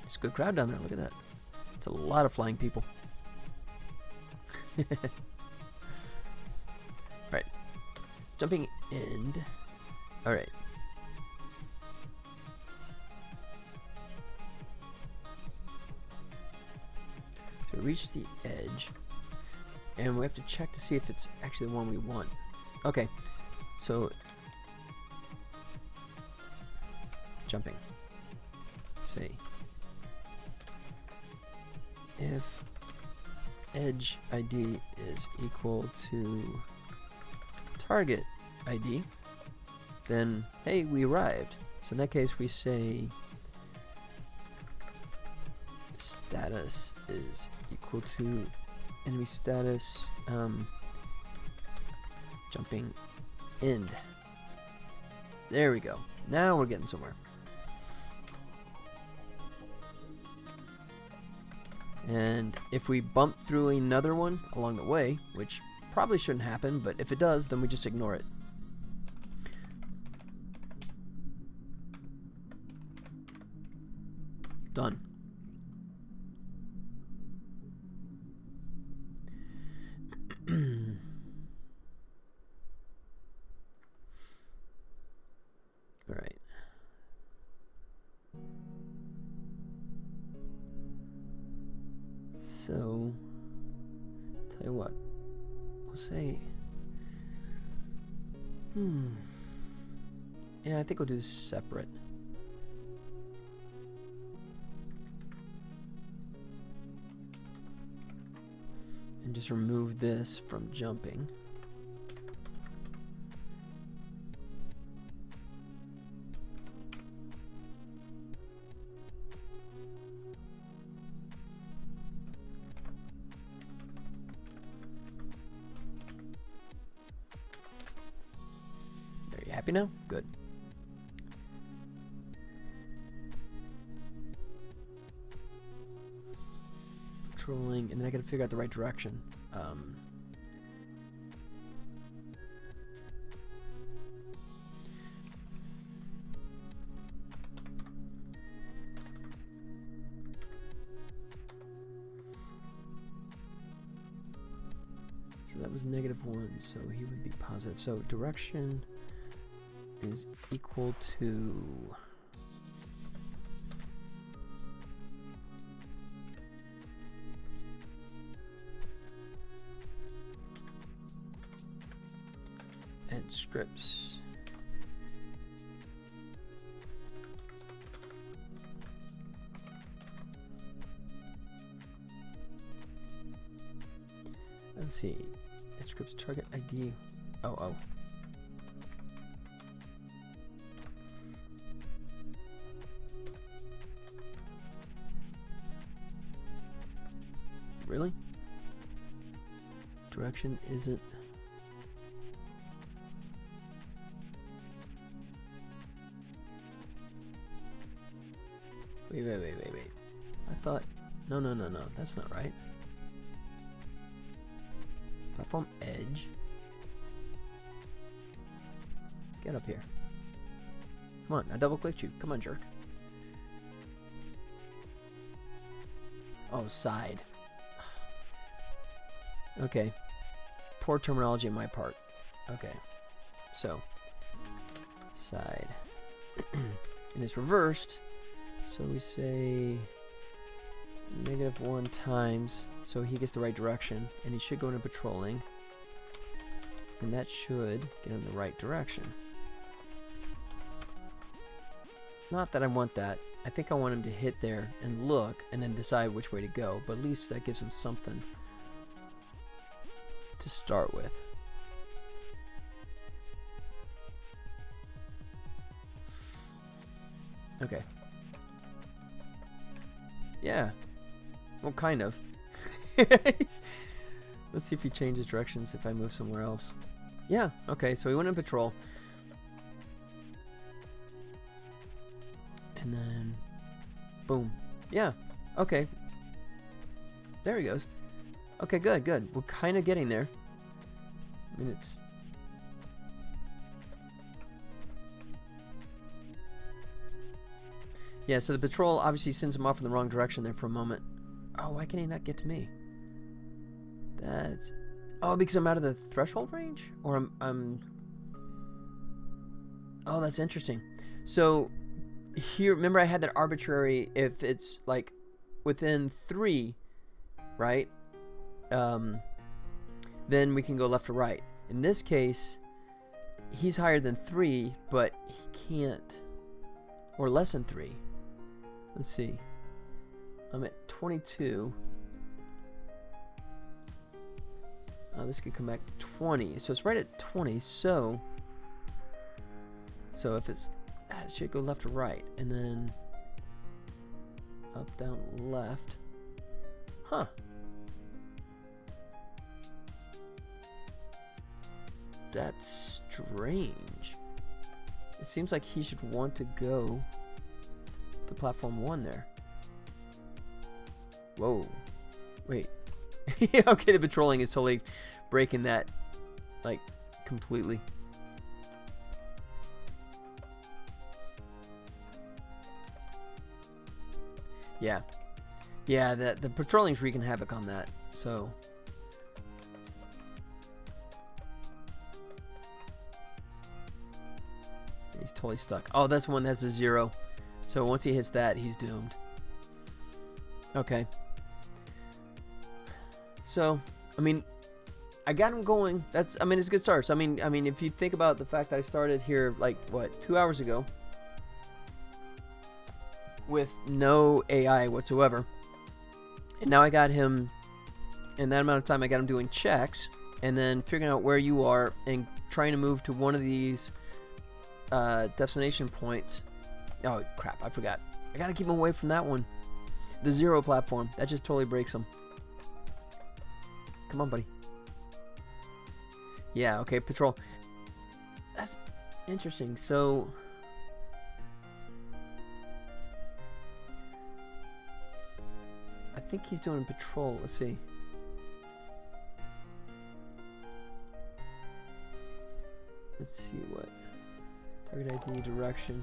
It's a good crowd down there. Look at that. It's a lot of flying people. Alright. Jumping end. Alright. So reach the edge. And we have to check to see if it's actually the one we want. Okay, so jumping. See. if edge ID is equal to target ID, then hey, we arrived. So in that case, we say status is equal to enemy status jumping end. There we go. Now we're getting somewhere. And if we bump through another one along the way, which probably shouldn't happen, but if it does, then we just ignore it. Done. All right. So, tell you what, we'll say, yeah, I think we'll do this separate. And just remove this from jumping. Happy now? Good. Patrolling, and then I gotta figure out the right direction. So that was -1, so he would be positive. So direction is equal to edge scripts let's see, edge scripts target ID. Oh. Really? Direction isn't. Wait. I thought. No. That's not right. Platform edge. Get up here. Come on, I double clicked you. Come on, jerk. Oh, side. Okay. Poor terminology on my part. Okay. So, side. And it's reversed. So we say -1 times. So he gets the right direction. And he should go into patrolling. And that should get him the right direction. Not that I want that. I think I want him to hit there and look and then decide which way to go. But at least that gives him something to start with. Okay. Yeah. Well, kind of. Let's see if he changes directions if I move somewhere else. Yeah, okay, so he went in patrol. And then, boom. Yeah, okay. There he goes. Okay, good. We're kind of getting there. I mean, it's... Yeah, so the patrol obviously sends him off in the wrong direction there for a moment. Oh, why can he not get to me? That's... Oh, because I'm out of the threshold range? Or I'm... Oh, that's interesting. So, here, remember I had that arbitrary, if it's, like, within 3, right? Then we can go left or right. In this case, he's higher than 3, but he can't... Or less than 3. Let's see. I'm at 22. This could come back 20. So it's right at 20. So if it's that, it should go left to right, and then up, down, left. Huh. That's strange. It seems like he should want to go to platform 1 there. Whoa. Wait. Okay, the patrolling is totally breaking that, like, completely. Yeah. Yeah, the patrolling's wreaking havoc on that, so... He's totally stuck. Oh, that's one that's a 0. So once he hits that, he's doomed. Okay. So, I mean, I got him going. It's a good start. So, I mean, if you think about the fact that I started here, like, what, 2 hours ago, with no AI whatsoever, and now I got him, in that amount of time, I got him doing checks, and then figuring out where you are, and trying to move to one of these destination points. Oh, crap, I forgot. I gotta keep him away from that one. The 0 platform. That just totally breaks him. Come on, buddy. Yeah, okay, patrol. That's interesting. So... I think he's doing patrol. Let's see. Let's see what... Target ID, direction.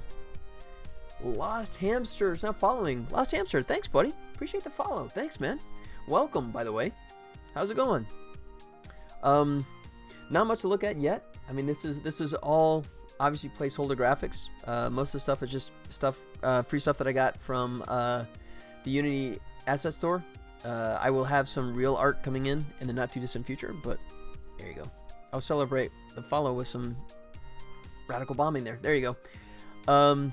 Lost Hamster is not following. Lost Hamster, thanks, buddy. Appreciate the follow. Thanks, man. Welcome, by the way. How's it going? Not much to look at yet. I mean, this is all obviously placeholder graphics. Most of the stuff is just stuff, free stuff that I got from the Unity asset store. I will have some real art coming in the not too distant future, but there you go. I'll celebrate the follow with some radical bombing there. There you go.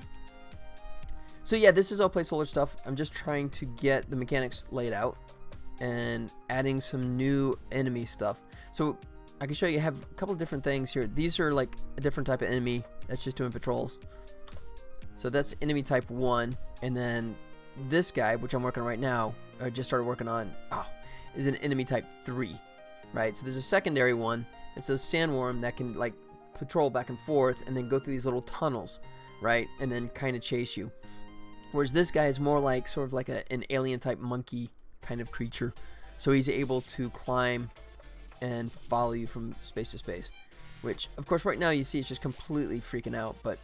So yeah, this is all placeholder stuff. I'm just trying to get the mechanics laid out and adding some new enemy stuff. So I can show you, I have a couple of different things here. These are like a different type of enemy that's just doing patrols. So that's enemy type 1, and then this guy, which I'm working on right now, I just started working on, is an enemy type 3, right? So there's a secondary one. It's a sandworm that can like patrol back and forth and then go through these little tunnels, right? And then kind of chase you. Whereas this guy is more like sort of like an alien type monkey kind of creature. So he's able to climb and follow you from space to space. Which, of course, right now you see it's just completely freaking out. But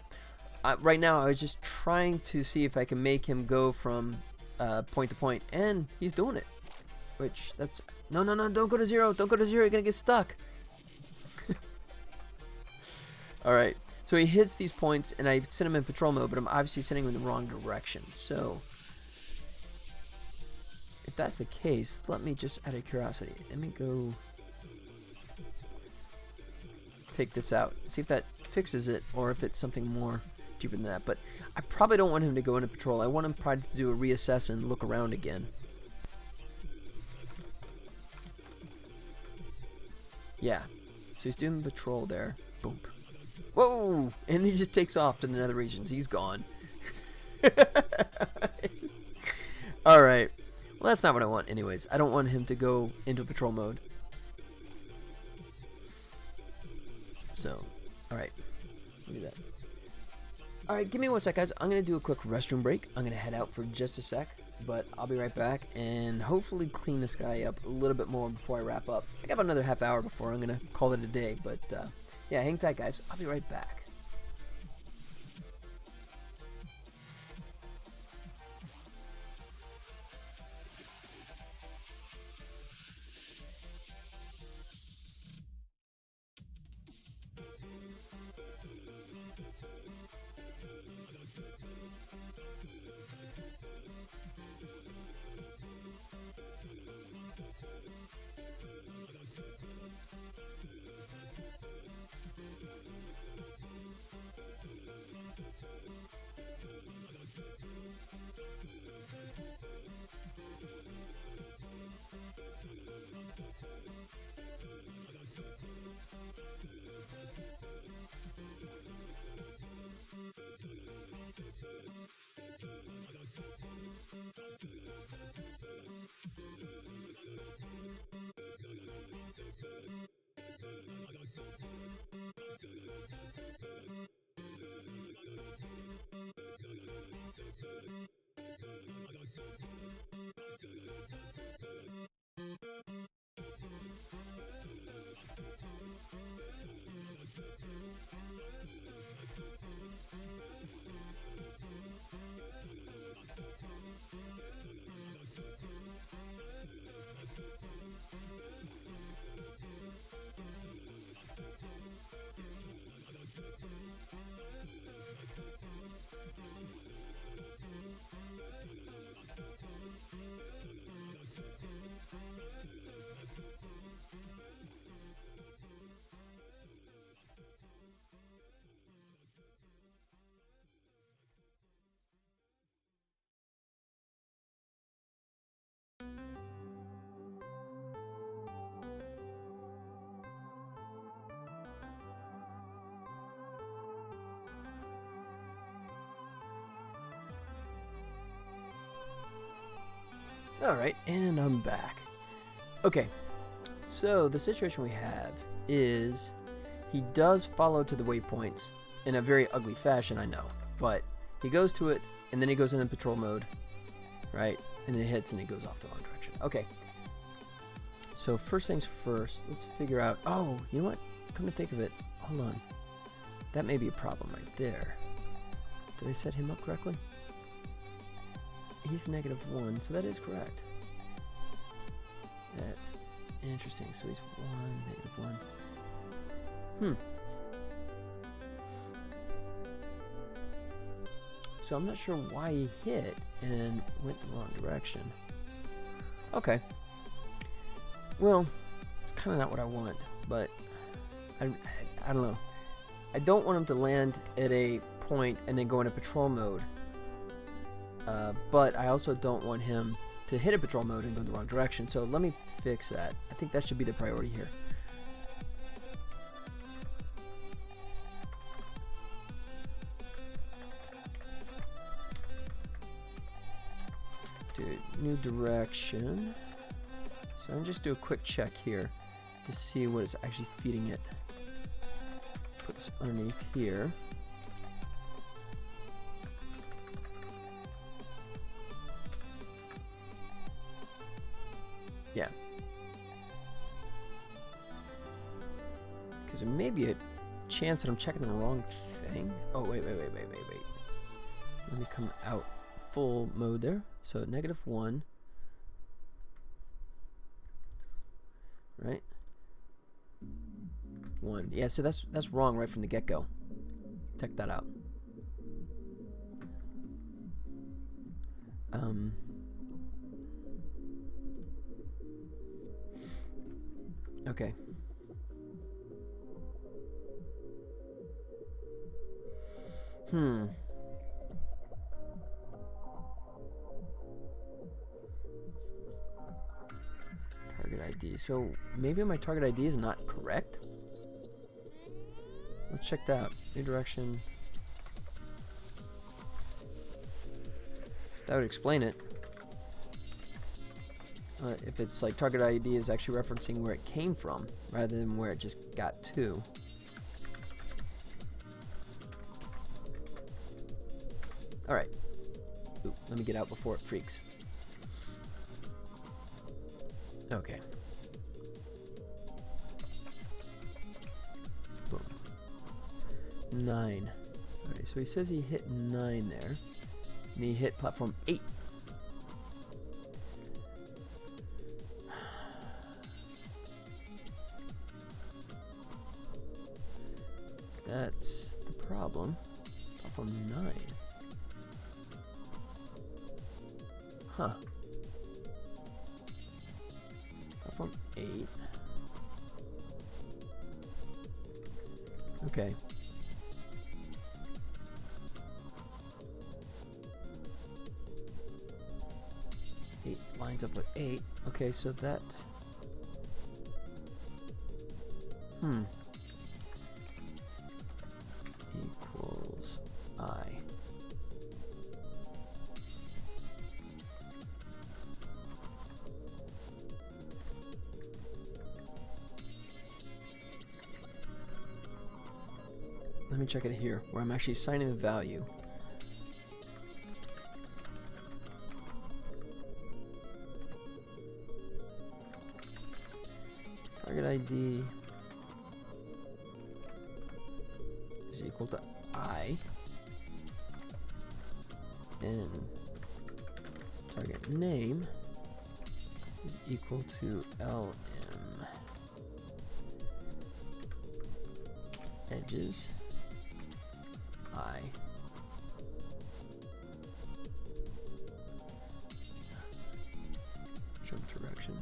right now I was just trying to see if I can make him go from point to point. And he's doing it. Which, that's... No, don't go to 0. Don't go to 0. You're going to get stuck. Alright. So he hits these points, and I sent him in patrol mode, but I'm obviously sending him in the wrong direction. So, if that's the case, let me just, out of curiosity, let me go take this out. See if that fixes it, or if it's something more deeper than that. But I probably don't want him to go into patrol. I want him probably to do a reassess and look around again. Yeah. So he's doing patrol there. Boom. Whoa! And he just takes off to the nether regions. He's gone. Alright. Well, that's not what I want anyways. I don't want him to go into patrol mode. So, alright. Look at that. Alright, give me 1 sec, guys. I'm going to do a quick restroom break. I'm going to head out for just a sec. But I'll be right back and hopefully clean this guy up a little bit more before I wrap up. I got another half hour before I'm going to call it a day. But, yeah, hang tight, guys. I'll be right back. Alright, and I'm back. Okay, so the situation we have is he does follow to the waypoints in a very ugly fashion, I know. But he goes to it, and then he goes into patrol mode, right? And then it hits, and he goes off the wrong direction. Okay. So first things first, let's figure out... Oh, you know what? Come to think of it, hold on. That may be a problem right there. Did I set him up correctly? He's -1, so that is correct. That's interesting. So he's 1, -1. So I'm not sure why he hit and went the wrong direction. Okay. Well, it's kind of not what I want, but I don't know. I don't want him to land at a point and then go into patrol mode. But I also don't want him to hit a patrol mode and go in the wrong direction. So let me fix that. I think that should be the priority here. New direction. So I'm just do a quick check here to see what is actually feeding it. Put this underneath here. Yeah. Because there may be a chance that I'm checking the wrong thing. Oh, wait. Let me come out full mode there. So -1. Right? 1. Yeah, so that's wrong right from the get-go. Check that out. Okay. Target ID. So maybe my target ID is not correct. Let's check that out. New direction. That would explain it. If it's like target ID is actually referencing where it came from rather than where it just got to. Alright. Ooh, let me get out before it freaks. Okay. Boom. 9. Alright, so he says he hit 9 there. And he hit platform 8. That's the problem. Platform 9. Huh. Platform 8. Okay. Lines up with 8. Okay, so that... equals I. Let me check it here, where I'm actually assigning the value. Target ID is equal to I, and target name is equal to LM. Edges I. Jump direction.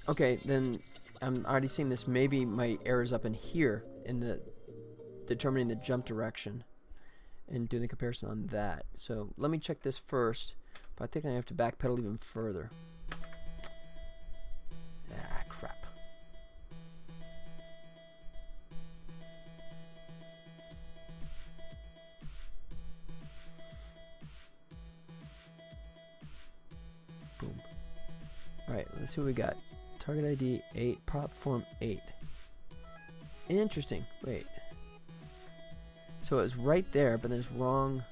Okay, then I'm already seeing this. Maybe my error's up in here in the determining the jump direction and doing the comparison on that. So let me check this first, but I think I have to backpedal even further. Ah, crap. Alright, let's see what we got. Target ID 8, platform 8. Interesting. Wait. So it was right there, but there's wrong.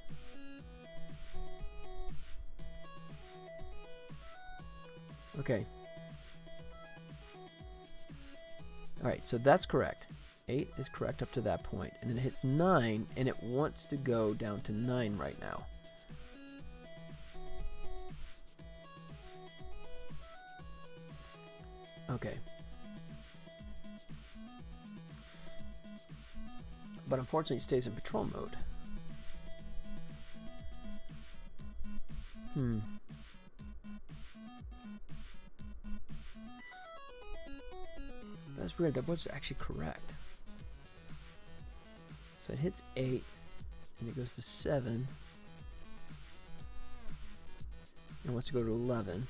Okay. Alright, so that's correct. 8 is correct up to that point. And then it hits 9, and it wants to go down to 9 right now. Okay. But unfortunately it stays in patrol mode. That's weird. That was actually correct. So it hits 8, and it goes to 7. And wants to go to 11.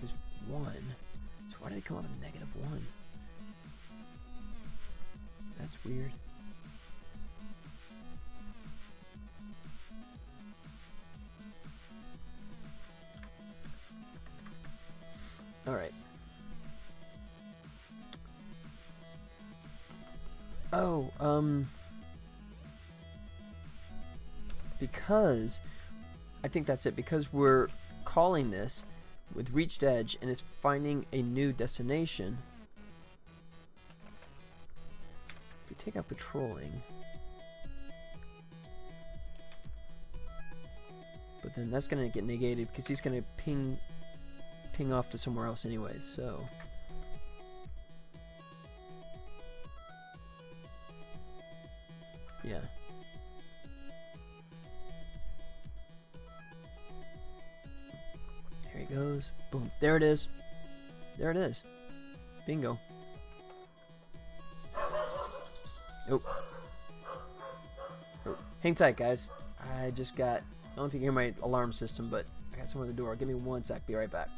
Is 1. So why did it come up with -1? That's weird. Alright. Oh, because I think that's it, because we're calling this with reached edge and it's finding a new destination. If we take out patrolling, but then that's going to get negated because he's going to ping off to somewhere else anyways, so yeah. There he goes. Boom. There it is. There it is. Bingo. Oh. Oh. Hang tight, guys. I just got, I don't know if you can hear my alarm system, but I got someone at the door. Give me 1 sec. Be right back.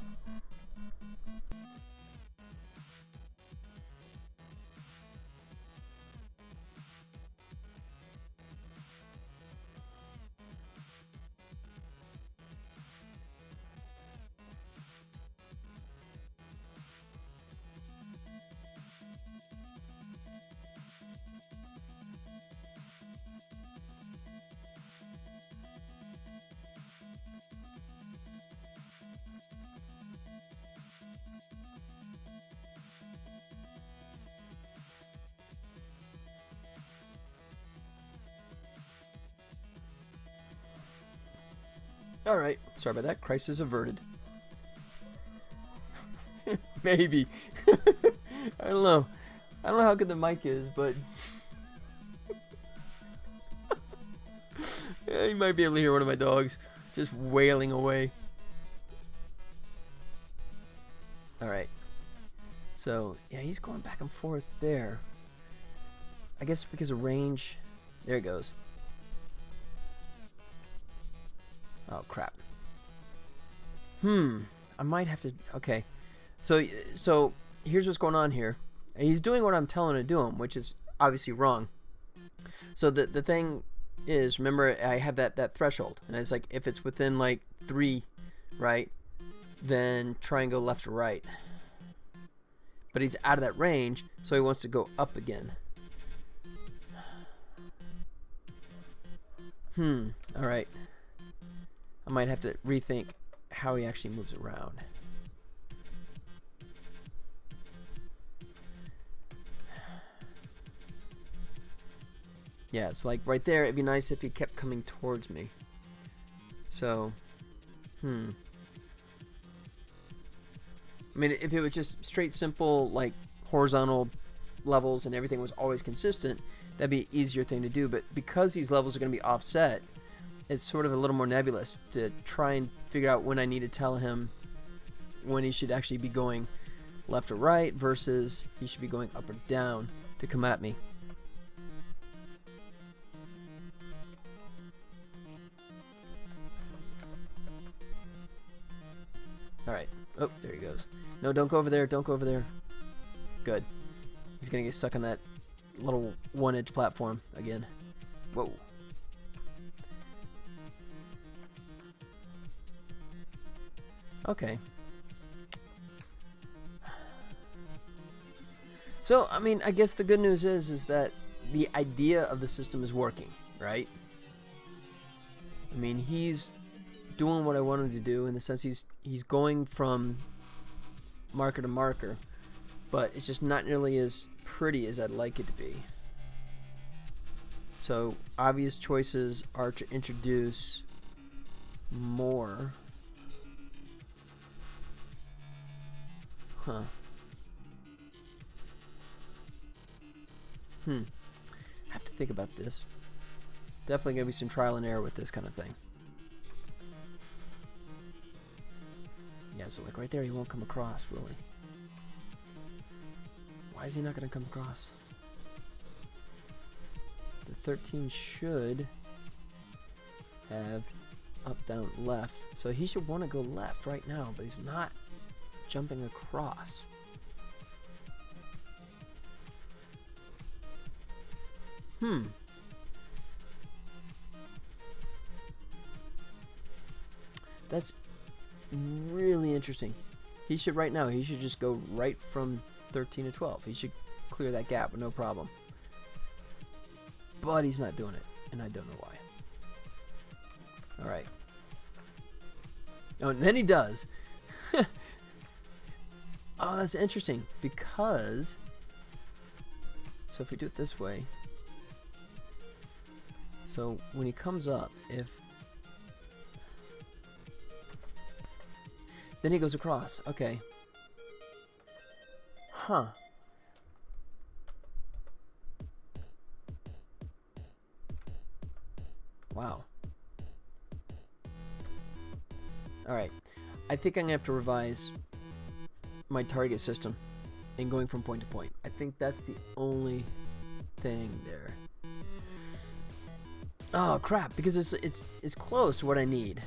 Alright, sorry about that. Crisis averted. Maybe. I don't know. I don't know how good the mic is, but yeah, you might be able to hear one of my dogs just wailing away. Alright. So, yeah, he's going back and forth there. I guess because of range. There it goes. Oh, crap. I might have to... Okay. So here's what's going on here. He's doing what I'm telling him to do him, which is obviously wrong. So the thing is, remember, I have that threshold. And it's like, if it's within, like, 3, right, then try and go left or right. But he's out of that range, so he wants to go up again. Alright. I might have to rethink how he actually moves around. Yeah, so like right there, it'd be nice if he kept coming towards me. So, I mean, if it was just straight, simple, like horizontal levels and everything was always consistent, that'd be an easier thing to do. But because these levels are going to be offset, it's sort of a little more nebulous to try and figure out when I need to tell him when he should actually be going left or right versus he should be going up or down to come at me. Alright. Oh, there he goes. No, don't go over there. Don't go over there. Good. He's going to get stuck on that little one-edge platform again. Whoa. Okay. So, I mean, I guess the good news is that the idea of the system is working, right? I mean, he's doing what I want him to do in the sense he's going from marker to marker, but it's just not nearly as pretty as I'd like it to be. So, obvious choices are to introduce more. Huh. I have to think about this. Definitely gonna be some trial and error with this kind of thing. Yeah, so like right there, he won't come across, will he? Why is he not gonna come across? The 13 should have up, down, left. So he should want to go left right now, but he's not jumping across. That's really interesting. He should right now, he should just go right from 13 to 12. He should clear that gap with no problem. But he's not doing it, and I don't know why. Alright. Oh, and then he does. Oh, that's interesting, because... So if we do it this way... So when he comes up, if... Then he goes across. Okay. Huh. Wow. Alright. I think I'm going to have to revise my target system in going from point to point. I think that's the only thing there. Oh crap, because it's close to what I need,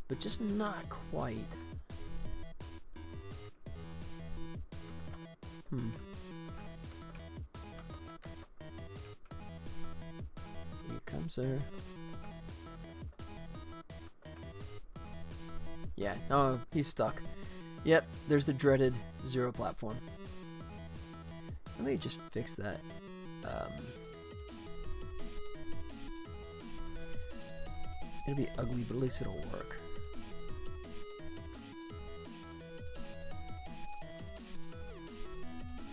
but just not quite. Here comes her. Yeah, oh, he's stuck. Yep, there's the dreaded 0 platform. Let me just fix that. It'll be ugly, but at least it'll work.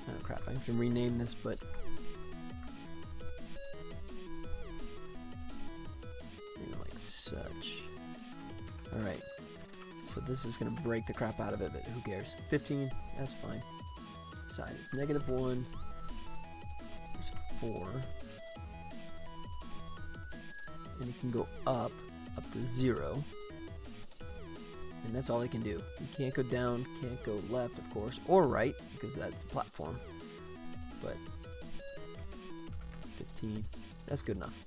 Oh crap, I have to rename this, but... like such. Alright. So this is going to break the crap out of it, but who cares? 15, that's fine. Size, it's -1. There's 4. And it can go up to 0. And that's all it can do. You can't go down, can't go left, of course, or right, because that's the platform. But 15, that's good enough.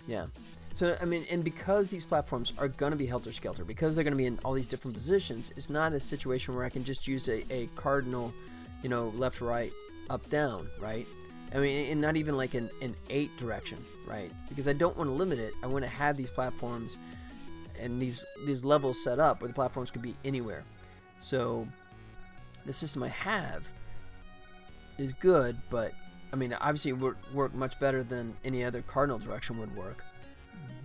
Yeah. So, I mean, and because these platforms are going to be helter-skelter, because they're going to be in all these different positions, it's not a situation where I can just use a cardinal, you know, left, right, up, down, right? I mean, and not even like an 8 direction, right? Because I don't want to limit it. I want to have these platforms and these levels set up where the platforms could be anywhere. So the system I have is good, but I mean, obviously it would work much better than any other cardinal direction would work,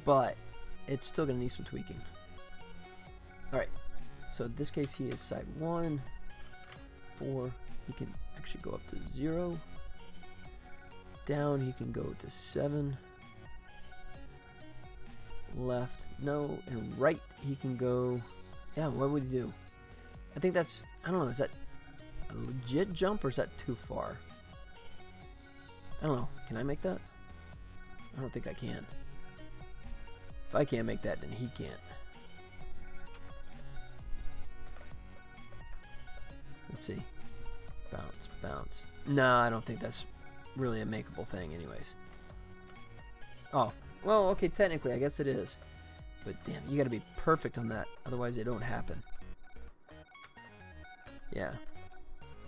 but it's still going to need some tweaking. Alright, so in this case he is side 1, 4, he can actually go up to 0. Down he can go to 7. Left, no, and right he can go. Yeah, what would he do? I think that's, I don't know, is that a legit jump or is that too far? I don't know. Can I make that? I don't think I can. If I can't make that, then he can't. Let's see. Bounce, bounce. No, I don't think that's really a makeable thing anyways. Oh, well, okay, technically I guess it is. But damn, you gotta be perfect on that, otherwise it don't happen. Yeah.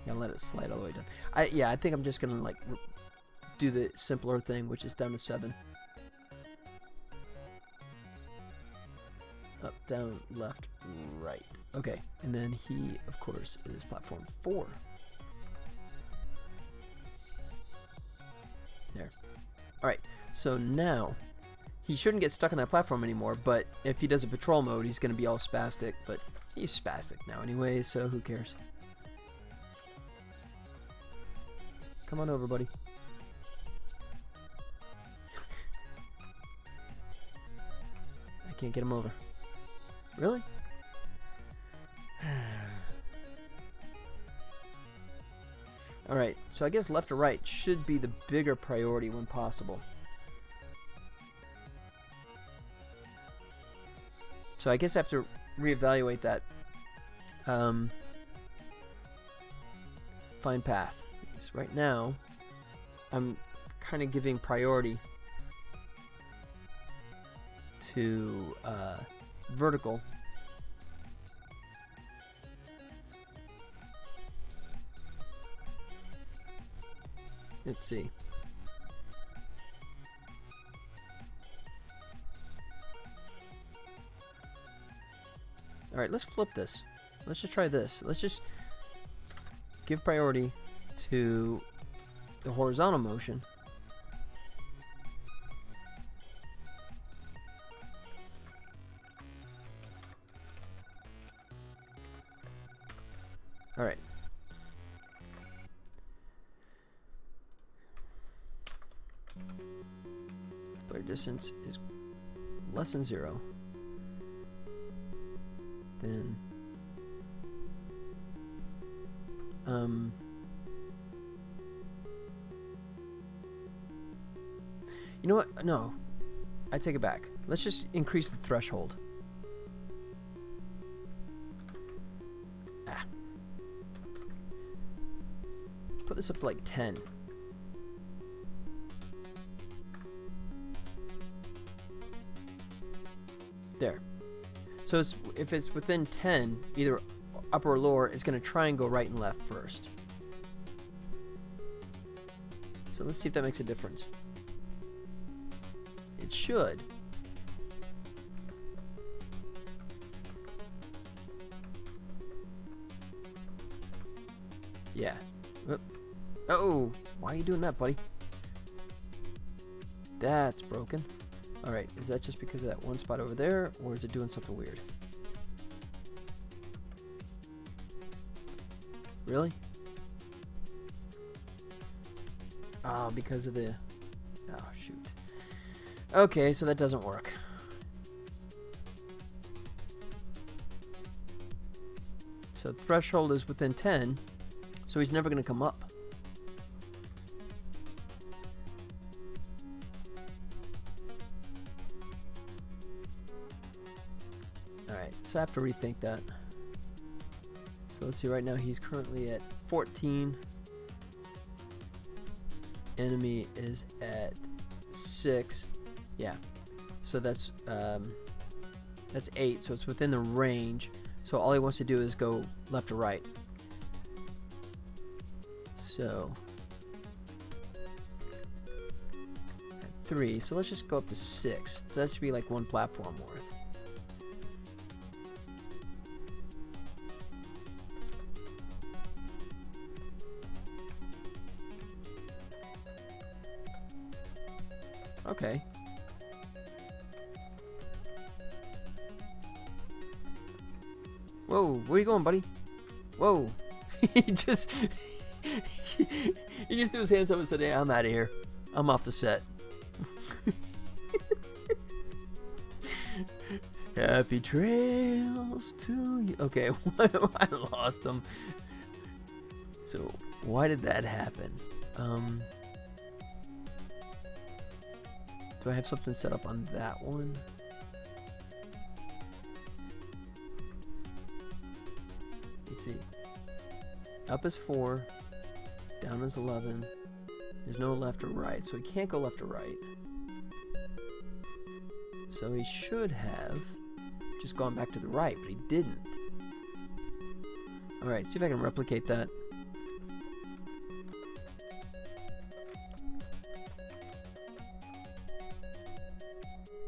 Yeah, let it slide all the way down. I think I'm just gonna like do the simpler thing, which is down to 7. Up, down, left, right. Okay, and then he, of course, is platform 4. There. Alright, so now he shouldn't get stuck on that platform anymore, but if he does a patrol mode, he's going to be all spastic, but he's spastic now anyway, so who cares? Come on over, buddy. I can't get him over. Really? Alright, so I guess left or right should be the bigger priority when possible. So I guess I have to reevaluate that. Find path. Because right now, I'm kind of giving priority to vertical. Let's see. Alright, let's flip this. Let's just try this. Let's just give priority to the horizontal motion. Alright. Player distance is less than 0. Then you know what? No, I take it back. Let's just increase the threshold. Put this up to like 10. There. So if it's within 10, either upper or lower, it's going to try and go right and left first. So let's see if that makes a difference. It should. Yeah. Oh, why are you doing that, buddy? That's broken. Alright, is that just because of that one spot over there, or is it doing something weird? Really? Oh, because of the... Oh, shoot. Okay, so that doesn't work. So threshold is within 10, so he's never going to come up. Alright, so I have to rethink that. So let's see, right now he's currently at 14. Enemy is at 6. Yeah. So that's 8, so it's within the range. So all he wants to do is go left or right. So 3. So let's just go up to 6. So that should be like one platform worth. Okay. Whoa, where you going, buddy? Whoa. he just threw his hands up and said, "Hey, I'm out of here. I'm off the set." Happy trails to you. Okay, I lost him. So, why did that happen? Do I have something set up on that one? Let's see. Up is 4. Down is 11. There's no left or right, so he can't go left or right. So he should have just gone back to the right, but he didn't. Alright, see if I can replicate that.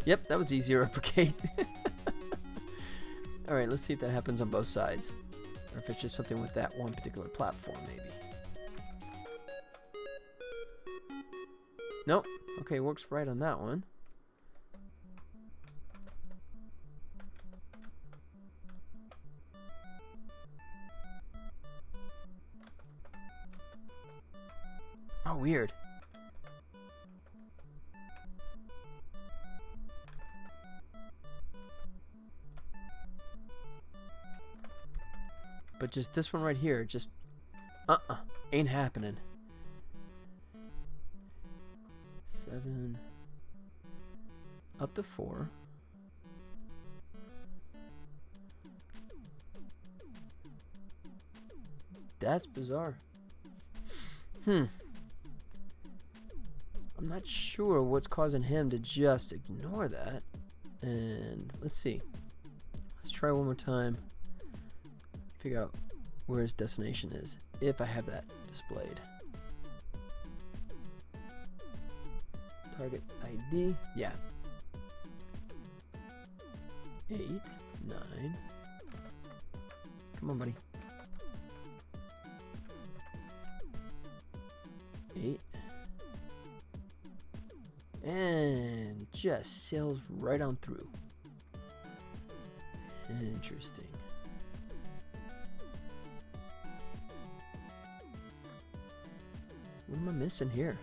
Yep, that was easy to replicate. Alright, let's see if that happens on both sides. Or if it's just something with that one particular platform, maybe. Nope. Okay, works right on that one. Oh, weird. But just this one right here, just ain't happening. 7 up to 4. That's bizarre. I'm not sure what's causing him to just ignore that. And let's see. Let's try one more time. Figure out where his destination is, if I have that displayed. Target ID, yeah. 8, 9. Come on, buddy. 8. And just sails right on through. Interesting. What am I missing here?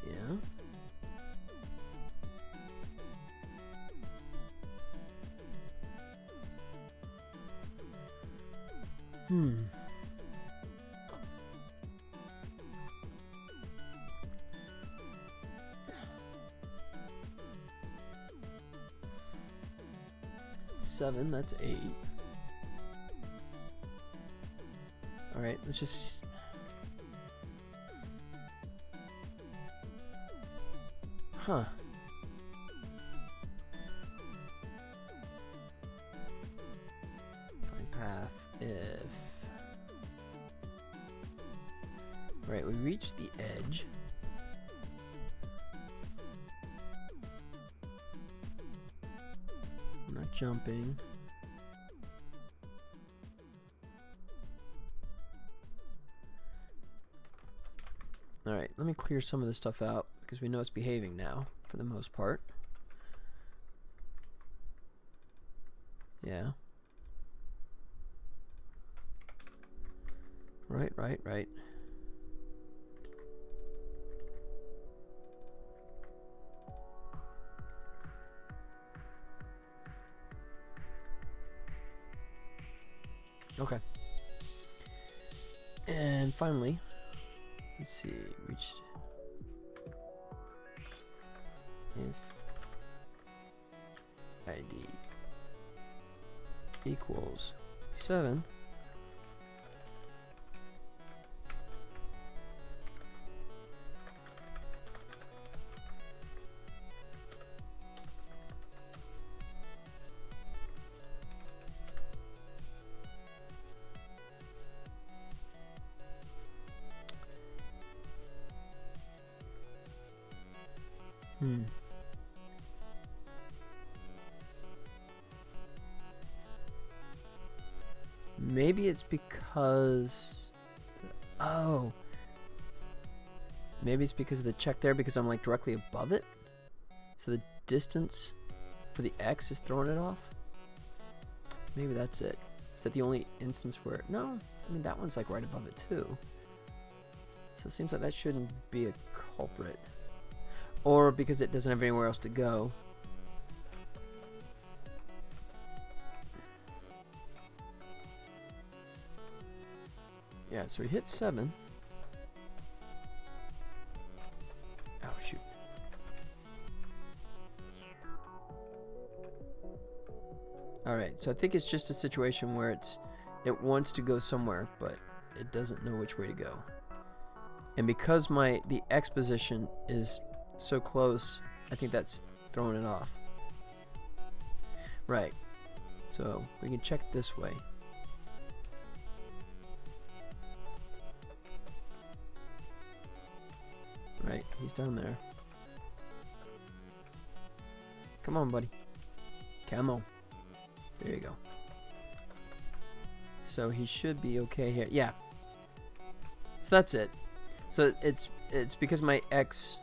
Yeah. Hmm. Seven, that's 8. Alright, let's just... Huh. Find path if... Right, we reach the edge. I'm not jumping. Alright, let me clear some of this stuff out because we know it's behaving now for the most part. Yeah. Right. Okay. And finally, let's see, reached if ID equals 7. Maybe it's because... Oh. Maybe it's because of the check there because I'm like directly above it. So the distance for the X is throwing it off. Maybe that's it. Is that the only instance where... No, I mean that one's like right above it too. So it seems like that shouldn't be a culprit. Or because it doesn't have anywhere else to go. Yeah, so he hit 7. Oh, shoot. Alright, so I think it's just a situation where it wants to go somewhere, but it doesn't know which way to go. And because the X position is so close, I think that's throwing it off. Right. So we can check this way. Right, he's down there. Come on, buddy. Come on. There you go. So he should be okay here. Yeah. So that's it. So it's because my X,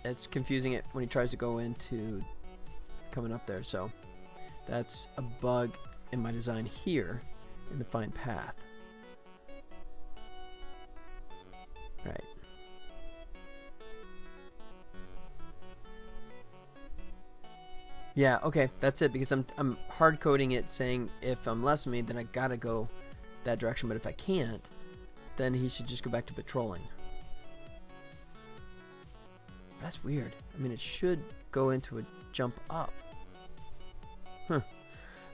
it's confusing it when he tries to go into coming up there. So that's a bug in my design here in the find path. Right. Yeah, okay, that's it, because I'm hard coding it saying if I'm less than me, then I gotta go that direction, but if I can't, then he should just go back to patrolling. That's weird. I mean, it should go into a jump up. Huh.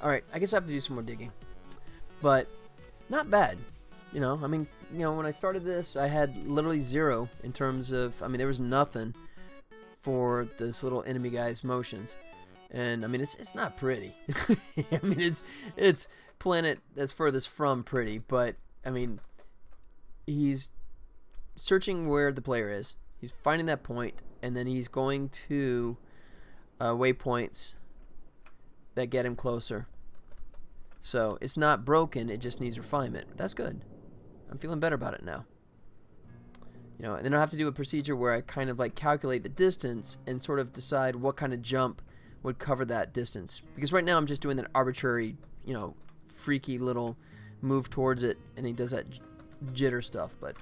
Alright, I guess I have to do some more digging. But, not bad. You know, I mean, you know, when I started this, I had literally 0 in terms of, I mean, there was nothing for this little enemy guy's motions. And I mean, it's not pretty. I mean, it's planet that's furthest from pretty, but I mean, he's searching where the player is. He's finding that point, and then he's going to waypoints that get him closer. So it's not broken; it just needs refinement. That's good. I'm feeling better about it now. You know, and then I'll have to do a procedure where I kind of like calculate the distance and sort of decide what kind of jump would cover that distance, because right now I'm just doing that arbitrary, you know, freaky little move towards it, and he does that jitter stuff, but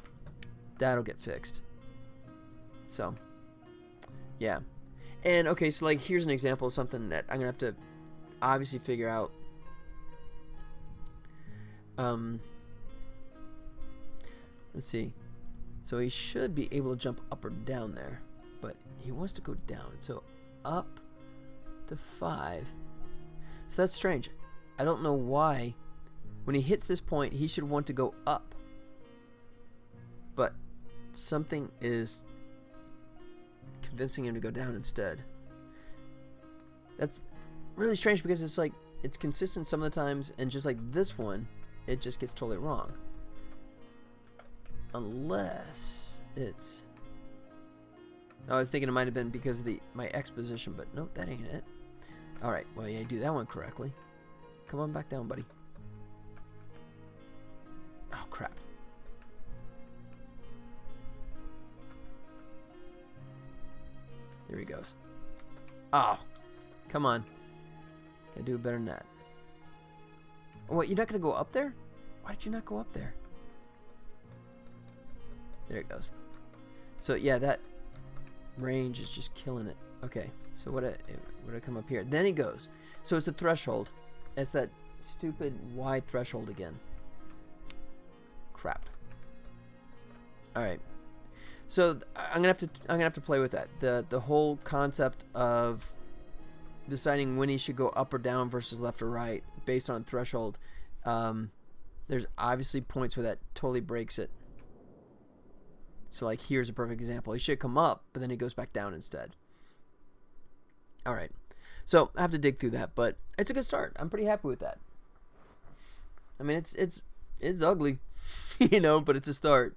that'll get fixed. So yeah. And okay, so like here's an example of something that I'm gonna have to obviously figure out. Let's see. So he should be able to jump up or down there, but he wants to go down, so up to 5. So that's strange. I don't know why when he hits this point he should want to go up, but something is convincing him to go down instead. That's really strange, because it's like it's consistent some of the times, and just like this one it just gets totally wrong, unless it's, I was thinking it might have been because of my X position, but nope, that ain't it. Alright, well, yeah, do that one correctly. Come on back down, buddy. Oh, crap. There he goes. Oh, come on. Gotta do better than that. Oh, what, you're not gonna go up there? Why did you not go up there? There it goes. So, yeah, that range is just killing it. Okay, so what I come up here? Then he goes. So it's a threshold. It's that stupid wide threshold again. Crap. All right. So I'm gonna have to play with that. The whole concept of deciding when he should go up or down versus left or right based on threshold. There's obviously points where that totally breaks it. So like here's a perfect example. He should come up, but then he goes back down instead. All right, so I have to dig through that, but it's a good start. I'm pretty happy with that. I mean, it's ugly, you know, but it's a start.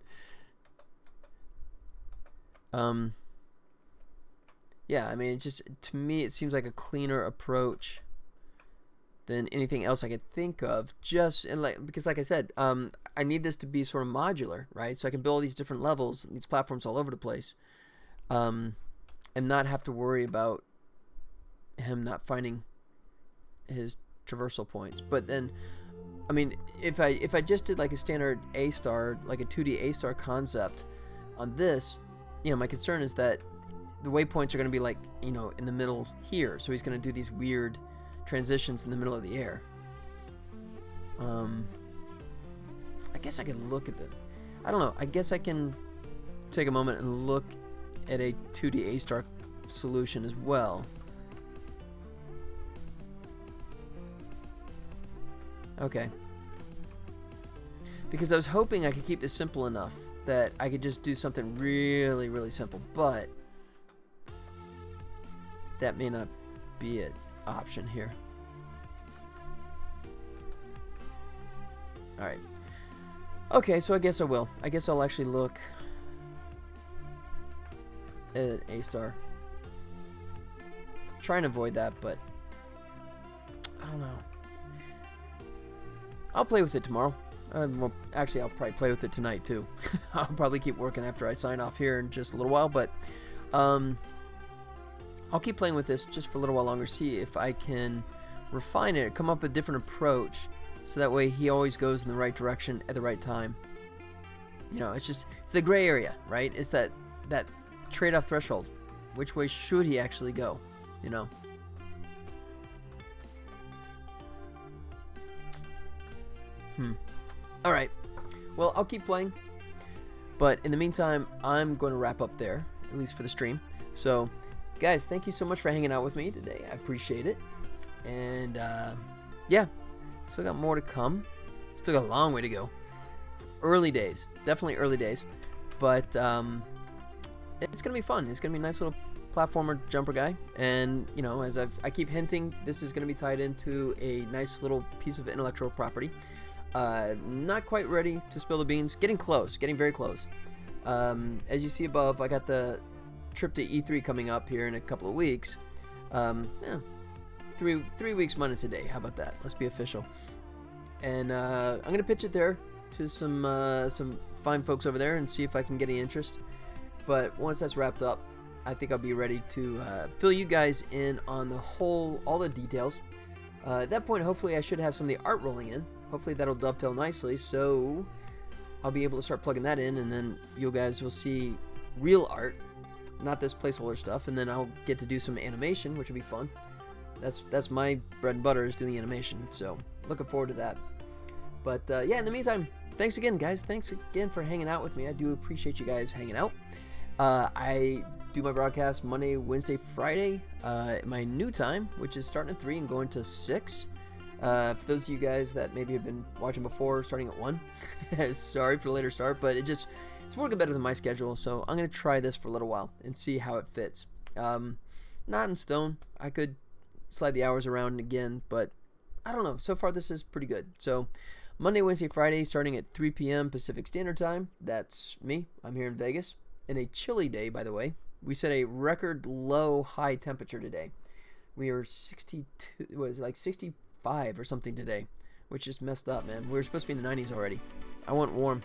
Yeah, I mean, it just, to me, it seems like a cleaner approach than anything else I could think of. Just and like because, like I said, I need this to be sort of modular, right? So I can build these different levels, these platforms all over the place, and not have to worry about him not finding his traversal points. But then, I mean, if I just did like a standard A-star, like a 2D A-star concept on this, you know, my concern is that the waypoints are going to be like, you know, in the middle here. So he's going to do these weird transitions in the middle of the air. I guess I could look at the, I don't know, I guess I can take a moment and look at a 2D A-star solution as well. Okay. Because I was hoping I could keep this simple enough that I could just do something really, really simple, but that may not be an option here. Alright. Okay, so I guess I will. I guess I'll actually look at A-star. try and avoid that, but I don't know. I'll play with it tomorrow. Well, actually, I'll probably play with it tonight too. I'll probably keep working after I sign off here in just a little while, but I'll keep playing with this just for a little while longer, see if I can refine it, come up with a different approach, so that way he always goes in the right direction at the right time. You know, it's the gray area, right? It's that trade-off threshold. Which way should he actually go? You know? Alright. Well, I'll keep playing. But in the meantime, I'm going to wrap up there, at least for the stream. So, guys, thank you so much for hanging out with me today. I appreciate it. And, yeah. Still got more to come. Still got a long way to go. Early days. Definitely early days. But, it's going to be fun. It's going to be a nice little platformer jumper guy. And, you know, as I keep hinting, this is going to be tied into a nice little piece of intellectual property. Not quite ready to spill the beans. Getting close. Getting very close. As you see above, I got the trip to E3 coming up here in a couple of weeks. Yeah, 3 weeks minus a day. How about that? Let's be official. And I'm going to pitch it there to some fine folks over there and see if I can get any interest. But once that's wrapped up, I think I'll be ready to fill you guys in on all the details. At that point, hopefully I should have some of the art rolling in. Hopefully that'll dovetail nicely, so I'll be able to start plugging that in, and then you guys will see real art, not this placeholder stuff, and then I'll get to do some animation, which will be fun. That's my bread and butter, is doing animation, so looking forward to that. But yeah, in the meantime, thanks again, guys. Thanks again for hanging out with me. I do appreciate you guys hanging out. I do my broadcast Monday, Wednesday, Friday, my new time, which is starting at 3 and going to 6. For those of you guys that maybe have been watching before, starting at 1, sorry for the later start, but it's working better than my schedule, so I'm going to try this for a little while and see how it fits. Not in stone. I could slide the hours around again, but I don't know. So far, this is pretty good. So Monday, Wednesday, Friday, starting at 3 p.m. Pacific Standard Time. That's me. I'm here in Vegas. In a chilly day, by the way. We set a record low high temperature today. We are 62, was like 65 or something today, which is messed up, man. We were supposed to be in the 90s already. I want warm.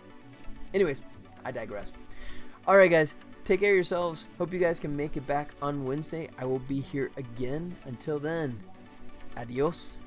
Anyways, I digress. All right, guys, take care of yourselves. Hope you guys can make it back on Wednesday. I will be here again. Until then, adios.